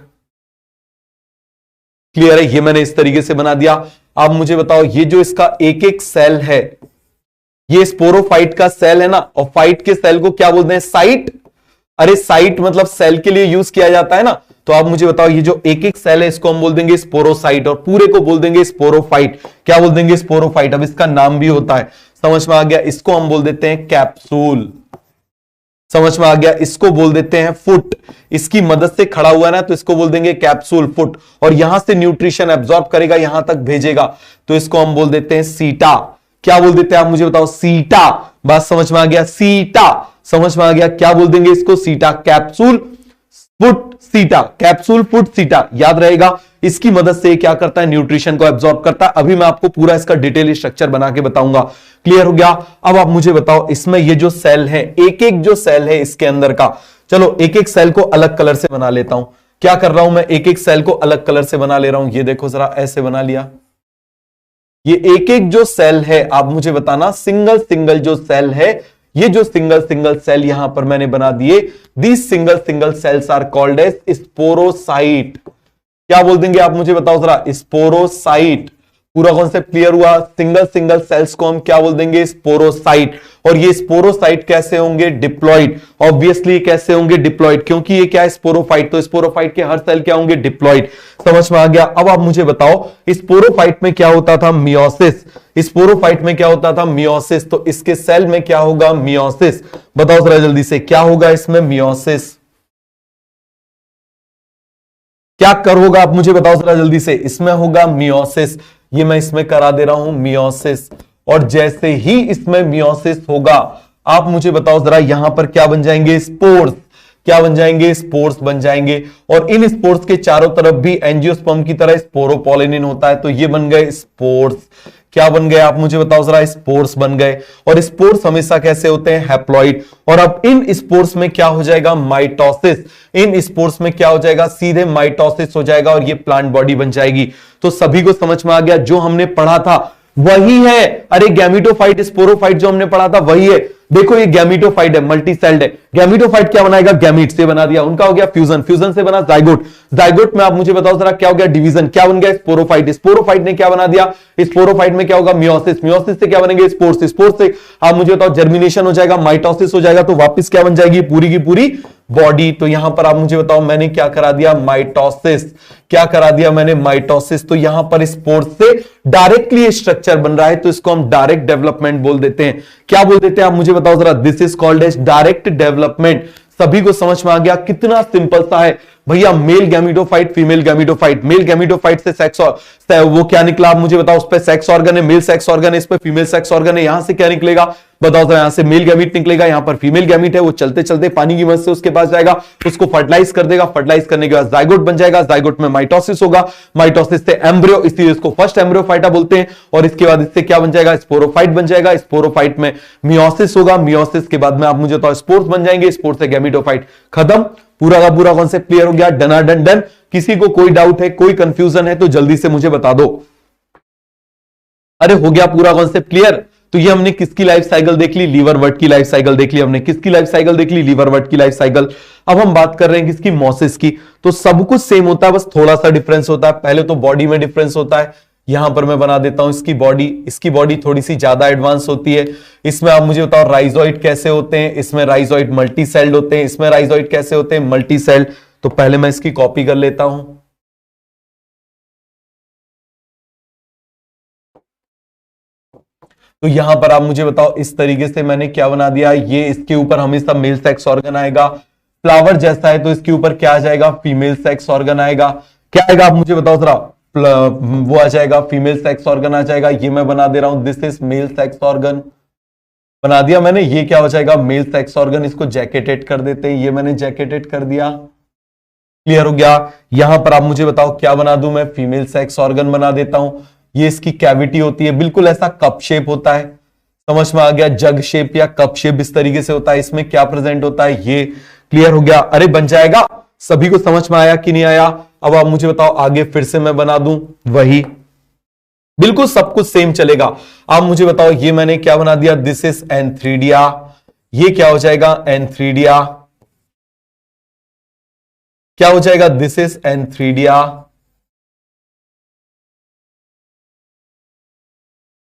क्लियर है? ये मैंने इस तरीके से बना दिया। आप मुझे बताओ, ये जो इसका एक एक सेल है, ये स्पोरोफाइट का सेल है ना, और फाइट के सेल को क्या बोलते हैं? साइट। अरे साइट मतलब सेल के लिए यूज किया जाता है ना, तो आप मुझे बताओ, ये जो एक एक सेल है इसको हम बोल देंगे स्पोरोसाइट, और पूरे को बोल देंगे स्पोरोफाइट। क्या बोल देंगे? स्पोरोफाइट। अब इसका नाम भी होता है, समझ में आ गया? इसको हम बोल देते हैं कैप्सूल। समझ में आ गया? इसको बोल देते हैं फुट। इसकी मदद से खड़ा हुआ ना, तो इसको बोल देंगे कैप्सूल फुट। और यहां से न्यूट्रिशन एब्जॉर्ब करेगा, यहां तक भेजेगा, तो इसको हम बोल देते हैं सीटा। क्या बोल देते हैं आप मुझे बताओ? सीटा। बात समझ में आ गया? सीटा समझ में आ गया? क्या बोल देंगे इसको? सीटा। कैप्सूल फुट सीटा, कैप्सूल फुट सीटा, याद रहेगा। इसकी मदद से क्या करता है? न्यूट्रिशन को एब्जॉर्ब करता है। अभी मैं आपको पूरा इसका डिटेल स्ट्रक्चर बना के बताऊंगा। क्लियर हो गया? अब आप मुझे बताओ, इसमें ये जो सेल है, एक एक जो सेल है इसके अंदर का, चलो एक एक सेल को अलग कलर से बना लेता हूं। क्या कर रहा हूं मैं? एक एक सेल को अलग कलर से बना ले रहा हूं। ये देखो जरा, ऐसे बना लिया। ये एक एक जो सेल है, आप मुझे बताना, सिंगल सिंगल जो सेल है, ये जो सिंगल सिंगल सेल यहां पर मैंने बना दिए, these single single cells are called as sporocyte. क्या बोल देंगे आप मुझे बताओ जरा? स्पोरोसाइट। पूरा कॉन्सेप्ट क्लियर हुआ? सिंगल सिंगल सेल्स को हम क्या बोल देंगे? स्पोरोसाइट। और ये स्पोरोसाइट कैसे होंगे? डिप्लॉइड। ऑब्वियसली कैसे होंगे? डिप्लॉइड, क्योंकि ये क्या है? स्पोरोफाइट। तो स्पोरोफाइट के हर सेल क्या होंगे? डिप्लॉइड। समझ में आ गया? अब आप मुझे बताओ, स्पोरोफाइट में क्या होता था? मियोसिस। स्पोरोफाइट में क्या होता था? मियोसिस। तो इसके सेल में क्या होगा? मियोसिस। बताओ जरा जल्दी से, क्या होगा इसमें? मियोसिस। क्या कर होगा आप मुझे बताओ जरा जल्दी से? इसमें होगा मियोसिस। ये मैं इसमें करा दे रहा हूं, मियोसिस। और जैसे ही इसमें मियोसिस होगा, आप मुझे बताओ जरा, यहां पर क्या बन जाएंगे? स्पोर्स। क्या बन जाएंगे? स्पोर्स बन जाएंगे। और इन स्पोर्स के चारों तरफ भी एंजियोस्पर्म की तरह स्पोरोपोलिनिन होता है, तो ये बन गए स्पोर्स। क्या बन गए आप मुझे बताओ जरा? स्पोर्स बन गए। और स्पोर्स हमेशा कैसे होते हैं? हैप्लॉइड। और अब इन स्पोर्स में क्या हो जाएगा? माइटोसिस। इन स्पोर्स में क्या हो जाएगा? सीधे माइटोसिस हो जाएगा और ये प्लांट बॉडी बन जाएगी। तो सभी को समझ में आ गया? जो हमने पढ़ा था वही है। अरे गैमीटोफाइट स्पोरोफाइट जो हमने पढ़ा था वही है। देखो ये गैमीटोफाइट है, मल्टी सेल्ड है। गैमीटोफाइट क्या बनाएगा? गैमीट से बना दिया, उनका हो गया फ्यूजन, फ्यूजन से बना जाइगोट। जाइगोट में आप मुझे बताओ जरा क्या हो गया? डिवीजन। क्या बन गया? स्पोरोफाइट। स्पोरोफाइट ने क्या बना दिया? स्पोरोफाइट में क्या होगा? मियोसिस। मियोसिस से क्या बनेंगे? स्पोर्स। स्पोर्स से आप मुझे बताओ जर्मिनेशन हो जाएगा, माइटोसिस हो जाएगा, तो वापस क्या बन जाएगी? पूरी की पूरी बॉडी। तो यहां पर आप मुझे बताओ, मैंने क्या करा दिया? माइटोसिस। क्या करा दिया मैंने? माइटोसिस। तो यहां पर स्पोर्स से डायरेक्टली स्ट्रक्चर बन रहा है, तो इसको हम डायरेक्ट डेवलपमेंट बोल देते हैं। क्या बोल देते हैं आप मुझे बताओ जरा? This is called as direct development. सभी को समझ में आ गया? कितना सिंपल सा है भैया। Male gametophyte, female gametophyte. Male gametophyte से सेक्स वो क्या निकला आप मुझे बताओ? उस पर सेक्स ऑर्गन है, मेल सेक्स ऑर्गन है, इस पर फीमेल सेक्स ऑर्गन है। यहां से क्या निकलेगा बताओ जरा? यहां से मेल गैमीट निकलेगा, यहां पर फीमेल गैमीट है। वो चलते चलते पानी की मदद से उसके पास जाएगा, उसको फर्टिलाइज कर देगा। फर्टिलाइज करने के बाद जाइगोट बन जाएगा। जाइगोट में माइटोसिस होगा, माइटोसिस से एम्ब्रियो, इसलिए इसको फर्स्ट एम्ब्रियोफाइटा बोलते हैं। और इसके बाद इससे क्या बन जाएगा? स्पोरोफाइट बन जाएगा। स्पोरोफाइट में मियोसिस होगा, मियोसिस के बाद में आप मुझे बताओ स्पोर्स बन जाएंगे। स्पोर्स से गैमीटोफाइट। खत्म। पूरा का पूरा कॉन्सेप्ट क्लियर हो गया? डनाडन डन। किसी को कोई डाउट है, कोई कंफ्यूजन है तो जल्दी से मुझे बता दो। अरे हो गया पूरा कॉन्सेप्ट क्लियर? तो ये हमने किसकी लाइफ साइकिल देख ली? लीवरवर्ट की लाइफ साइकिल देख ली हमने। किसकी लाइफ साइकिल देख ली? लीवरवर्ट की लाइफ साइकिल। अब हम बात कर रहे हैं किसकी? मोसिस की। तो सब कुछ सेम होता है, बस थोड़ा सा डिफरेंस होता है। पहले तो बॉडी में डिफरेंस होता है। यहां पर मैं बना देता हूं इसकी बॉडी। इसकी बॉडी थोड़ी सी ज्यादा एडवांस होती है। इसमें आप मुझे बताओ राइजोइड कैसे होते हैं? इसमें राइजोइड मल्टी सेल्ड होते हैं। इसमें राइजोइड कैसे होते हैं? Multi sailed. तो पहले मैं इसकी कॉपी कर लेता हूं। तो यहां पर आप मुझे बताओ, इस तरीके से मैंने क्या बना दिया? ये इसके ऊपर हमेशा मेल सेक्स ऑर्गन आएगा। फ्लावर जैसा है तो इसके ऊपर क्या आ जाएगा? फीमेल सेक्स ऑर्गन आएगा। क्या आएगा आप मुझे बताओ जरा? वो आ जाएगा, फीमेल सेक्स ऑर्गन आ जाएगा। ये मैं बना दे रहा हूं, this is mail sex organ. बना दिया मैंने। ये क्या हो जाएगा? Mail sex organ. इसको जैकेटेड कर देते हैं। ये मैंने जैकेटेड कर दिया। क्लियर हो गया? यहां पर आप मुझे बताओ क्या बना दूं मैं? फीमेल सेक्स ऑर्गन बना देता हूं। ये इसकी कैविटी होती है, बिल्कुल ऐसा कप शेप होता है। समझ में आ गया? जग शेप या कप शेप इस तरीके से होता है। इसमें क्या प्रेजेंट होता है? ये। क्लियर हो गया? अरे बन जाएगा। सभी को समझ में आया कि नहीं आया? अब आप मुझे बताओ, आगे फिर से मैं बना दूं वही, बिल्कुल सब कुछ सेम चलेगा। आप मुझे बताओ, ये मैंने क्या बना दिया? This is antheridia. ये क्या हो जाएगा? एंथ्रीडिया। क्या हो जाएगा? This is antheridia.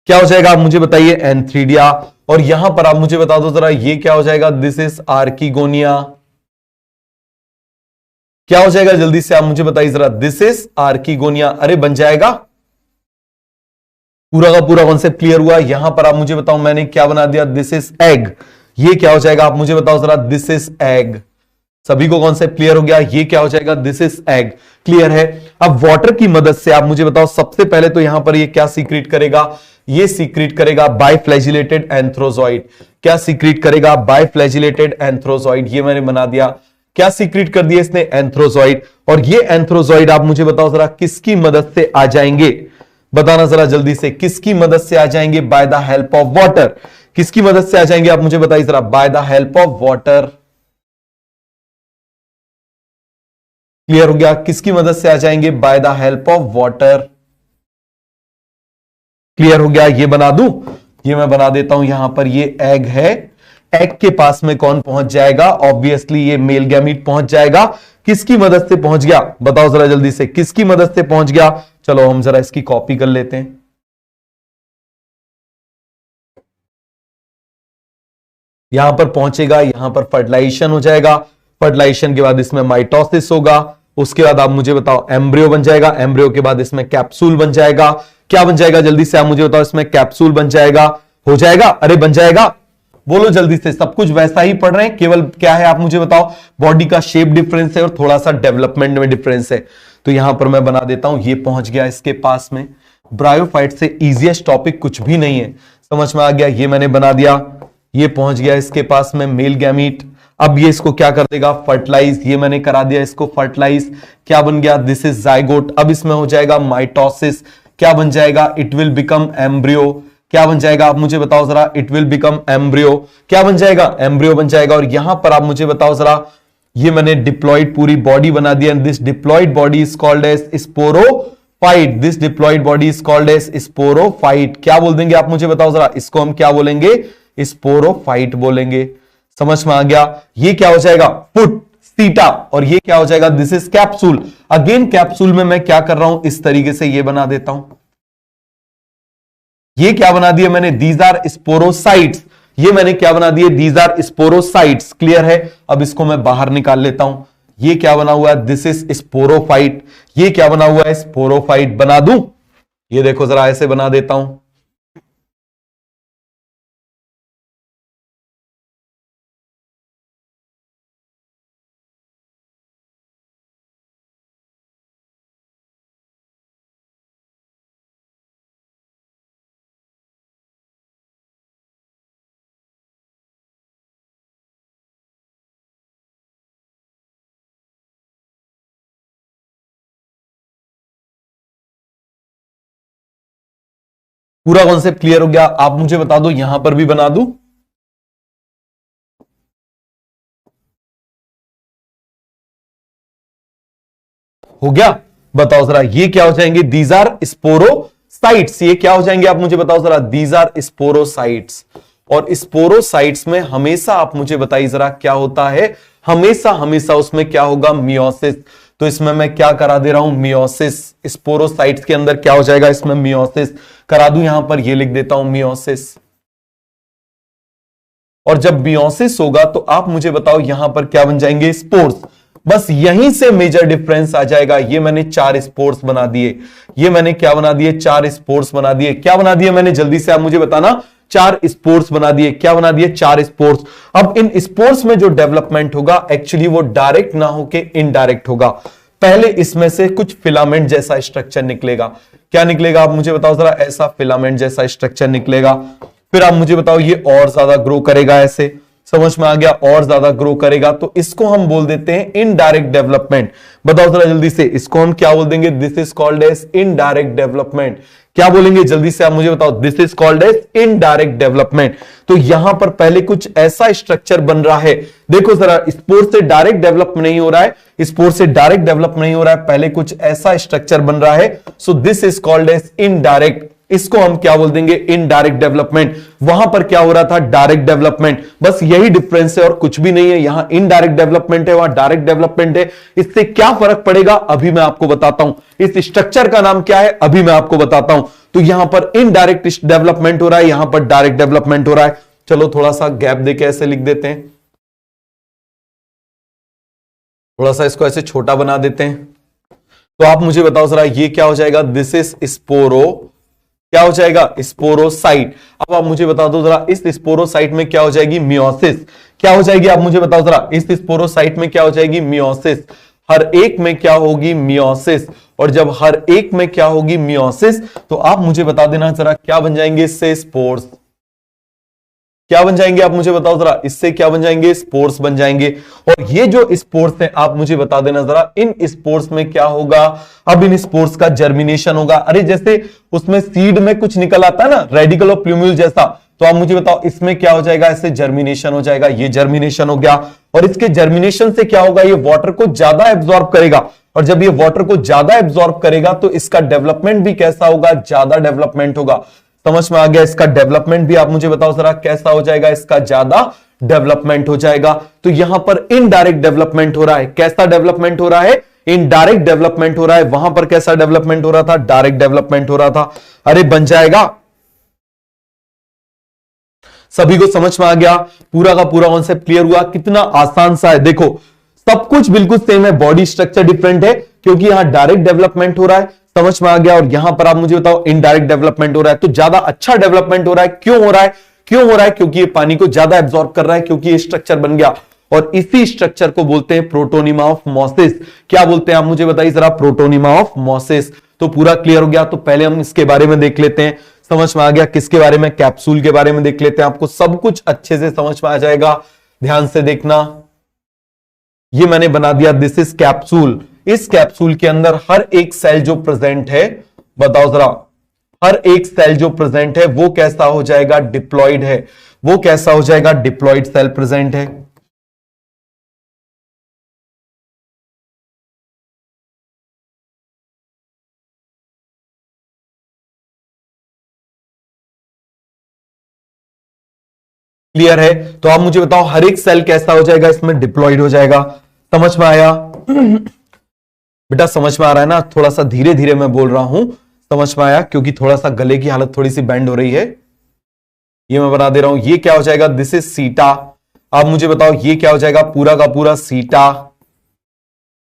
क्या हो जाएगा आप मुझे बताइए? एंथ्रीडिया। और यहां पर आप मुझे बता दो जरा, ये क्या हो जाएगा? This is archegonia. क्या हो जाएगा? जल्दी से आप मुझे बताइए जरा। This is archegonia. अरे बन जाएगा। पूरा का पूरा कॉन्सेप्ट क्लियर हुआ? यहां पर आप मुझे बताओ, मैंने क्या बना दिया? This is egg. ये क्या हो जाएगा आप मुझे बताओ जरा, दिस इज एग। सभी को कॉन्सेप्ट क्लियर हो गया, ये क्या हो जाएगा, दिस इज एग। क्लियर है। अब वाटर की मदद से आप मुझे बताओ, सबसे पहले तो यहां पर ये क्या सीक्रेट करेगा, ये सीक्रेट करेगा बाइफ्लैजिलेटेड एंथ्रोजॉइड। क्या सीक्रेट करेगा, बाइफ्लैजिलेटेड एंथ्रोजॉइड। ये मैंने बना दिया, क्या सीक्रेट कर दिया इसने, एंथ्रोजॉइड। और ये एंथ्रोजॉइड आप मुझे बताओ जरा किसकी मदद से आ जाएंगे, बताना जरा जल्दी से, किसकी मदद से आ जाएंगे, bye the help of water. किसकी मदद से आ जाएंगे आप मुझे बताइए जरा, by the help of water. Clear हो गया, किसकी मदद से आ जाएंगे, bye the help of water. Clear हो गया, ये बना दूं, ये मैं बना देता हूं यहां पर, ये एग है, एग के पास में कौन पहुंच जाएगा, ऑब्वियसली ये मेल गैमीट पहुंच जाएगा। किसकी मदद से पहुंच गया, बताओ जरा जल्दी से, किसकी मदद से पहुंच गया। चलो हम जरा इसकी कॉपी कर लेते हैं। यहां पर पहुंचेगा, यहां पर फर्टिलाइजेशन हो जाएगा, फर्टिलाइजेशन के बाद इसमें माइटोसिस होगा, उसके बाद आप मुझे बताओ एम्ब्रियो बन जाएगा, एम्ब्रियो के बाद इसमें कैप्सूल बन जाएगा। क्या बन जाएगा जल्दी से आप मुझे बताओ, इसमें कैप्सूल बन जाएगा, हो जाएगा, अरे बन जाएगा, बोलो जल्दी से। सब कुछ वैसा ही पढ़ रहे हैं, केवल क्या है आप मुझे बताओ, बॉडी का शेप डिफरेंस है और थोड़ा सा डेवलपमेंट में डिफरेंस है। तो यहां पर मैं बना देता हूं, ये पहुंच गया इसके पास में। ब्रायोफाइट से इजीएस्ट टॉपिक कुछ भी नहीं है, समझ में आ गया, ये मैंने बना दिया। ये पहुंच गया इसके पास में मेल गैमीट। अब ये इसको क्या कर देगा, फर्टिलाइज, ये मैंने करा दिया इसको फर्टिलाइज। क्या बन गया, दिस इज जाइगोट। अब इसमें हो जाएगा माइटोसिस। क्या बन जाएगा, इट विल बिकम एम्ब्रियो। क्या बन जाएगा आप मुझे बताओ जरा, इट विल बिकम एम्ब्रियो। क्या बन जाएगा, एम्ब्रियो बन जाएगा। और यहां पर आप मुझे बताओ जरा, ये मैंने डिप्लॉइड पूरी बॉडी बना दिया, this diploid body is called as sporophyte. This diploid body is called as sporophyte. क्या बोल देंगे आप मुझे बताओ जरा, इसको हम क्या बोलेंगे, स्पोरोफाइट बोलेंगे। समझ में आ गया, ये क्या हो जाएगा, फुट सीटा। और ये क्या हो जाएगा, this is capsule. Again capsule में मैं क्या कर रहा हूं, इस तरीके से ये बना देता हूं। ये क्या बना दिया मैंने, दीज आर स्पोरोसाइट्स। ये मैंने क्या बना दिए, दीज आर स्पोरोसाइट्स। क्लियर है। अब इसको मैं बाहर निकाल लेता हूं। ये क्या बना हुआ है, दिस इज स्पोरोफाइट। ये क्या बना हुआ है, स्पोरोफाइट। बना दूं, ये देखो जरा ऐसे बना देता हूं। पूरा कॉन्सेप्ट क्लियर हो गया। आप मुझे बता दो, यहां पर भी बना दूं, हो गया। बताओ जरा, ये क्या हो जाएंगे, दीज आर स्पोरोसाइट्स। ये क्या हो जाएंगे आप मुझे बताओ जरा, दीज आर स्पोरोसाइट्स। और स्पोरोसाइट्स में हमेशा आप मुझे बताइए जरा क्या होता है, हमेशा हमेशा उसमें क्या होगा, मियोसिस। तो इसमें मैं क्या करा दे रहा हूं, मियोसिस। स्पोरोसाइट्स के अंदर क्या हो जाएगा, इसमें मियोसिस करा दूं, यहां पर ये लिख देता हूं मियोसिस। और जब मियोसिस होगा तो आप मुझे बताओ यहां पर क्या बन जाएंगे, स्पोर्स। बस यहीं से मेजर डिफरेंस आ जाएगा। ये मैंने 4 स्पोर्स बना दिए, ये मैंने क्या बना दिए, 4 स्पोर्स बना दिए। क्या बना दिए मैंने, जल्दी से आप मुझे बताना, 4 स्पोर्स बना दिए। क्या बना दिए, 4 स्पोर्स। अब इन स्पोर्स में जो डेवलपमेंट होगा, एक्चुअली वो डायरेक्ट ना होके इनडायरेक्ट होगा। पहले इसमें से कुछ फिलामेंट जैसा स्ट्रक्चर निकलेगा। क्या निकलेगा आप मुझे बताओ जरा, ऐसा फिलामेंट जैसा स्ट्रक्चर निकलेगा। फिर आप मुझे बताओ, ये और ज्यादा ग्रो करेगा, ऐसे, समझ में आ गया, और ज्यादा ग्रो करेगा। तो इसको हम बोल देते हैं इनडायरेक्ट डेवलपमेंट। बताओ जरा जल्दी से, इसको हम क्या बोल देंगे, this is called as indirect development. क्या बोलेंगे जल्दी से आप मुझे बताओ, this is called as indirect development. तो यहां पर पहले कुछ ऐसा स्ट्रक्चर बन रहा है, देखो जरा, स्पोर से डायरेक्ट डेवलप नहीं हो रहा है, स्पोर से डायरेक्ट डेवलप नहीं हो रहा है, पहले कुछ ऐसा स्ट्रक्चर बन रहा है। So this is called as indirect. इसको हम क्या बोल देंगे, इनडायरेक्ट डेवलपमेंट। वहां पर क्या हो रहा था, डायरेक्ट डेवलपमेंट। बस यही डिफरेंस है और कुछ भी नहीं है। यहां इनडायरेक्ट डेवलपमेंट है, वहां डायरेक्ट डेवलपमेंट है। इससे क्या फर्क पड़ेगा, अभी मैं आपको बताता हूं। इस स्ट्रक्चर का नाम क्या है, अभी मैं आपको बताता हूं। तो यहां पर इनडायरेक्ट डेवलपमेंट हो रहा है, यहां पर डायरेक्ट डेवलपमेंट हो रहा है। चलो थोड़ा सा गैप देके ऐसे लिख देते हैं, थोड़ा सा इसको ऐसे छोटा बना देते हैं। तो आप मुझे बताओ जरा, ये क्या हो जाएगा, दिस इज स्पोरो क्या हो जाएगा? स्पोरोसाइट। अब आप मुझे बता दो जरा, इस स्पोरोसाइट में क्या हो जाएगी? मियोसिस। क्या हो जाएगी? आप मुझे बताओ जरा, इस स्पोरोसाइट में क्या हो जाएगी? मियोसिस। हर एक में क्या होगी? मियोसिस। और जब हर एक में क्या होगी? मियोसिस, तो आप मुझे बता देना जरा, क्या बन जाएंगे इससे? स्पोर्स। क्या बन जाएंगे? आप मुझे बताओ जरा, इससे क्या बन जाएंगे? स्पोर्स बन जाएंगे। और ये जो स्पोर्स हैं, आप मुझे बता देना जरा, इन स्पोर्स में क्या होगा? अब इन स्पोर्स का जर्मिनेशन होगा। अरे जैसे उसमें सीड में कुछ निकल आता है ना, रेडिकल ऑफ प्लूम्यूल जैसा, तो आप मुझे बताओ इसमें क्या हो जाएगा? ऐसे जर्मिनेशन हो जाएगा। ये जर्मिनेशन हो गया। और इसके जर्मिनेशन से क्या होगा? ये वाटर को ज्यादा एब्जॉर्ब करेगा। और जब ये वाटर को ज्यादा एब्जॉर्ब करेगा तो इसका डेवलपमेंट भी कैसा होगा? ज्यादा डेवलपमेंट होगा। समझ में आ गया? इसका डेवलपमेंट भी आप मुझे बताओ जरा, कैसा हो जाएगा? इसका ज्यादा डेवलपमेंट हो जाएगा। तो यहां पर इनडायरेक्ट डेवलपमेंट हो रहा है। कैसा डेवलपमेंट हो रहा है? इनडायरेक्ट डेवलपमेंट हो रहा है। वहां पर कैसा डेवलपमेंट हो रहा था? डायरेक्ट डेवलपमेंट हो रहा था। अरे बन जाएगा। सभी को समझ में आ गया? पूरा का पूरा कॉन्सेप्ट क्लियर हुआ? कितना आसान सा है। देखो सब कुछ बिल्कुल सेम है, बॉडी स्ट्रक्चर डिफरेंट है क्योंकि यहां डायरेक्ट डेवलपमेंट हो रहा है। समझ में आ गया? और यहां पर आप मुझे बताओ इनडायरेक्ट डेवलपमेंट हो रहा है। तो ज्यादा अच्छा डेवलपमेंट हो रहा है। क्यों हो रहा है? क्यों हो रहा है? क्योंकि ये पानी को ज्यादा एब्जॉर्ब कर रहा है, क्योंकि ये स्ट्रक्चर बन गया। और इसी स्ट्रक्चर को बोलते हैं प्रोटोनिमा ऑफ मोसिस। क्या बोलते हैं आप मुझे बताइए जरा? Protonema of mosses. तो पूरा क्लियर हो गया। तो पहले हम इसके बारे में देख लेते हैं। समझ में आ गया? किसके बारे में? कैप्सूल के बारे में देख लेते हैं। आपको सब कुछ अच्छे से समझ में आ जाएगा। ध्यान से देखना। ये मैंने बना दिया, दिस इज कैप्सूल। इस कैप्सूल के अंदर हर एक सेल जो प्रेजेंट है, बताओ जरा, हर एक सेल जो प्रेजेंट है वो कैसा हो जाएगा? डिप्लॉइड है। वो कैसा हो जाएगा? डिप्लॉइड सेल प्रेजेंट है। क्लियर है? तो आप मुझे बताओ हर एक सेल कैसा हो जाएगा? इसमें डिप्लॉइड हो जाएगा। समझ में आया? बेटा समझ में आ रहा है ना? थोड़ा सा धीरे धीरे मैं बोल रहा हूं। समझ में आया? क्योंकि थोड़ा सा गले की हालत थोड़ी सी बेंड हो रही है। ये मैं बना दे रहा हूं। ये क्या हो जाएगा? दिस इज सीटा। आप मुझे बताओ ये क्या हो जाएगा? पूरा का पूरा सीटा।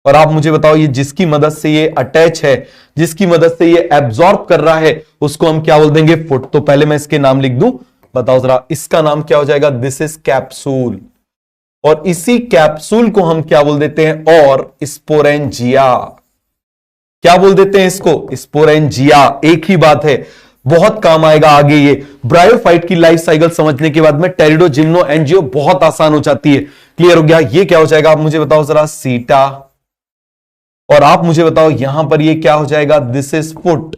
और आप मुझे बताओ ये जिसकी मदद से ये अटैच है, जिसकी मदद से ये एब्जॉर्ब कर रहा है, उसको हम क्या बोल देंगे? फुट। तो पहले मैं इसके नाम लिख दूं। बताओ जरा, इसका नाम क्या हो जाएगा? This is capsule. और इसी कैप्सूल को हम क्या बोल देते हैं? और स्पोरेंजिया। क्या बोल देते हैं इसको? स्पोरेंजिया। एक ही बात है, बहुत काम आएगा आगे। ये ब्रायोफाइट की लाइफ साइकिल समझने के बाद में टेरिडो जिम्नो एंजियो बहुत आसान हो जाती है। क्लियर हो गया? ये क्या हो जाएगा? आप मुझे बताओ जरा, सीटा। और आप मुझे बताओ यहां पर ये क्या हो जाएगा? This is foot.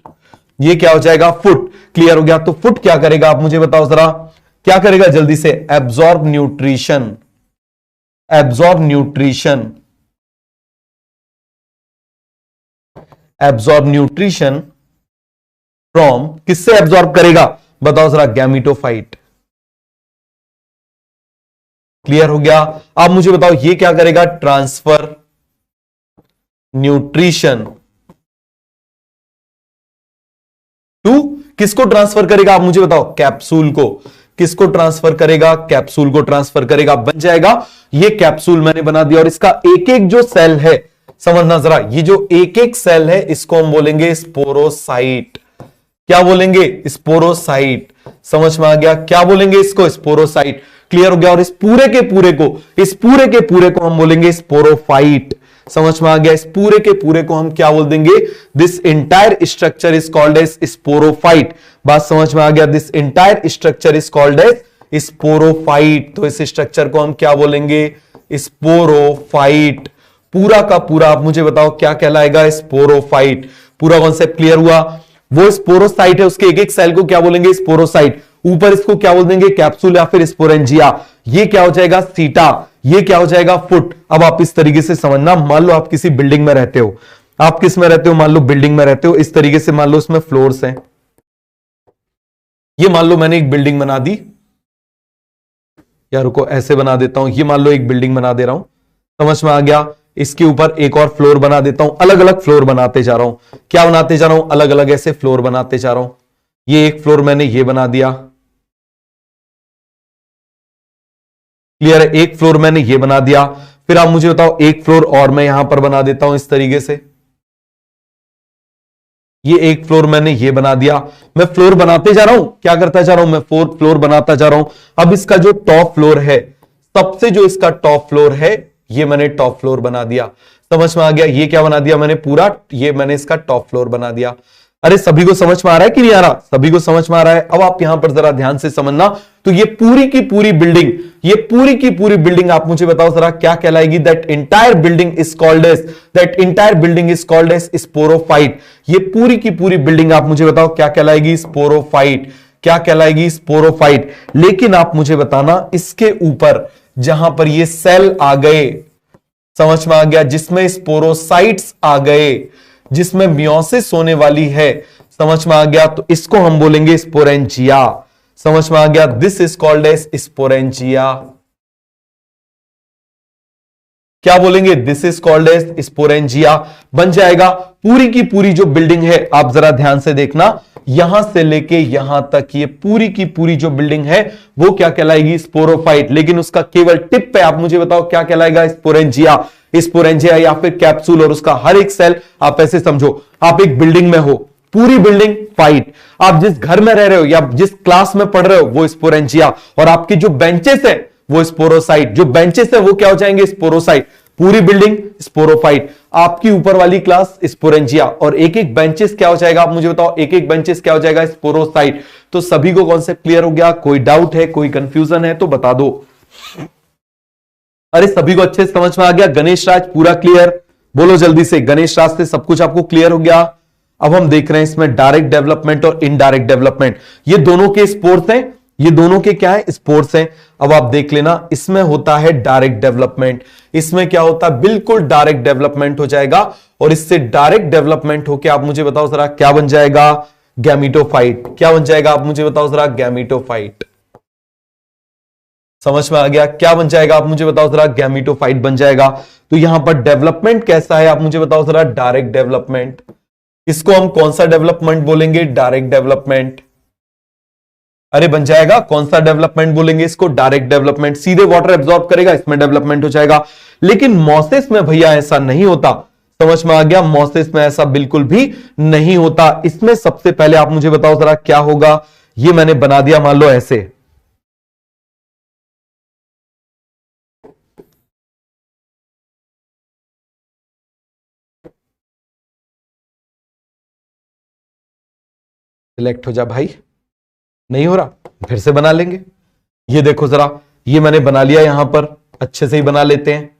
ये क्या हो जाएगा? फुट। क्लियर हो गया? तो फुट क्या करेगा? आप मुझे बताओ जरा, क्या करेगा? जल्दी से, absorb nutrition. Absorb nutrition. Absorb nutrition from, किससे एब्जॉर्ब करेगा? बताओ जरा, गैमिटोफाइट। क्लियर हो गया? आप मुझे बताओ ये क्या करेगा? ट्रांसफर न्यूट्रिशन टू, किसको ट्रांसफर करेगा? आप मुझे बताओ, कैप्सूल को। किसको ट्रांसफर करेगा? कैप्सूल को ट्रांसफर करेगा। बन जाएगा ये कैप्सूल मैंने बना दिया। और इसका एक एक जो सेल है, समझना जरा, ये जो एक एक सेल है इसको हम बोलेंगे स्पोरोसाइट। क्या बोलेंगे? स्पोरोसाइट। समझ में आ गया? क्या बोलेंगे इसको? स्पोरोसाइट। क्लियर हो गया? और इस पूरे के पूरे को हम बोलेंगे स्पोरोफाइट। समझ में आ गया? इस पूरे के पूरे को हम क्या बोल देंगे? This entire structure is called as sporophyte. बात समझ में आ गया? This entire structure is called as sporophyte. तो इस स्ट्रक्चर को हम क्या बोलेंगे? स्पोरोफाइट। पूरा का पूरा आप मुझे बताओ क्या कहलाएगा? स्पोरोफाइट। पूरा कॉन्सेप्ट क्लियर हुआ? वो स्पोरोसाइट है, उसके एक एक सेल को क्या बोलेंगे? स्पोरोसाइट। ऊपर इसको क्या बोल देंगे? कैप्सूल या फिर स्पोरेंजिया। ये क्या हो जाएगा? सीटा। ये क्या हो जाएगा? फुट। अब आप इस तरीके से समझना, मान लो आप किसी बिल्डिंग में रहते हो। आप किस में रहते हो? मान लो बिल्डिंग में रहते हो। इस तरीके से मान लो इसमें फ्लोर्स हैं। ये मान लो मैंने एक बिल्डिंग बना दी यार, रुको ऐसे बना देता हूं। ये मान लो एक बिल्डिंग बना दे रहा हूं। समझ में आ गया? इसके ऊपर एक और फ्लोर बना देता हूं। अलग अलग फ्लोर बनाते जा रहा हूं। क्या बनाते जा रहा हूं? अलग अलग ऐसे फ्लोर बनाते जा रहा हूं। ये एक फ्लोर मैंने ये बना दिया। क्लियर है? एक फ्लोर मैंने ये बना दिया। फिर आप मुझे बताओ एक फ्लोर और मैं यहां पर बना देता हूं इस तरीके से। ये एक फ्लोर मैंने ये बना दिया, मैं फ्लोर बनाते जा रहा हूं, क्या करता जा रहा हूं, मैं फ्लोर बनाता जा रहा हूं। अब इसका जो टॉप फ्लोर है, सबसे जो इसका टॉप फ्लोर है, ये मैंने टॉप फ्लोर बना दिया। समझ में आ गया, ये क्या बना दिया मैंने, पूरा ये मैंने इसका टॉप फ्लोर बना दिया। अरे सभी को समझ में आ रहा है कि नहीं आ रहा, सभी को समझ में आ रहा है। अब आप यहां पर जरा ध्यान से समझना, तो ये पूरी की पूरी बिल्डिंग, ये पूरी की पूरी बिल्डिंग आप मुझे बताओ जरा क्या कहलाएगी, that entire building is called as, that entire building is called as sporophyte. ये पूरी की पूरी बिल्डिंग आप मुझे बताओ क्या कहलाएगी, स्पोरोफाइट। क्या कहलाएगी, स्पोरोफाइट। लेकिन आप मुझे बताना, इसके ऊपर जहां पर ये सेल आ गए, समझ में आ गया, जिसमें स्पोरोसाइट्स आ गए, जिसमें मियोसिस होने वाली है, समझ में आ गया, तो इसको हम बोलेंगे स्पोरेंजिया। समझ में आ गया, this is called as sporangia. क्या बोलेंगे, this is called as sporangia बन जाएगा। पूरी की पूरी जो बिल्डिंग है, आप जरा ध्यान से देखना, यहां से लेके यहां तक ये पूरी की पूरी जो बिल्डिंग है वो क्या कहलाएगी, स्पोरोफाइट। लेकिन उसका केवल टिप पे आप मुझे बताओ क्या कहलाएगा, स्पोरेंजिया। स्पोरेंजिया या फिर कैप्सूल, और उसका हर एक सेल, आप ऐसे समझो, आप एक बिल्डिंग में हो, पूरी बिल्डिंग फाइट, आप जिस घर में रह रहे हो या जिस क्लास में पढ़ रहे हो वो स्पोरेंजिया, और आपके जो बेंचेस है वो स्पोरोसाइट, जो बेंचेस है वो क्या हो जाएंगे, स्पोरोसाइट। पूरी बिल्डिंग स्पोरोफाइट, आपकी ऊपर वाली क्लास स्पोरेंजिया, और एक एक बेंचेस क्या हो जाएगा, आप मुझे बताओ, एक एक बेंचेस क्या हो जाएगा, स्पोरोसाइट। तो सभी को कॉन्सेप्ट क्लियर हो गया, कोई डाउट है, कोई कंफ्यूजन है तो बता दो। अरे सभी को अच्छे से समझ में आ गया, गणेश राज पूरा क्लियर, बोलो जल्दी से, गणेश राज से सब कुछ आपको क्लियर हो गया। अब हम देख रहे हैं इसमें डायरेक्ट डेवलपमेंट और इनडायरेक्ट डेवलपमेंट, ये दोनों के स्पोर्ट्स हैं, ये दोनों के क्या है, स्पोर्ट्स हैं। अब आप देख लेना, इसमें होता है डायरेक्ट डेवलपमेंट, इसमें क्या होता है, बिल्कुल डायरेक्ट डेवलपमेंट हो जाएगा, और इससे डायरेक्ट डेवलपमेंट होके आप मुझे बताओ जरा क्या बन जाएगा, गैमीटोफाइट। क्या बन जाएगा, आप मुझे बताओ जरा, गैमीटोफाइट। समझ में आ गया, क्या बन जाएगा, आप मुझे बताओ जरा, गैमीटोफाइट बन जाएगा। तो यहां पर डेवलपमेंट कैसा है, आप मुझे बताओ जरा, डायरेक्ट डेवलपमेंट। इसको हम कौन सा डेवलपमेंट बोलेंगे, डायरेक्ट डेवलपमेंट। अरे बन जाएगा, कौन सा डेवलपमेंट बोलेंगे इसको, डायरेक्ट डेवलपमेंट। सीधे वाटर एब्जॉर्ब करेगा, इसमें डेवलपमेंट हो जाएगा। लेकिन मॉसेस में भैया ऐसा नहीं होता, समझ में आ गया, मॉसेस में ऐसा बिल्कुल भी नहीं होता। इसमें सबसे पहले आप मुझे बताओ जरा क्या होगा, ये मैंने बना दिया मान लो ऐसे, सिलेक्ट हो जा भाई, नहीं हो रहा, फिर से बना लेंगे। ये देखो जरा, ये मैंने बना लिया, यहां पर अच्छे से ही बना लेते हैं।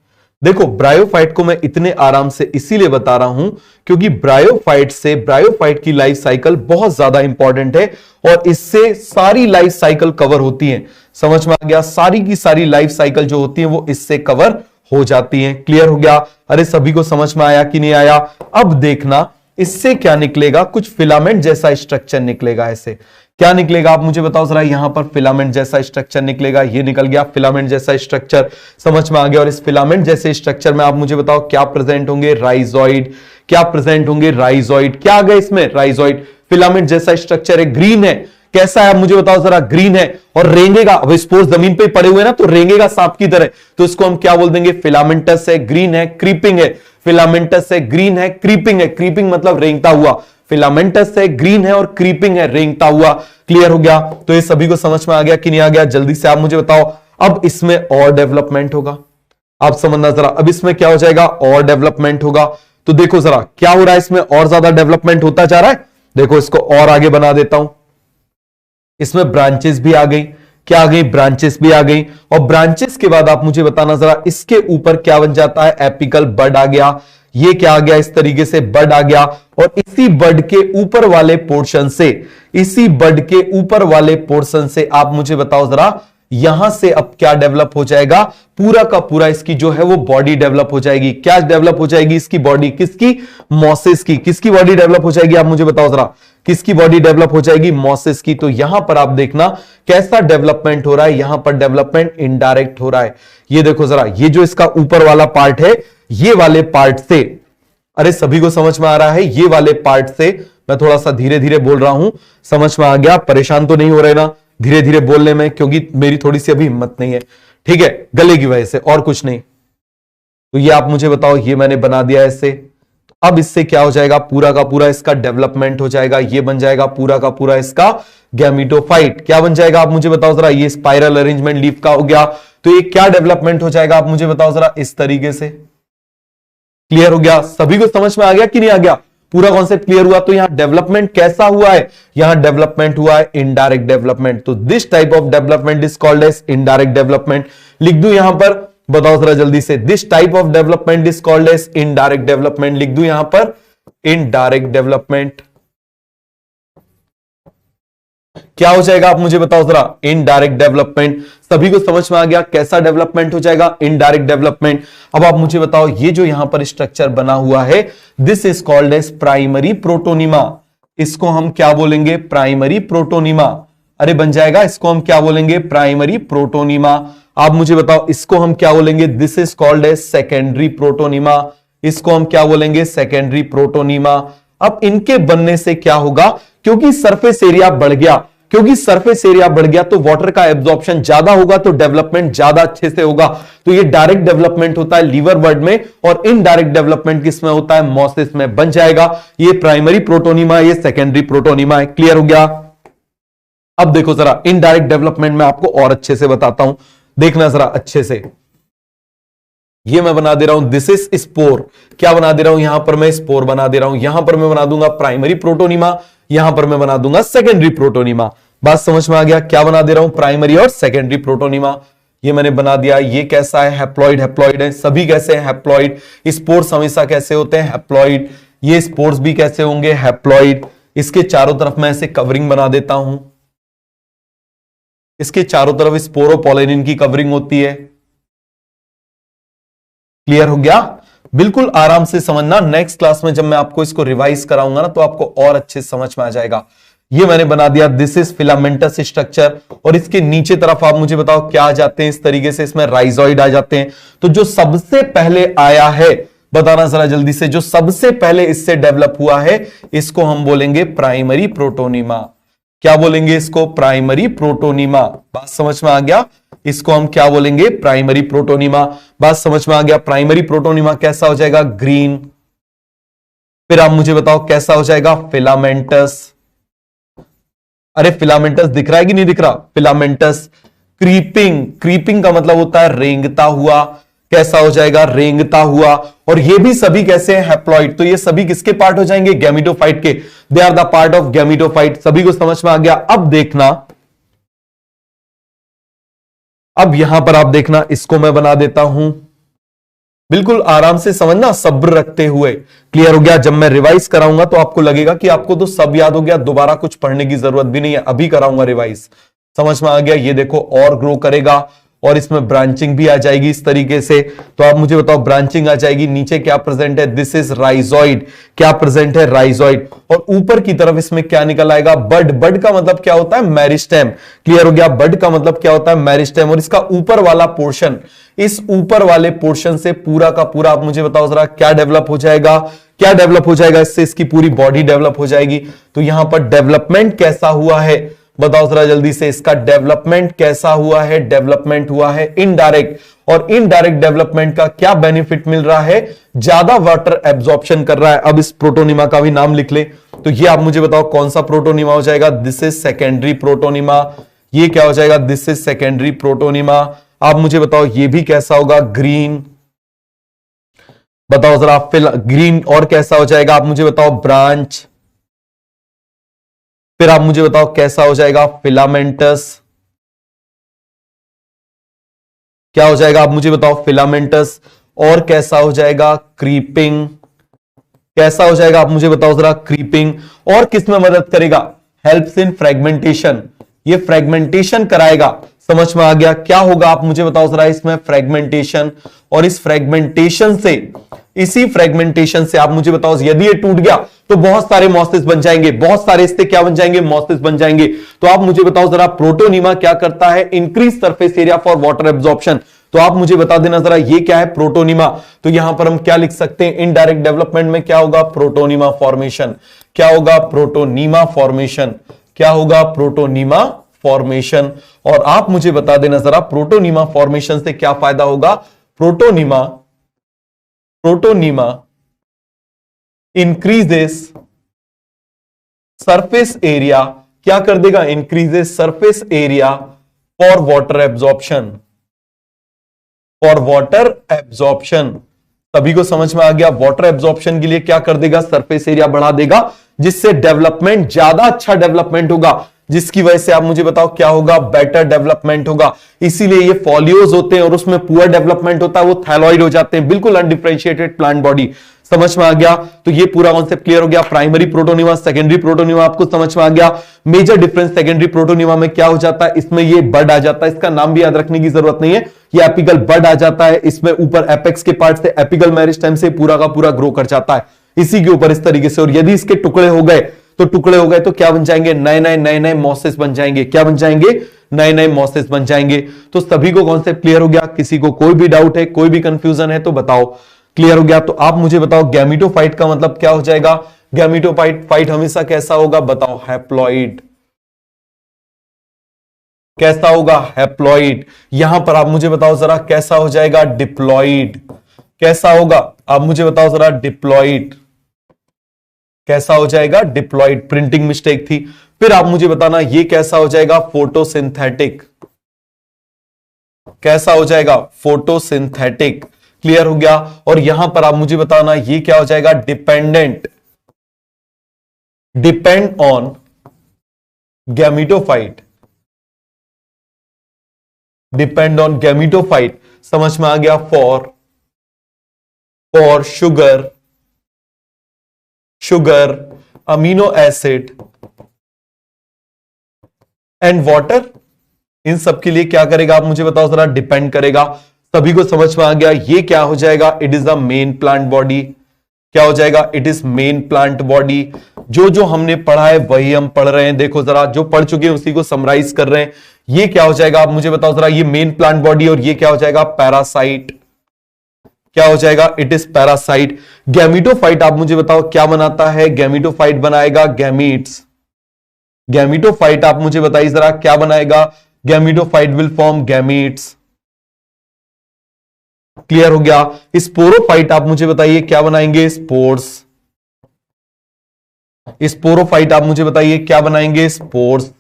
देखो ब्रायोफाइट को मैं इतने आराम से इसीलिए बता रहा हूं क्योंकि ब्रायोफाइट की लाइफ साइकिल बहुत ज्यादा इंपॉर्टेंट है, और इससे सारी लाइफ साइकिल कवर होती है। समझ में आ गया, सारी की सारी लाइफ साइकिल जो होती है वो इससे कवर हो जाती है। क्लियर हो गया, अरे सभी को समझ में आया कि नहीं आया। अब देखना इससे क्या निकलेगा, कुछ फिलामेंट जैसा स्ट्रक्चर निकलेगा। ऐसे क्या निकलेगा, आप मुझे बताओ जरा, यहां पर फिलामेंट जैसा स्ट्रक्चर निकलेगा, ये निकल गया फिलामेंट जैसा स्ट्रक्चर, समझ में आ गया। और इस फिलामेंट जैसे स्ट्रक्चर में आप मुझे बताओ क्या प्रेजेंट होंगे, राइजॉइड। क्या प्रेजेंट होंगे, राइजॉइड। क्या आ गया इसमें, राइजॉइड। फिलामेंट जैसा स्ट्रक्चर है, ग्रीन है, कैसा है आप मुझे बताओ जरा, ग्रीन है, और रेंगेगा। अब स्पोर्स जमीन पे पड़े हुए ना, तो रेंगेगा सांप की तरह, तो इसको हम क्या बोल देंगे, फिलामेंटस है, ग्रीन है, क्रीपिंग है। फिलामेंटस है, ग्रीन है, क्रीपिंग है, क्रीपिंग मतलब रेंगता हुआ। फिलामेंटस है, ग्रीन है, और क्रीपिंग है, रेंगता हुआ। क्लियर हो गया, तो ये सभी को समझ में आ गया कि नहीं आ गया, जल्दी से आप मुझे बताओ। अब इसमें और डेवलपमेंट होगा, आप समझना जरा, अब इसमें क्या हो जाएगा, और डेवलपमेंट होगा। तो देखो जरा क्या हो रहा है, इसमें और ज्यादा डेवलपमेंट होता जा रहा है। देखो इसको और आगे बना देता हूं, इसमें ब्रांचेस भी आ गई। क्या आ गई, ब्रांचेस भी आ गई। और ब्रांचेस के बाद आप मुझे बताना जरा, इसके ऊपर क्या बन जाता है, एपिकल बड आ गया। ये क्या आ गया, इस तरीके से बड आ गया। और इसी बड के ऊपर वाले पोर्शन से, इसी बड के ऊपर वाले पोर्शन से आप मुझे बताओ जरा, यहां से अब क्या डेवलप हो जाएगा, पूरा का पूरा इसकी जो है वो बॉडी डेवलप हो जाएगी। क्या डेवलप हो जाएगी, इसकी बॉडी, किसकी, मॉसेस की। किसकी बॉडी डेवलप हो जाएगी, आप मुझे बताओ जरा, किसकी बॉडी डेवलप हो जाएगी, मॉसेस की। तो यहां पर आप देखना कैसा डेवलपमेंट हो रहा है, यहां पर डेवलपमेंट इनडायरेक्ट हो रहा है। ये देखो जरा, ये जो इसका ऊपर वाला पार्ट है, ये वाले पार्ट से, अरे सभी को समझ में आ रहा है, ये वाले पार्ट से, मैं थोड़ा सा धीरे धीरे बोल रहा हूं, समझ में आ गया, परेशान तो नहीं हो रहे ना धीरे धीरे बोलने में, क्योंकि मेरी थोड़ी सी अभी हिम्मत नहीं है, ठीक है, गले की वजह से, और कुछ नहीं। तो ये आप मुझे बताओ, ये मैंने बना दिया ऐसे, अब इससे क्या हो जाएगा, पूरा का पूरा इसका डेवलपमेंट हो जाएगा, ये बन जाएगा पूरा का पूरा इसका गैमीटोफाइट। क्या बन जाएगा आप मुझे बताओ जरा, ये स्पाइरल अरेंजमेंट लीफ का हो गया, तो ये क्या डेवलपमेंट हो जाएगा आप मुझे बताओ जरा, इस तरीके से। क्लियर हो गया, सभी को समझ में आ गया कि नहीं आ गया, पूरा कॉन्सेप्ट क्लियर हुआ। तो यहां डेवलपमेंट कैसा हुआ है, यहां डेवलपमेंट हुआ है इनडायरेक्ट डेवलपमेंट। तो this type of development is called as indirect development. लिख दूं यहां पर, बताओ जरा जल्दी से, this type of development is called as indirect development. लिख दूं यहां पर इनडायरेक्ट डेवलपमेंट। क्या हो जाएगा आप मुझे बताओ जरा, इनडायरेक्ट डेवलपमेंट। सभी को समझ में आ गया कैसा डेवलपमेंट हो जाएगा, इनडायरेक्ट डेवलपमेंट। अब आप मुझे बताओ, ये जो यहां पर स्ट्रक्चर बना हुआ है, this is called as primary protonema. इसको हम क्या बोलेंगे, प्राइमरी प्रोटोनिमा। अरे बन जाएगा, इसको हम क्या बोलेंगे, प्राइमरी प्रोटोनिमा। आप मुझे बताओ इसको हम क्या बोलेंगे, this is called as secondary protonema. इसको हम क्या बोलेंगे, सेकेंडरी प्रोटोनिमा। अब इनके बनने से क्या होगा, क्योंकि सरफेस एरिया बढ़ गया, क्योंकि सरफेस एरिया बढ़ गया तो वाटर का एब्जॉर्प्शन ज्यादा होगा, तो डेवलपमेंट ज्यादा अच्छे से होगा। तो ये डायरेक्ट डेवलपमेंट होता है लीवर वर्ड में, और इनडायरेक्ट डेवलपमेंट किसमें होता है, मॉसिस में। बन जाएगा ये प्राइमरी प्रोटोनिमा, ये सेकेंडरी प्रोटोनिमा है। क्लियर हो गया। अब देखो जरा, इनडायरेक्ट डेवलपमेंट में आपको और अच्छे से बताता हूं, देखना जरा अच्छे से। ये मैं बना दे रहा हूं, दिस इज स्पोर। क्या बना दे रहा हूं, यहां पर मैं स्पोर बना दे रहा हूं, यहां पर मैं बना दूंगा प्राइमरी प्रोटोनिमा, यहां पर मैं बना दूंगा सेकेंडरी प्रोटोनिमा। बात समझ में आ गया, क्या बना दे रहा हूं, प्राइमरी और सेकेंडरी प्रोटोनिमा। ये मैंने बना दिया। ये कैसा है, हैप्लॉइड। हैप्लॉइड है, सभी कैसे हैं, हैप्लॉइड। स्पोर्स हमेशा कैसे होते हैं, हैप्लॉइड। ये स्पोर्स भी कैसे होंगे, हैप्लॉइड। इसके चारों तरफ मैं ऐसे कवरिंग बना देता हूं, इसके चारों तरफ स्पोरोपोलेनिन की कवरिंग होती है। क्लियर हो गया, बिल्कुल आराम से समझना। नेक्स्ट क्लास में जब मैं आपको इसको रिवाइज कराऊंगा ना, तो आपको और अच्छे से समझ में आ जाएगा। ये मैंने बना दिया, दिस इज फिलामेंटस स्ट्रक्चर। और इसके नीचे तरफ आप मुझे बताओ क्या आ जाते हैं, इस तरीके से इसमें राइजोइड आ जाते हैं। तो जो सबसे पहले आया है, बताना जरा जल्दी से, जो सबसे पहले इससे डेवलप हुआ है, इसको हम बोलेंगे प्राइमरी प्रोटोनिमा। क्या बोलेंगे इसको, प्राइमरी प्रोटोनिमा। बात समझ में आ गया, इसको हम क्या बोलेंगे, प्राइमरी प्रोटोनिमा। बात समझ में आ गया। प्राइमरी प्रोटोनिमा कैसा हो जाएगा, ग्रीन। फिर आप मुझे बताओ कैसा हो जाएगा, फिलामेंटस। अरे फिलामेंटस दिख रहा है कि नहीं दिख रहा, फिलामेंटस। क्रीपिंग, क्रीपिंग का मतलब होता है रेंगता हुआ। कैसा हो जाएगा, रेंगता हुआ। और ये भी सभी कैसे हैं, हैप्लॉइड। तो ये सभी किसके पार्ट हो जाएंगे, गैमीटोफाइट के। They are the part of gametophyte. सभी को समझ में आ गया। अब देखना, अब यहां पर आप देखना, इसको मैं बना देता हूं, बिल्कुल आराम से समझना, सब्र रखते हुए। क्लियर हो गया। जब मैं रिवाइज कराऊंगा तो आपको लगेगा कि आपको तो सब याद हो गया, दोबारा कुछ पढ़ने की जरूरत भी नहीं है, अभी कराऊंगा रिवाइज। समझ में आ गया। ये देखो और ग्रो करेगा, और इसमें ब्रांचिंग भी आ जाएगी इस तरीके से। तो आप मुझे बताओ, ब्रांचिंग आ जाएगी। नीचे क्या प्रेजेंट है, दिस इज राइजोइड। क्या प्रेजेंट है, राइजोइड। और ऊपर की तरफ इसमें क्या निकल आएगा, बड। बड का मतलब क्या होता है, मेरिस्टेम। क्लियर हो गया, बड का मतलब क्या होता है, मेरिस्टेम। और इसका ऊपर वाला पोर्शन, इस ऊपर वाले पोर्शन से पूरा का पूरा आप मुझे बताओ जरा क्या डेवलप हो जाएगा, क्या डेवलप हो जाएगा, इससे इसकी पूरी बॉडी डेवलप हो जाएगी। तो यहां पर डेवलपमेंट कैसा हुआ है, बताओ जरा जल्दी से, इसका डेवलपमेंट कैसा हुआ है, डेवलपमेंट हुआ है इनडायरेक्ट। और इनडायरेक्ट डेवलपमेंट का क्या बेनिफिट मिल रहा है, ज्यादा वाटर एब्जॉर्प्शन कर रहा है। अब इस प्रोटोनिमा का भी नाम लिख ले। तो ये आप मुझे बताओ कौन सा प्रोटोनिमा हो जाएगा, दिस इज सेकेंडरी प्रोटोनिमा। ये क्या हो जाएगा, दिस इज सेकेंडरी प्रोटोनिमा। आप मुझे बताओ ये भी कैसा होगा, ग्रीन। बताओ जरा, ग्रीन। और कैसा हो जाएगा आप मुझे बताओ, ब्रांच। फिर आप मुझे बताओ कैसा हो जाएगा, फिलामेंटस। क्या हो जाएगा आप मुझे बताओ, फिलामेंटस। और कैसा हो जाएगा, क्रीपिंग। कैसा हो जाएगा आप मुझे बताओ जरा, क्रीपिंग। और किसमें मदद करेगा, हेल्प्स इन फ्रेगमेंटेशन। ये फ्रेगमेंटेशन कराएगा। समझ में आ गया। क्या होगा आप मुझे बताओ जरा, इसमें फ्रेगमेंटेशन। और इस फ्रेगमेंटेशन से, इसी फ्रेगमेंटेशन से आप मुझे बताओ, यदि ये टूट गया तो बहुत सारे मॉसिस बन जाएंगे, बहुत सारे इससे क्या बन जाएंगे, मॉसिस बन जाएंगे। तो आप मुझे बताओ जरा, प्रोटोनिमा क्या करता है, increase surface area for water absorption. तो आप मुझे बता देना जरा, ये क्या है, प्रोटोनिमा। तो यहां पर हम क्या लिख सकते हैं, इनडायरेक्ट डेवलपमेंट में क्या होगा, प्रोटोनिमा फॉर्मेशन। क्या होगा, प्रोटोनिमा फॉर्मेशन। क्या होगा, प्रोटोनिमा फॉर्मेशन। और आप मुझे बता देना जरा, प्रोटोनिमा फॉर्मेशन से क्या फायदा होगा, प्रोटोनिमा इंक्रीजेस सरफेस एरिया, क्या कर देगा, increases surface area for water absorption, for water absorption. सभी को समझ में आ गया, वाटर एब्जॉर्प्शन के लिए क्या कर देगा, सरफेस एरिया बढ़ा देगा, जिससे डेवलपमेंट, ज्यादा अच्छा डेवलपमेंट होगा, जिसकी वजह से आप मुझे बताओ क्या होगा, बेटर डेवलपमेंट होगा। इसीलिए ये फॉलियोज होते हैं और उसमें पुअर डेवलपमेंट होता है, वो थैलॉइड हो जाते हैं, बिल्कुल अनडिफरेंशिएटेड प्लांट बॉडी। समझ में आ गया, तो ये पूरा कॉन्सेप्ट क्लियर हो गया। प्राइमरी प्रोटोनिमा, सेकेंडरी प्रोटोनिमा आपको समझ में आ गया। मेजर डिफरेंस सेकेंडरी प्रोटोनिमा में क्या हो जाता है, इसमें ये बड आ जाता है, इसका नाम भी याद रखने की जरूरत नहीं है, ये एपिकल बड आ जाता है, इसमें ऊपर एपेक्स के पार्ट से एपिकल मेरिस्टेम से पूरा का पूरा ग्रो कर जाता है इसी के ऊपर इस तरीके से। और यदि इसके टुकड़े हो गए तो क्या बन जाएंगे, नए नए मॉसेस बन जाएंगे। क्या बन जाएंगे, नए मॉसेस बन जाएंगे। तो सभी को कॉन्सेप्ट क्लियर हो गया, किसी को कोई भी डाउट है, कोई भी कंफ्यूजन है तो बताओ। क्लियर हो गया, तो आप मुझे बताओ गैमीटोफाइट का मतलब क्या हो जाएगा। गैमीटोफाइट हमेशा कैसा होगा, बताओ, हैप्लॉइड। कैसा होगा, हैप्लॉइड। यहां पर आप मुझे बताओ जरा कैसा हो जाएगा, डिप्लॉइड। कैसा होगा, आप मुझे बताओ जरा, डिप्लॉइड। कैसा हो जाएगा, डिप्लॉइड। प्रिंटिंग मिस्टेक थी। फिर आप मुझे बताना ये कैसा हो जाएगा, फोटोसिंथेटिक। कैसा हो जाएगा, फोटोसिंथेटिक। क्लियर हो गया। और यहां पर आप मुझे बताना ये क्या हो जाएगा, dependent. Depend on gametophyte. Depend on gametophyte. समझ में आ गया। For sugar, amino acid and water, इन सब के लिए क्या करेगा, आप मुझे बताओ जरा, डिपेंड करेगा। सभी को समझ में आ गया, ये क्या हो जाएगा, it is the main plant body. क्या हो जाएगा, it is main plant body. जो हमने पढ़ा है वही हम पढ़ रहे हैं। देखो जरा, जो पढ़ चुके हैं उसी को समराइज कर रहे हैं। ये क्या हो जाएगा, आप मुझे बताओ जरा, ये मेन प्लांट बॉडी, और ये क्या हो जाएगा, पैरासाइट। क्या हो जाएगा, इट इज पैरासाइट। गैमीटोफाइट आप मुझे बताओ क्या बनाता है, गैमीटोफाइट बनाएगा गैमीट्स। गैमीटोफाइट आप मुझे बताइए जरा क्या बनाएगा, gametophyte will form gametes. Clear हो गया। स्पोरोफाइट आप मुझे बताइए क्या बनाएंगे, स्पोर्स। स्पोरोफाइट आप मुझे बताइए क्या बनाएंगे, स्पोर्स।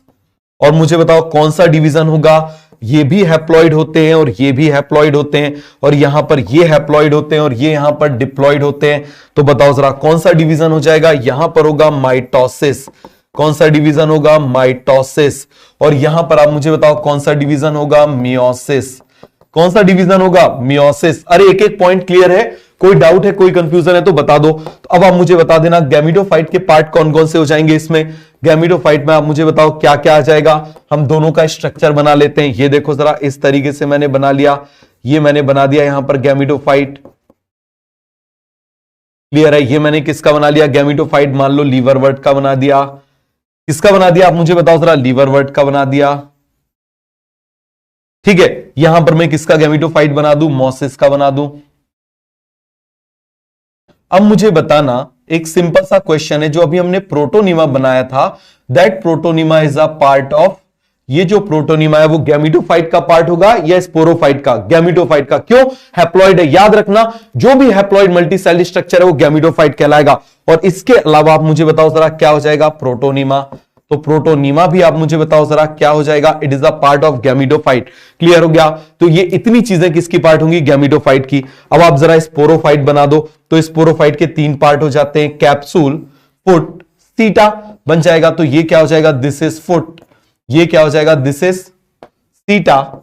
और मुझे बताओ कौन सा डिवीजन होगा, ये भी हैप्लॉइड होते हैं और ये भी हैप्लॉइड होते हैं, और यहां पर ये हैप्लॉइड होते हैं और ये यहां पर डिप्लॉइड होते हैं। तो बताओ जरा कौन सा डिवीजन हो जाएगा, यहां पर होगा माइटोसिस। कौन सा डिवीजन होगा, माइटोसिस। और यहां पर आप मुझे बताओ कौन सा डिवीजन होगा, मियोसिस। कौन सा डिवीजन होगा, मियोसिस। अरे एक एक पॉइंट क्लियर है, कोई डाउट है, कोई कंफ्यूजन है तो बता दो। तो अब आप मुझे बता देना गैमीटोफाइट के पार्ट कौन कौन से हो जाएंगे इसमें। गैमीटोफाइट में आप मुझे बताओ क्या क्या आ जाएगा। हम दोनों का स्ट्रक्चर बना लेते हैं। ये देखो जरा, इस तरीके से मैंने बना लिया, ये मैंने बना दिया यहां पर गैमीटोफाइट। क्लियर है। ये मैंने किसका बना लिया, गैमीटोफाइट मान लो लीवरवर्ट का बना दिया। किसका बना दिया, आप मुझे बताओ जरा, लीवरवर्ट का बना दिया। ठीक है, यहां पर मैं किसका गैमीटोफाइट बना दूं, मोसिस का बना दूं। अब मुझे बताना, एक सिंपल सा क्वेश्चन है, जो अभी हमने प्रोटोनिमा बनाया था, that protonema is a part of, ये जो प्रोटोनिमा है वो गैमीटोफाइट का पार्ट होगा या स्पोरोफाइट का, गैमीटोफाइट का। क्यों, हैप्लॉइड है, याद रखना, जो भी हैप्लॉइड मल्टीसेल स्ट्रक्चर है वो गैमीटोफाइट कहलाएगा। और इसके अलावा आप मुझे बताओ जरा क्या हो जाएगा, प्रोटोनिमा। तो प्रोटोनिमा भी आप मुझे बताओ जरा क्या हो जाएगा, it is a part of gametophyte. Clear हो गया। तो ये इतनी चीजें किसकी पार्ट होंगी, गैमीटोफाइट की। अब आप जरा स्पोरोफाइट बना दो, तो स्पोरोफाइट के 3 पार्ट हो जाते हैं, कैप्सूल, फुट, सीटा बन जाएगा। तो ये क्या हो जाएगा, दिस इज फुट। ये क्या हो जाएगा, दिस इज सीटा।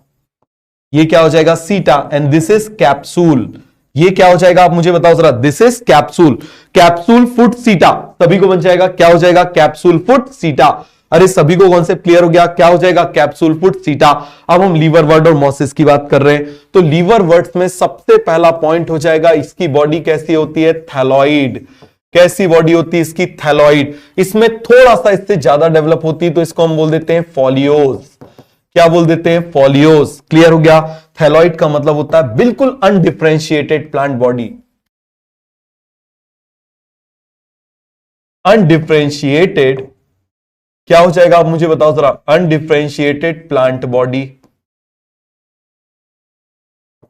ये क्या हो जाएगा, सीटा। And this is capsule. ये क्या हो जाएगा, आप मुझे बताओ जरा, this is capsule. Capsule, foot, सीटा, सभी को बन जाएगा, क्या हो जाएगा, कैप्सूल, फुट, सीटा। अरे सभी को कॉन्सेप्ट क्लियर हो गया, क्या हो जाएगा, कैप्सूल, फुट, सीटा। अब हम लीवरवर्ट और मोसिस की बात कर रहे हैं। तो लीवरवर्ट्स में सबसे पहला पॉइंट हो जाएगा, इसकी बॉडी कैसी होती है, थैलॉइड। कैसी बॉडी होती है इसकी, थैलॉइड। इसमें थोड़ा सा इससे ज्यादा डेवलप होती है, तो इसको हम बोल देते हैं फोलियोज। क्या बोल देते हैं, फोलियोज। क्लियर हो गया। थैलॉइड का मतलब होता है बिल्कुल अनडिफरेंशिएटेड प्लांट बॉडी। अनडिफरेंशिएटेड, क्या हो जाएगा, आप मुझे बताओ जरा, अनडिफरेंशिएटेड प्लांट बॉडी।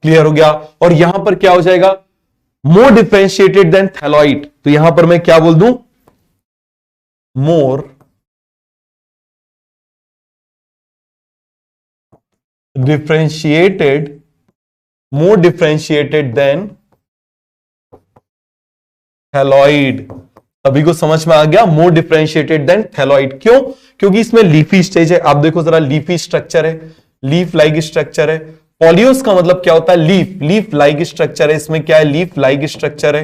क्लियर हो गया। और यहां पर क्या हो जाएगा, मोर डिफरेंशिएटेड देन थैलॉइड, तो यहां पर मैं क्या बोल दूं, मोर डिफरेंशिएटेड देन थैलॉइड। सभी को समझ में आ गया, मोर डिफरेंशिएटेड देन थैलॉइड। क्यों? क्योंकि इसमें लीफी स्टेज है, आप देखो जरा, लीफी स्ट्रक्चर है, लीफ लाइक स्ट्रक्चर है। पॉलियोस का मतलब क्या होता है, लीफ लाइक स्ट्रक्चर है। इसमें क्या है, लीफ लाइक स्ट्रक्चर है।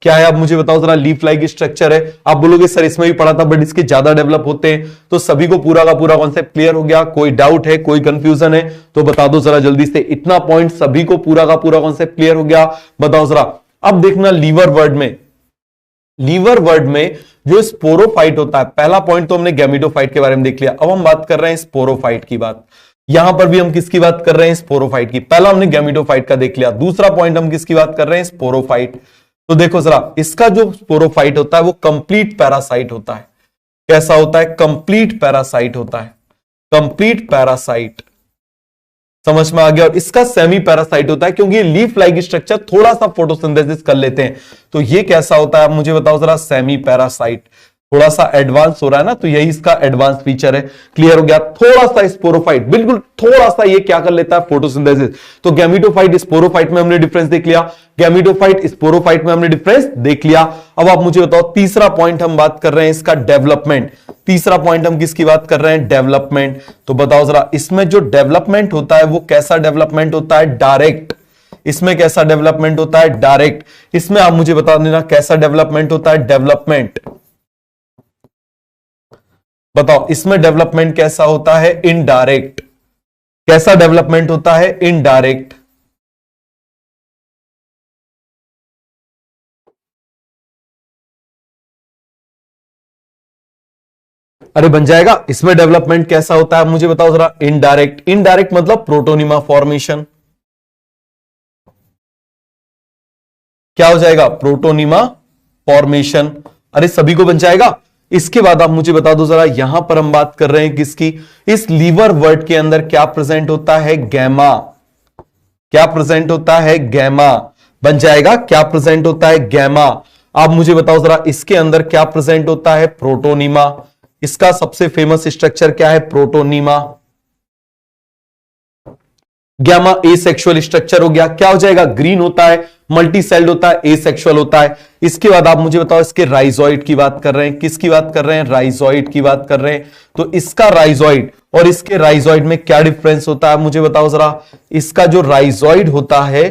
क्या है आप मुझे बताओ जरा, लीफ लाइक स्ट्रक्चर है। आप बोलोगे सर इसमें भी पढ़ा था बट इसके ज्यादा डेवलप होते हैं, तो सभी को पूरा का पूरा कॉन्सेप्ट क्लियर हो गया? कोई डाउट है, कोई कंफ्यूजन है तो बता दो जरा जल्दी से। इतना पॉइंट सभी को पूरा का पूरा कॉन्सेप्ट क्लियर हो गया? बताओ जरा। अब देखना लीवर वर्ड में जो स्पोरोफाइट होता है, पहला पॉइंट तो हमने गैमेटोफाइट के बारे में देख लिया। अब हम बात कर रहे हैं स्पोरोफाइट की बात। यहां पर भी हम किसकी बात कर रहे हैं, स्पोरोफाइट की। पहला हमने गैमेटोफाइट का देख लिया, दूसरा पॉइंट हम किसकी बात कर रहे हैं, स्पोरोफाइट। तो देखो जरा, इसका जो स्पोरोफाइट होता है वो कंप्लीट पैरासाइट होता है। कैसा होता है, कंप्लीट पैरासाइट होता है, कंप्लीट पैरासाइट। समझ में आ गया? और इसका सेमी पैरासाइट होता है क्योंकि लीफ लाइक स्ट्रक्चर थोड़ा सा फोटोसिंथेसिस कर लेते हैं। तो ये कैसा होता है आप मुझे बताओ जरा, सेमी पैरासाइट। थोड़ा सा एडवांस हो रहा है ना, तो यही इसका एडवांस फीचर है। क्लियर हो गया? थोड़ा सा स्पोरोफाइट, बिल्कुल थोड़ा सा ये क्या कर लेता है, फोटोसिंथेसिस। तो गैमेटोफाइट स्पोरोफाइट में हमने डिफरेंस देख लिया, गैमेटोफाइट स्पोरोफाइट में हमने डिफरेंस देख लिया। अब आप मुझे बताओ, तीसरा पॉइंट हम बात कर रहे हैं इसका डेवलपमेंट। तीसरा पॉइंट हम किसकी बात कर रहे हैं, डेवलपमेंट। तो बताओ जरा, इसमें जो डेवलपमेंट होता है वो कैसा डेवलपमेंट होता है, डायरेक्ट। इसमें कैसा डेवलपमेंट होता है, डायरेक्ट। इसमें आप मुझे बता देना कैसा डेवलपमेंट होता है, डेवलपमेंट। बताओ इसमें डेवलपमेंट कैसा होता है, इनडायरेक्ट। कैसा डेवलपमेंट होता है, इनडायरेक्ट। अरे बन जाएगा। इसमें डेवलपमेंट कैसा होता है मुझे बताओ जरा, इनडायरेक्ट। इनडायरेक्ट मतलब प्रोटोनिमा फॉर्मेशन। क्या हो जाएगा, प्रोटोनिमा फॉर्मेशन। अरे सभी को बन जाएगा। इसके बाद आप मुझे बता दो जरा, यहां पर हम बात कर रहे हैं किसकी, इस लीवर वर्ड के अंदर क्या प्रेजेंट होता है, गैमा। क्या प्रेजेंट होता है, गैमा। बन जाएगा, क्या प्रेजेंट होता है, गैमा। आप मुझे बताओ जरा, इसके अंदर क्या प्रेजेंट होता है, प्रोटोनिमा। इसका सबसे फेमस स्ट्रक्चर क्या है, प्रोटोनिमा। गैमा एसेक्सुअल स्ट्रक्चर हो गया। क्या हो जाएगा, ग्रीन होता है, मल्टी सेल्ड होता है, एसेक्सुअल होता है। इसके बाद आप मुझे बताओ, इसके राइजॉइड की बात कर रहे हैं, किसकी बात कर रहे हैं, राइजॉइड की बात कर रहे हैं। तो इसका राइजॉइड और इसके राइजॉइड में क्या डिफरेंस होता है मुझे बताओ जरा। इसका जो राइजॉइड होता है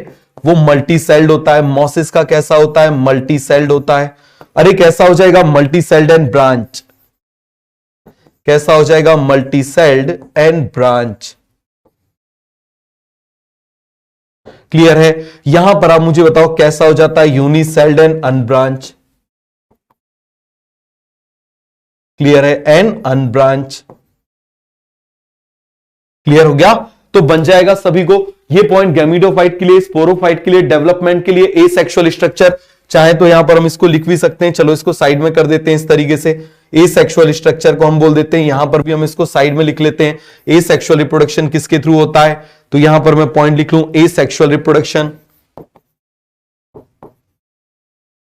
वो मल्टी सेल्ड होता है, मोसिस का कैसा होता है, मल्टी सेल्ड होता है। अरे कैसा हो जाएगा, मल्टी सेल्ड एंड ब्रांच। कैसा हो जाएगा, multi celled and branch. Clear है? यहां पर आप मुझे बताओ कैसा हो जाता है, यूनिसेल्ड एंड अनब्रांच। क्लियर है? And unbranch. क्लियर हो गया? तो बन जाएगा सभी को ये पॉइंट, गैमेटोफाइट के लिए, स्पोरोफाइट के लिए, डेवलपमेंट के लिए, एसेक्सुअल स्ट्रक्चर। चाहे तो यहां पर हम इसको लिख भी सकते हैं, चलो इसको साइड में कर देते हैं इस तरीके से। एसेक्सुअल स्ट्रक्चर को हम बोल देते हैं, यहां पर भी हम इसको साइड में लिख लेते हैं। एसेक्सुअल रिप्रोडक्शन किसके थ्रू होता है, तो यहां पर मैं पॉइंट लिख लूं, एसेक्सुअल रिप्रोडक्शन।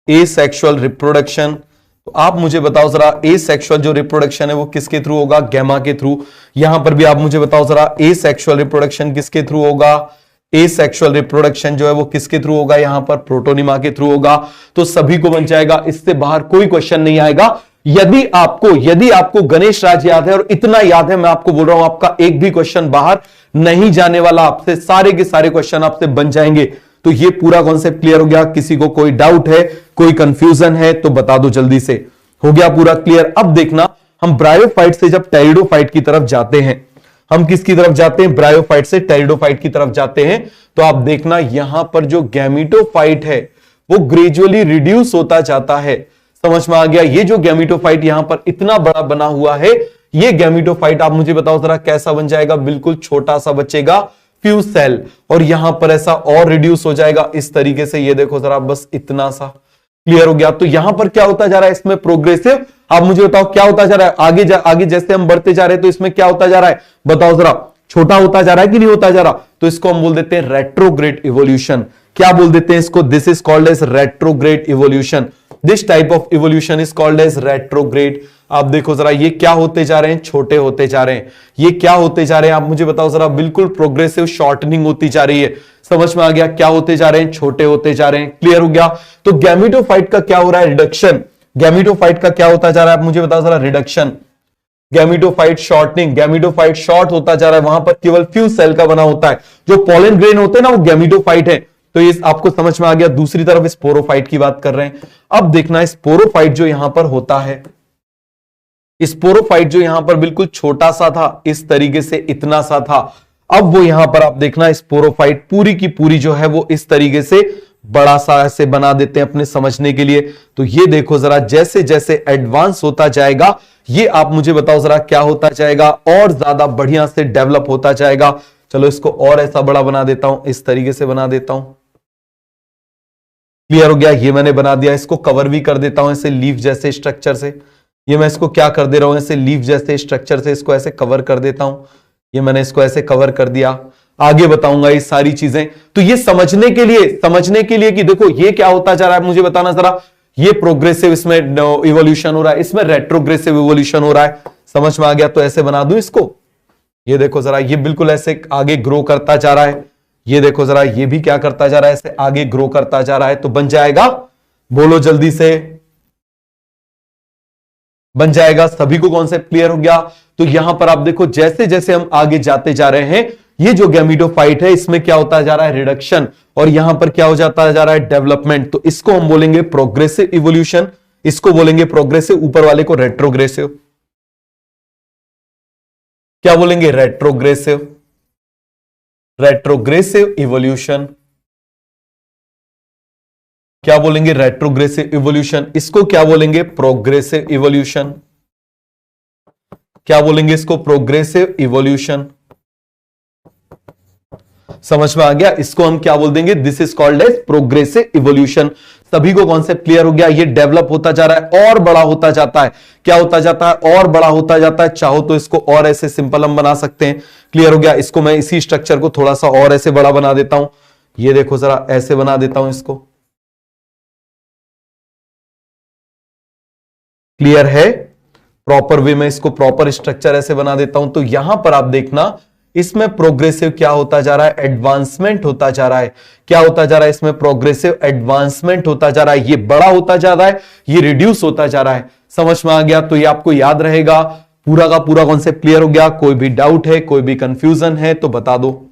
Asexual reproduction. तो आप मुझे बताओ जरा, एसेक्सुअल जो रिप्रोडक्शन है वो किसके थ्रू होगा, गैमा के थ्रू। यहां पर भी आप मुझे बताओ जरा, एसेक्सुअल रिप्रोडक्शन किसके थ्रू होगा, एसेक्सुअल रिप्रोडक्शन जो है वो किसके थ्रू होगा, यहां पर प्रोटोनिमा के थ्रू होगा। तो सभी को बन जाएगा, इससे बाहर कोई क्वेश्चन नहीं आएगा। यदि आपको गणेश राज याद है, और इतना याद है मैं आपको बोल रहा हूं, आपका एक भी क्वेश्चन बाहर नहीं जाने वाला, आपसे सारे के सारे क्वेश्चन आपसे बन जाएंगे। तो ये पूरा कॉन्सेप्ट क्लियर हो गया? किसी को कोई डाउट है, कोई कंफ्यूजन है तो बता दो जल्दी से। हो गया पूरा क्लियर? अब देखना, हम ब्रायोफाइट से जब टेरिडोफाइट की तरफ जाते हैं, हम किसकी तरफ जाते हैं, ब्रायोफाइट से टेरिडोफाइट की तरफ जाते हैं, तो आप देखना यहां पर जो गैमेटोफाइट है वो ग्रेजुअली रिड्यूस होता जाता है। समझ में आ गया? ये जो गैमेटोफाइट यहां पर इतना बड़ा बना हुआ है, ये गैमेटोफाइट आप मुझे बताओ जरा कैसा बन जाएगा, बिल्कुल छोटा सा बचेगा, फ्यू सेल। और यहां पर ऐसा और रिड्यूस हो जाएगा इस तरीके से, ये देखो जरा, बस इतना सा। क्लियर हो गया? तो यहां पर क्या होता जा रहा है, इसमें प्रोग्रेसिव। आप मुझे बताओ क्या होता जा रहा है, आगे जैसे हम बढ़ते जा रहे हैं तो इसमें क्या होता जा रहा है, बताओ जरा, छोटा होता जा रहा है कि नहीं होता जा रहा। तो इसको हम बोल देते हैं रेट्रोग्रेड इवोल्यूशन। क्या बोल देते हैं इसको? This is called as retrograde evolution. This type of evolution is called as retrograde. आप देखो जरा, ये क्या होते जा रहे हैं? छोटे होते जा रहे हैं। ये क्या होते जा रहे हैं? आप मुझे बताओ जरा। बिल्कुल प्रोग्रेसिव शॉर्टनिंग होती जा रही है। समझ में आ गया? क्या होते जा रहे हैं? छोटे होते जा रहे हैं। क्लियर हो गया? तो गैमेटोफाइट का क्या हो रहा है? रिडक्शन। गैमेटोफाइट का क्या होता जा रहा है? आप मुझे बताओ जरा। Reduction. Gametophyte shortening. Gametophyte short होता जा रहा है, वहां पर केवल फ्यू सेल का बना होता है। जो पॉलन ग्रेन होते हैं ना, वो गैमेटोफाइट है। तो ये आपको समझ में आ गया। दूसरी तरफ स्पोरोफाइट की बात कर रहे हैं। अब देखना, स्पोरोफाइट जो यहां पर होता है, स्पोरोफाइट जो यहां पर बिल्कुल छोटा सा था, इस तरीके से इतना सा था, अब वो यहां पर आप देखना, स्पोरोफाइट पूरी की पूरी जो है वो इस तरीके से बड़ा सा ऐसे बना देते हैं अपने समझने के लिए। तो ये देखो जरा, जैसे जैसे एडवांस होता जाएगा, ये आप मुझे बताओ जरा क्या होता जाएगा? और ज्यादा बढ़िया से डेवलप होता जाएगा। चलो इसको और ऐसा बड़ा बना देता हूं, इस तरीके से बना देता हूं। क्लियर हो गया? ये मैंने बना दिया। इसको कवर भी कर देता हूं ऐसे लीफ जैसे स्ट्रक्चर से। ये मैं इसको क्या कर दे रहा हूं? ऐसे लीफ जैसे स्ट्रक्चर से इसको ऐसे कवर कर देता हूं। ये मैंने इसको ऐसे कवर कर दिया। आगे बताऊंगा ये सारी चीजें। तो ये समझने के लिए कि देखो ये क्या होता जा रहा है, मुझे बताना जरा। ये प्रोग्रेसिव इसमें इवोल्यूशन हो रहा है, इसमें रेट्रोग्रेसिव इवोल्यूशन हो रहा है। समझ में आ गया? तो ऐसे बना दूं इसको। ये देखो जरा, ये बिल्कुल ऐसे आगे ग्रो करता जा रहा है। ये देखो जरा, ये भी क्या करता जा रहा है? ऐसे आगे ग्रो करता जा रहा है। तो बन जाएगा, बोलो जल्दी से, बन जाएगा। सभी को कॉन्सेप्ट क्लियर हो गया? तो यहां पर आप देखो, जैसे जैसे हम आगे जाते जा रहे हैं, ये जो गैमेटोफाइट है, इसमें क्या होता जा रहा है? रिडक्शन। और यहां पर क्या हो जाता जा रहा है? डेवलपमेंट। तो इसको हम बोलेंगे प्रोग्रेसिव इवोल्यूशन, इसको बोलेंगे प्रोग्रेसिव, ऊपर वाले को रेट्रोग्रेसिव। क्या बोलेंगे? रेट्रोग्रेसिव। Retrogressive evolution. क्या बोलेंगे? Retrogressive evolution. इसको क्या बोलेंगे? Progressive evolution. क्या बोलेंगे इसको? Progressive evolution. समझ में आ गया? इसको हम क्या बोल देंगे? This is called as progressive evolution. सभी को कॉन्सेप्ट क्लियर हो गया? ये डेवलप होता जा रहा है और बड़ा होता जाता है। क्या होता जाता है? और बड़ा होता जाता है। चाहो तो इसको और ऐसे सिंपल हम बना सकते हैं। क्लियर हो गया? इसको मैं इसी स्ट्रक्चर को थोड़ा सा और ऐसे बड़ा बना देता हूं। ये देखो जरा, ऐसे बना देता हूं इसको। क्लियर है? प्रॉपर वे में इसको प्रॉपर स्ट्रक्चर ऐसे बना देता हूं। तो यहां पर आप देखना, इसमें प्रोग्रेसिव क्या होता जा रहा है? एडवांसमेंट होता जा रहा है। क्या होता जा रहा है? इसमें प्रोग्रेसिव एडवांसमेंट होता जा रहा है। ये बड़ा होता जा रहा है, ये रिड्यूस होता जा रहा है। समझ में आ गया? तो ये आपको याद रहेगा। पूरा का पूरा कॉन्सेप्ट क्लियर हो गया? कोई भी डाउट है, कोई भी कंफ्यूजन है तो बता दो।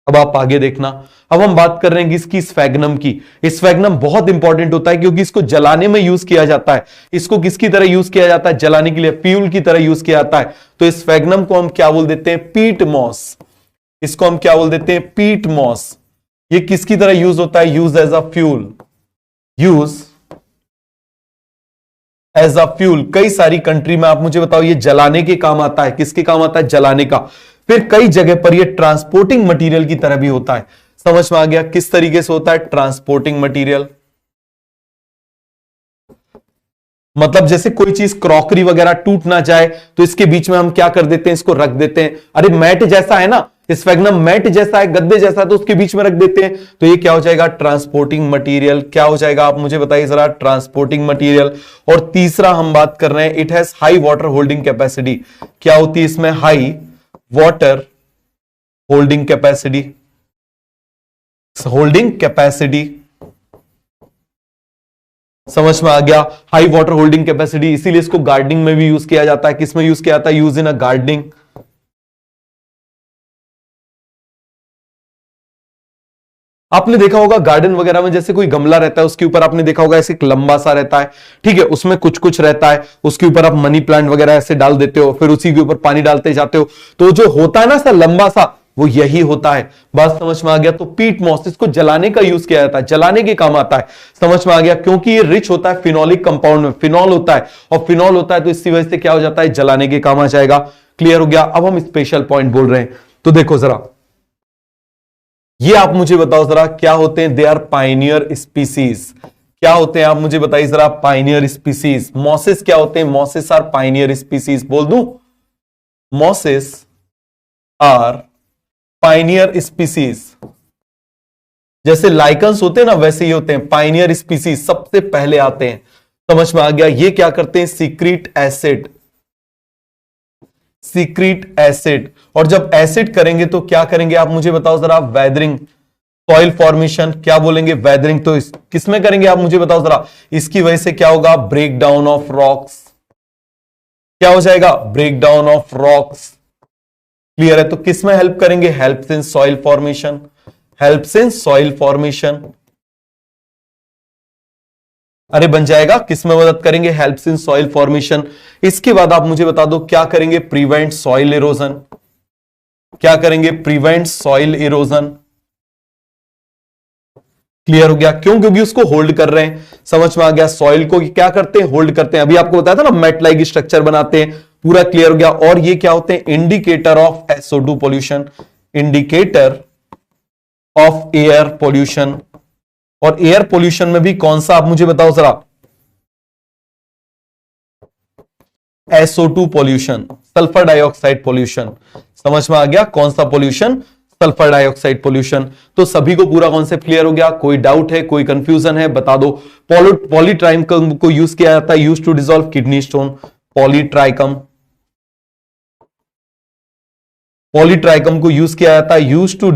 अब आप आगे देखना। अब हम बात कर रहे हैं इसकी स्फैग्नम की। स्फैग्नम बहुत इंपॉर्टेंट होता है क्योंकि इसको जलाने में यूज किया जाता है। इसको किसकी तरह यूज किया जाता है? जलाने के लिए, फ्यूल की तरह यूज किया जाता है। तो स्फैग्नम को हम क्या बोल देते हैं? पीट मॉस। इसको हम क्या बोल देते हैं? पीट मॉस। ये किसकी तरह यूज होता है? Use as a fuel. Use as a fuel. कई सारी कंट्री में आप मुझे बताओ, ये जलाने के काम आता है। किसके काम आता है? जलाने का। फिर कई जगह पर ये ट्रांसपोर्टिंग मटेरियल की तरह भी होता है। समझ में आ गया? किस तरीके से होता है? Transporting material. मतलब जैसे कोई चीज क्रॉकरी वगैरह टूट ना जाए तो इसके बीच में हम क्या कर देते हैं? इसको रख देते हैं। अरे मैट जैसा है ना, स्फैग्नम मैट जैसा है, गद्दे जैसा है, तो उसके बीच में रख देते हैं। तो ये क्या हो जाएगा? Transporting material. क्या हो जाएगा? आप मुझे बताइए जरा। Transporting material. और तीसरा हम बात कर रहे हैं, it has high water holding capacity. क्या होती है इसमें? High water holding capacity. Holding capacity. समझ में आ गया? High water holding capacity. इसीलिए इसको गार्डनिंग में भी यूज किया जाता है। किसमें यूज किया जाता है? Use in a gardening. आपने देखा होगा गार्डन वगैरह में, जैसे कोई गमला रहता है, उसके ऊपर आपने देखा होगा ऐसे एक लंबा सा रहता है। ठीक है, उसमें कुछ कुछ रहता है, उसके ऊपर आप मनी प्लांट वगैरह ऐसे डाल देते हो, फिर उसी के ऊपर पानी डालते जाते हो। तो जो होता है ना सर लंबा सा, वो यही होता है। बात समझ में आ गया? तो पीट मॉस, इसको जलाने का यूज किया जाता है, जलाने के काम आता है। समझ में आ गया? क्योंकि ये रिच होता है फिनोलिक कंपाउंड में, फिनॉल होता है, और फिनॉल होता है तो इसी वजह से क्या हो जाता है? जलाने के काम आ जाएगा। क्लियर हो गया? अब हम स्पेशल पॉइंट बोल रहे हैं। तो देखो जरा, ये आप मुझे बताओ जरा, क्या होते हैं? They are pioneer species. क्या होते हैं? आप मुझे बताइए जरा। Pioneer species. मॉसेस क्या होते हैं? Mosses are pioneer species. बोल दूं? Mosses are pioneer species. जैसे लाइकन्स होते हैं ना, वैसे ही होते हैं, पाइनियर स्पीसीज सबसे पहले आते हैं। समझ में आ गया? ये क्या करते हैं? Secret acid, secret acid. और जब एसिड करेंगे तो क्या करेंगे आप मुझे बताओ जरा? वेदरिंग, सॉइल फॉर्मेशन, क्या बोलेंगे? वेदरिंग। तो किसमें करेंगे आप मुझे बताओ जरा? इसकी वजह से क्या होगा? Break down of rocks. क्या हो जाएगा? Break down of rocks. Clear है? तो किसमें हेल्प करेंगे? Helps in soil formation, helps in soil formation. अरे बन जाएगा, किसमें मदद करेंगे? Helps in soil formation. इसके बाद आप मुझे बता दो क्या करेंगे? Prevent soil erosion. क्या करेंगे? Prevent soil erosion. क्लियर हो गया? क्यों? क्योंकि उसको होल्ड कर रहे हैं। समझ में आ गया? सॉइल को क्या करते हैं? होल्ड करते हैं। अभी आपको बताया था ना, मेट लाइक स्ट्रक्चर बनाते हैं। पूरा क्लियर हो गया? और ये क्या होते हैं? Indicator of SO2 pollution, indicator of air pollution. और एयर पोल्यूशन में भी कौन सा आप मुझे बताओ जरा? SO2 pollution, sulphur dioxide pollution. समझ में आ गया? कौन सा पोल्यूशन? Sulphur dioxide pollution. तो सभी को पूरा कॉन्सेप्ट क्लियर हो गया? कोई डाउट है, कोई कंफ्यूजन है? बता दो। पॉलीट्राइकम को यूज किया जाता है, use to dissolve kidney stone. Polytrichum, Polytrichum को यूज किया जाता है, use to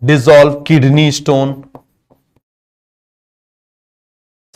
dissolve kidney stone.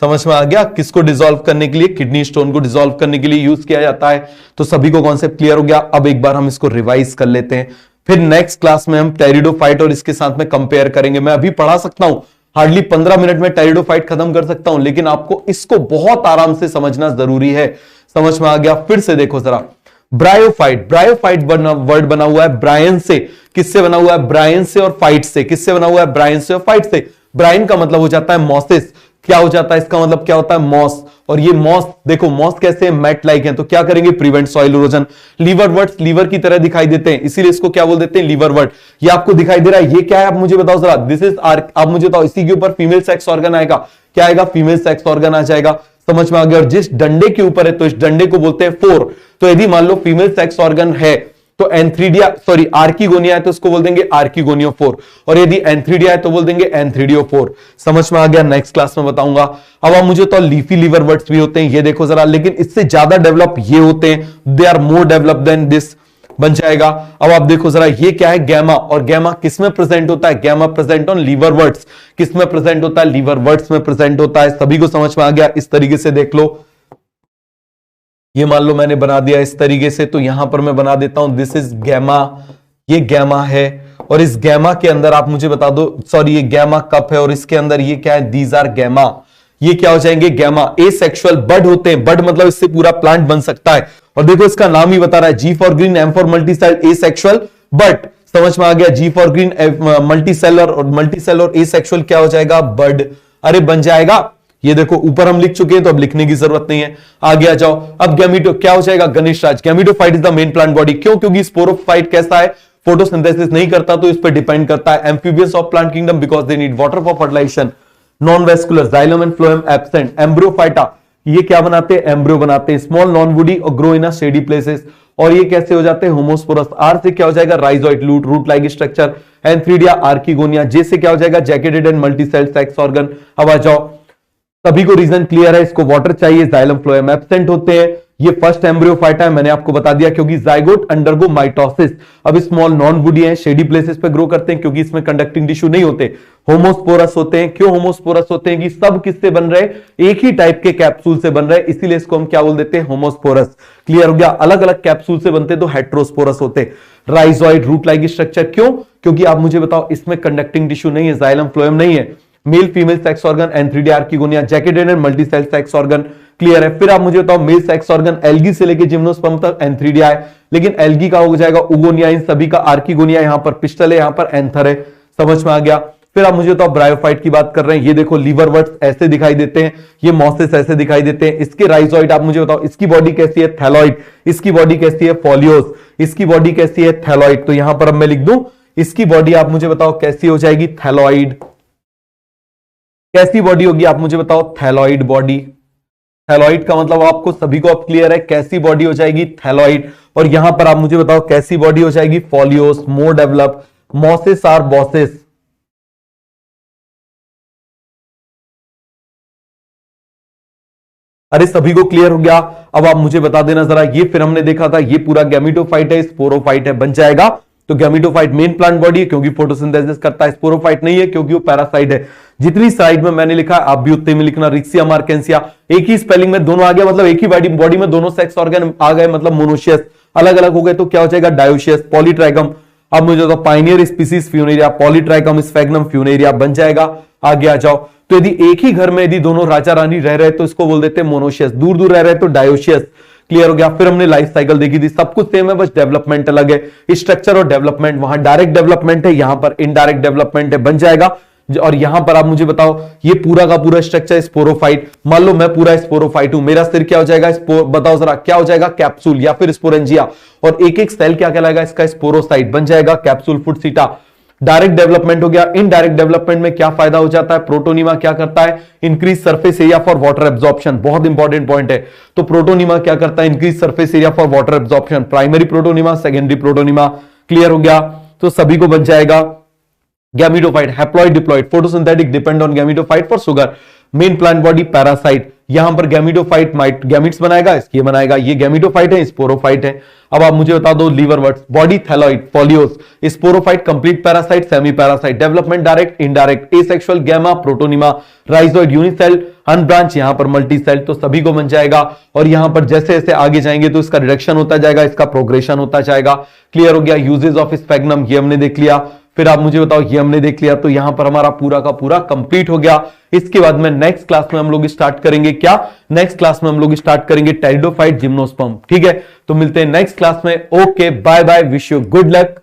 समझ में आ गया? किसको डिसॉल्व करने के लिए? किडनी स्टोन को डिसॉल्व करने के लिए यूज किया जाता है। तो सभी को कॉन्सेप्ट क्लियर हो गया? अब एक बार हम इसको रिवाइज कर लेते हैं, फिर नेक्स्ट क्लास में हम टेरिडोफाइट और इसके साथ में कंपेयर करेंगे। मैं अभी पढ़ा सकता हूं, हार्डली 15 मिनट में टेरिडोफाइट खत्म कर सकता हूं, लेकिन आपको इसको बहुत आराम से समझना जरूरी है। समझ में आ गया? फिर से देखो जरा। ब्रायोफाइट, ब्रायोफाइट वर्ड बना हुआ है ब्रायन से। किससे बना हुआ है? ब्रायन से और फाइट से। किससे बना हुआ है? ब्रायन से और फाइट से। ब्रायन का मतलब हो जाता है मॉसिस। क्या हो जाता है? इसका मतलब क्या होता है? मॉस। और ये मॉस, देखो मॉस कैसे? मैट लाइक है। तो क्या करेंगे? Prevent soil erosion. Liverworts liver की तरह दिखाई देते हैं, इसीलिए इसको क्या बोल देते हैं? Liverwort. ये आपको दिखाई दे रहा है, ये क्या है आप मुझे बताओ जरा? This is arc. आप मुझे बताओ, इसी के ऊपर फीमेल सेक्स ऑर्गन आएगा। क्या आएगा? फीमेल सेक्स ऑर्गन आ जाएगा। समझ में आ गया? और जिस डंडे के ऊपर है तो इस डंडे को बोलते हैं फोर। तो यदि मान लो फीमेल सेक्स ऑर्गन है तो एंथ्रीडिया, सॉरी आर्किगोनिया है तो उसको बोल देंगे आर्किगोनियो 4। और यदि एंथ्रीडिया है तो बोल देंगे एंथ्रीडियो 4। समझ में आ गया? नेक्स्ट क्लास में बताऊंगा। अब आप मुझे तो लीफी लीवर वर्ड्स भी होते हैं, ये देखो जरा, लेकिन इससे ज्यादा डेवलप ये होते हैं, they are more develop than this. बन जाएगा? अब आप देखो जरा, ये क्या है? गैमा। और गैमा किस में प्रेजेंट होता है? Gamma present on lever words. किस में प्रेजेंट होता है? लीवर वर्ड्स में प्रेजेंट होता है। सभी को समझ में आ गया? इस तरीके से देख लो। ये मान लो मैंने बना दिया इस तरीके से, तो यहां पर मैं बना देता हूं दिस इज गैमा। ये गैमा है। और इस गैमा के अंदर आप मुझे बता दो, सॉरी ये गैमा कप है और इसके अंदर ये क्या है? These are gamma. ये क्या हो जाएंगे? गैमा। एसेक्सुअल बड होते हैं, बड मतलब इससे पूरा प्लांट बन सकता है। और देखो इसका नाम ही बता रहा है, G for green, M for multicell, asexual bud. समझ में आ गया? जी फॉर ग्रीन, मल्टीसेलर, और मल्टीसेलर एसेक्सुअल क्या हो जाएगा? बड। अरे बन जाएगा? ये देखो ऊपर हम लिख चुके हैं तो अब लिखने की जरूरत नहीं है, आगे आ जाओ। अब गैमीटो क्या हो जाएगा? Ganesh Raj. Gametophyte is the main plant body. क्यों? क्योंकि स्पोरोफाइट कैसा है? फोटोसिंथेसिस नहीं करता, तो इस पर डिपेंड करता है। Amphibious of plant kingdom because they need water for fertilisation. Non vascular, xylem and phloem absent. Embryophyta, ये क्या बनाते हैं? एम्ब्रियो बनाते हैं। स्मॉल नॉन वुडी और ग्रो इन शेडी प्लेसेस। और ये कैसे हो जाते हैं? होमोस्पोरस। आर से क्या हो जाएगा? Rhizoid, root like structure. Antheridia, archegonia. J से क्या हो जाएगा? Jacketed and multicell sex organ. अब आ जाओ, सभी को रीजन क्लियर है? इसको वाटर चाहिए, जाइलम फ्लोएम एब्सेंट होते हैं। ये फर्स्ट एम्ब्रियोफाइटा है, मैंने आपको बता दिया, क्योंकि जाइगोट अंडरगो माइटोसिस। अब स्मॉल नॉन वुडी है, शेडी प्लेसेस पे ग्रो करते हैं क्योंकि इसमें कंडक्टिंग टिश्यू नहीं होते। होमोस्पोरस होते हैं। क्यों होमोस्पोरस होते हैं? कि सब किससे बन रहे? एक ही टाइप के कैप्सूल से बन रहे, इसीलिए इसको हम क्या बोल देते हैं? होमोस्पोरस। क्लियर हो गया? अलग अलग कैप्सूल से बनते तो हेट्रोस्पोरस होते। Rhizoid, root like structure. क्यों? क्योंकि आप मुझे बताओ, इसमें कंडक्टिंग टिश्यू नहीं है, जाइलम फ्लोएम नहीं है। Male female sex organ, antheridia, archegonia, jacketed and multicell sex organ. Clear है? फिर आप मुझे बताओ, मेल सेक्स ऑर्गन एल्गी से लेके जिम्नोस्पर्म तक एंथ्रीडिया है, लेकिन एल्गी का हो जाएगा उगोनिया, इन सभी का आर्किगोनिया, यहां पर पिस्टल है, यहां पर एंथर है। समझ में आ गया? फिर आप मुझे बताओ, ब्रायोफाइट की बात कर रहे हैं, ये देखो लीवर वर्ड्स ऐसे दिखाई देते हैं, ये मॉसिस ऐसे दिखाई देते हैं। इसके राइजोइड आप मुझे बताओ, इसकी बॉडी कैसी है? थैलॉइड। इसकी बॉडी कैसी है? फोलियोस। इसकी बॉडी कैसी है? थैलॉइड। तो यहां पर अब मैं लिख दूं, इसकी बॉडी आप मुझे बताओ कैसी हो जाएगी? थैलॉइड। कैसी बॉडी होगी आप मुझे बताओ? Thalloid body. थैलॉइड का मतलब आपको सभी को अब क्लियर है, कैसी बॉडी हो जाएगी? थैलॉइड। और यहां पर आप मुझे बताओ कैसी बॉडी हो जाएगी, फॉलियोस, मोर डेवलप, मॉसेस आर बॉसेस। अरे सभी को क्लियर हो गया? अब आप मुझे बता देना जरा, ये फिर हमने देखा था ये पूरा गैमेटोफाइट है, स्पोरोफाइट है, बन जाएगा। तो गैमेटोफाइट मेन प्लांट बॉडी है क्योंकि फोटोसिंथेसिस करता है, स्पोरोफाइट नहीं है क्योंकि वो पैरासाइट है। जितनी साइड में मैंने लिखा आप भी उतने में लिखना, रिक्सिया, मार्केंसिया, एक ही स्पेलिंग में दोनों आ गया, मतलब एक ही बॉडी में दोनों सेक्स ऑर्गन आ गए, मतलब मोनोशियस। अलग अलग हो गए तो क्या हो जाएगा, डायोशियस, पॉलीट्राइकम। अब मुझे तो pioneer species Funaria, Polytrichum स्फेग्नम Funaria बन जाएगा। आगे आ जाओ, तो यदि एक ही घर में यदि दोनों राजा रानी रह रहे तो इसको बोल देते हैं मोनोशियस, दूर दूर रह रहे तो डायोशियस। क्लियर हो गया? फिर हमने लाइफ साइकिल देखी थी, सब कुछ सेम है, बस डेवलपमेंट अलग है। स्ट्रक्चर और डेवलपमेंट, वहां डायरेक्ट डेवलपमेंट है, यहां पर इनडायरेक्ट डेवलपमेंट है, बन जाएगा। और यहां पर आप मुझे बताओ ये पूरा का पूरा स्ट्रक्चर स्पोरोफाइट, मान लो मैं पूरा स्पोरोफाइट हूं, मेरा सिर क्या हो जाएगा, बताओ जरा क्या हो जाएगा, कैप्सूल या फिर स्पोरेंजिया, और एक एक सेल क्या कहलाएगा इसका, स्पोरोसाइट बन जाएगा, कैप्सूल फुटसीटा। डायरेक्ट डेवलपमेंट हो गया। इनडायरेक्ट डेवलपमेंट में क्या फायदा हो जाता है, प्रोटोनिमा क्या करता है, increase surface area for water absorption, बहुत इंपॉर्टेंट पॉइंट है। तो प्रोटोनिमा क्या करता है, increase surface area for water absorption, primary protonema, secondary protonema. Clear हो गया? तो सभी को बन जाएगा gametophyte, haploid, diploid, photosynthetic, depend on gametophyte for sugar, main plant body parasite. यहां पर गैमेटोफाइट गैमिट्स बनाएगा, इसकी बनाएगा, ये गैमेटोफाइट है, स्पोरोफाइट है। अब आप मुझे बता दो liverworts, body thalloid, foliose, sporophyte, complete parasite, semi parasite, development direct, indirect, asexual, gemma, protonema, rhizoid, unicell, unbranched, यहां पर मल्टी सेल। तो सभी को बन जाएगा। और यहां पर जैसे जैसे आगे जाएंगे तो इसका रिडक्शन होता जाएगा, इसका प्रोग्रेशन होता जाएगा। क्लियर हो गया? यूजेज ऑफ स्फेग्नम ये हमने देख लिया। फिर आप मुझे बताओ ये हमने देख लिया, तो यहां पर हमारा पूरा का पूरा कंप्लीट हो गया। इसके बाद में नेक्स्ट क्लास में हम लोग स्टार्ट करेंगे क्या, नेक्स्ट क्लास में हम लोग स्टार्ट करेंगे टेरिडोफाइट, जिम्नोस्पर्म। ठीक है, तो मिलते हैं नेक्स्ट क्लास में। Okay, bye bye, wish you good luck.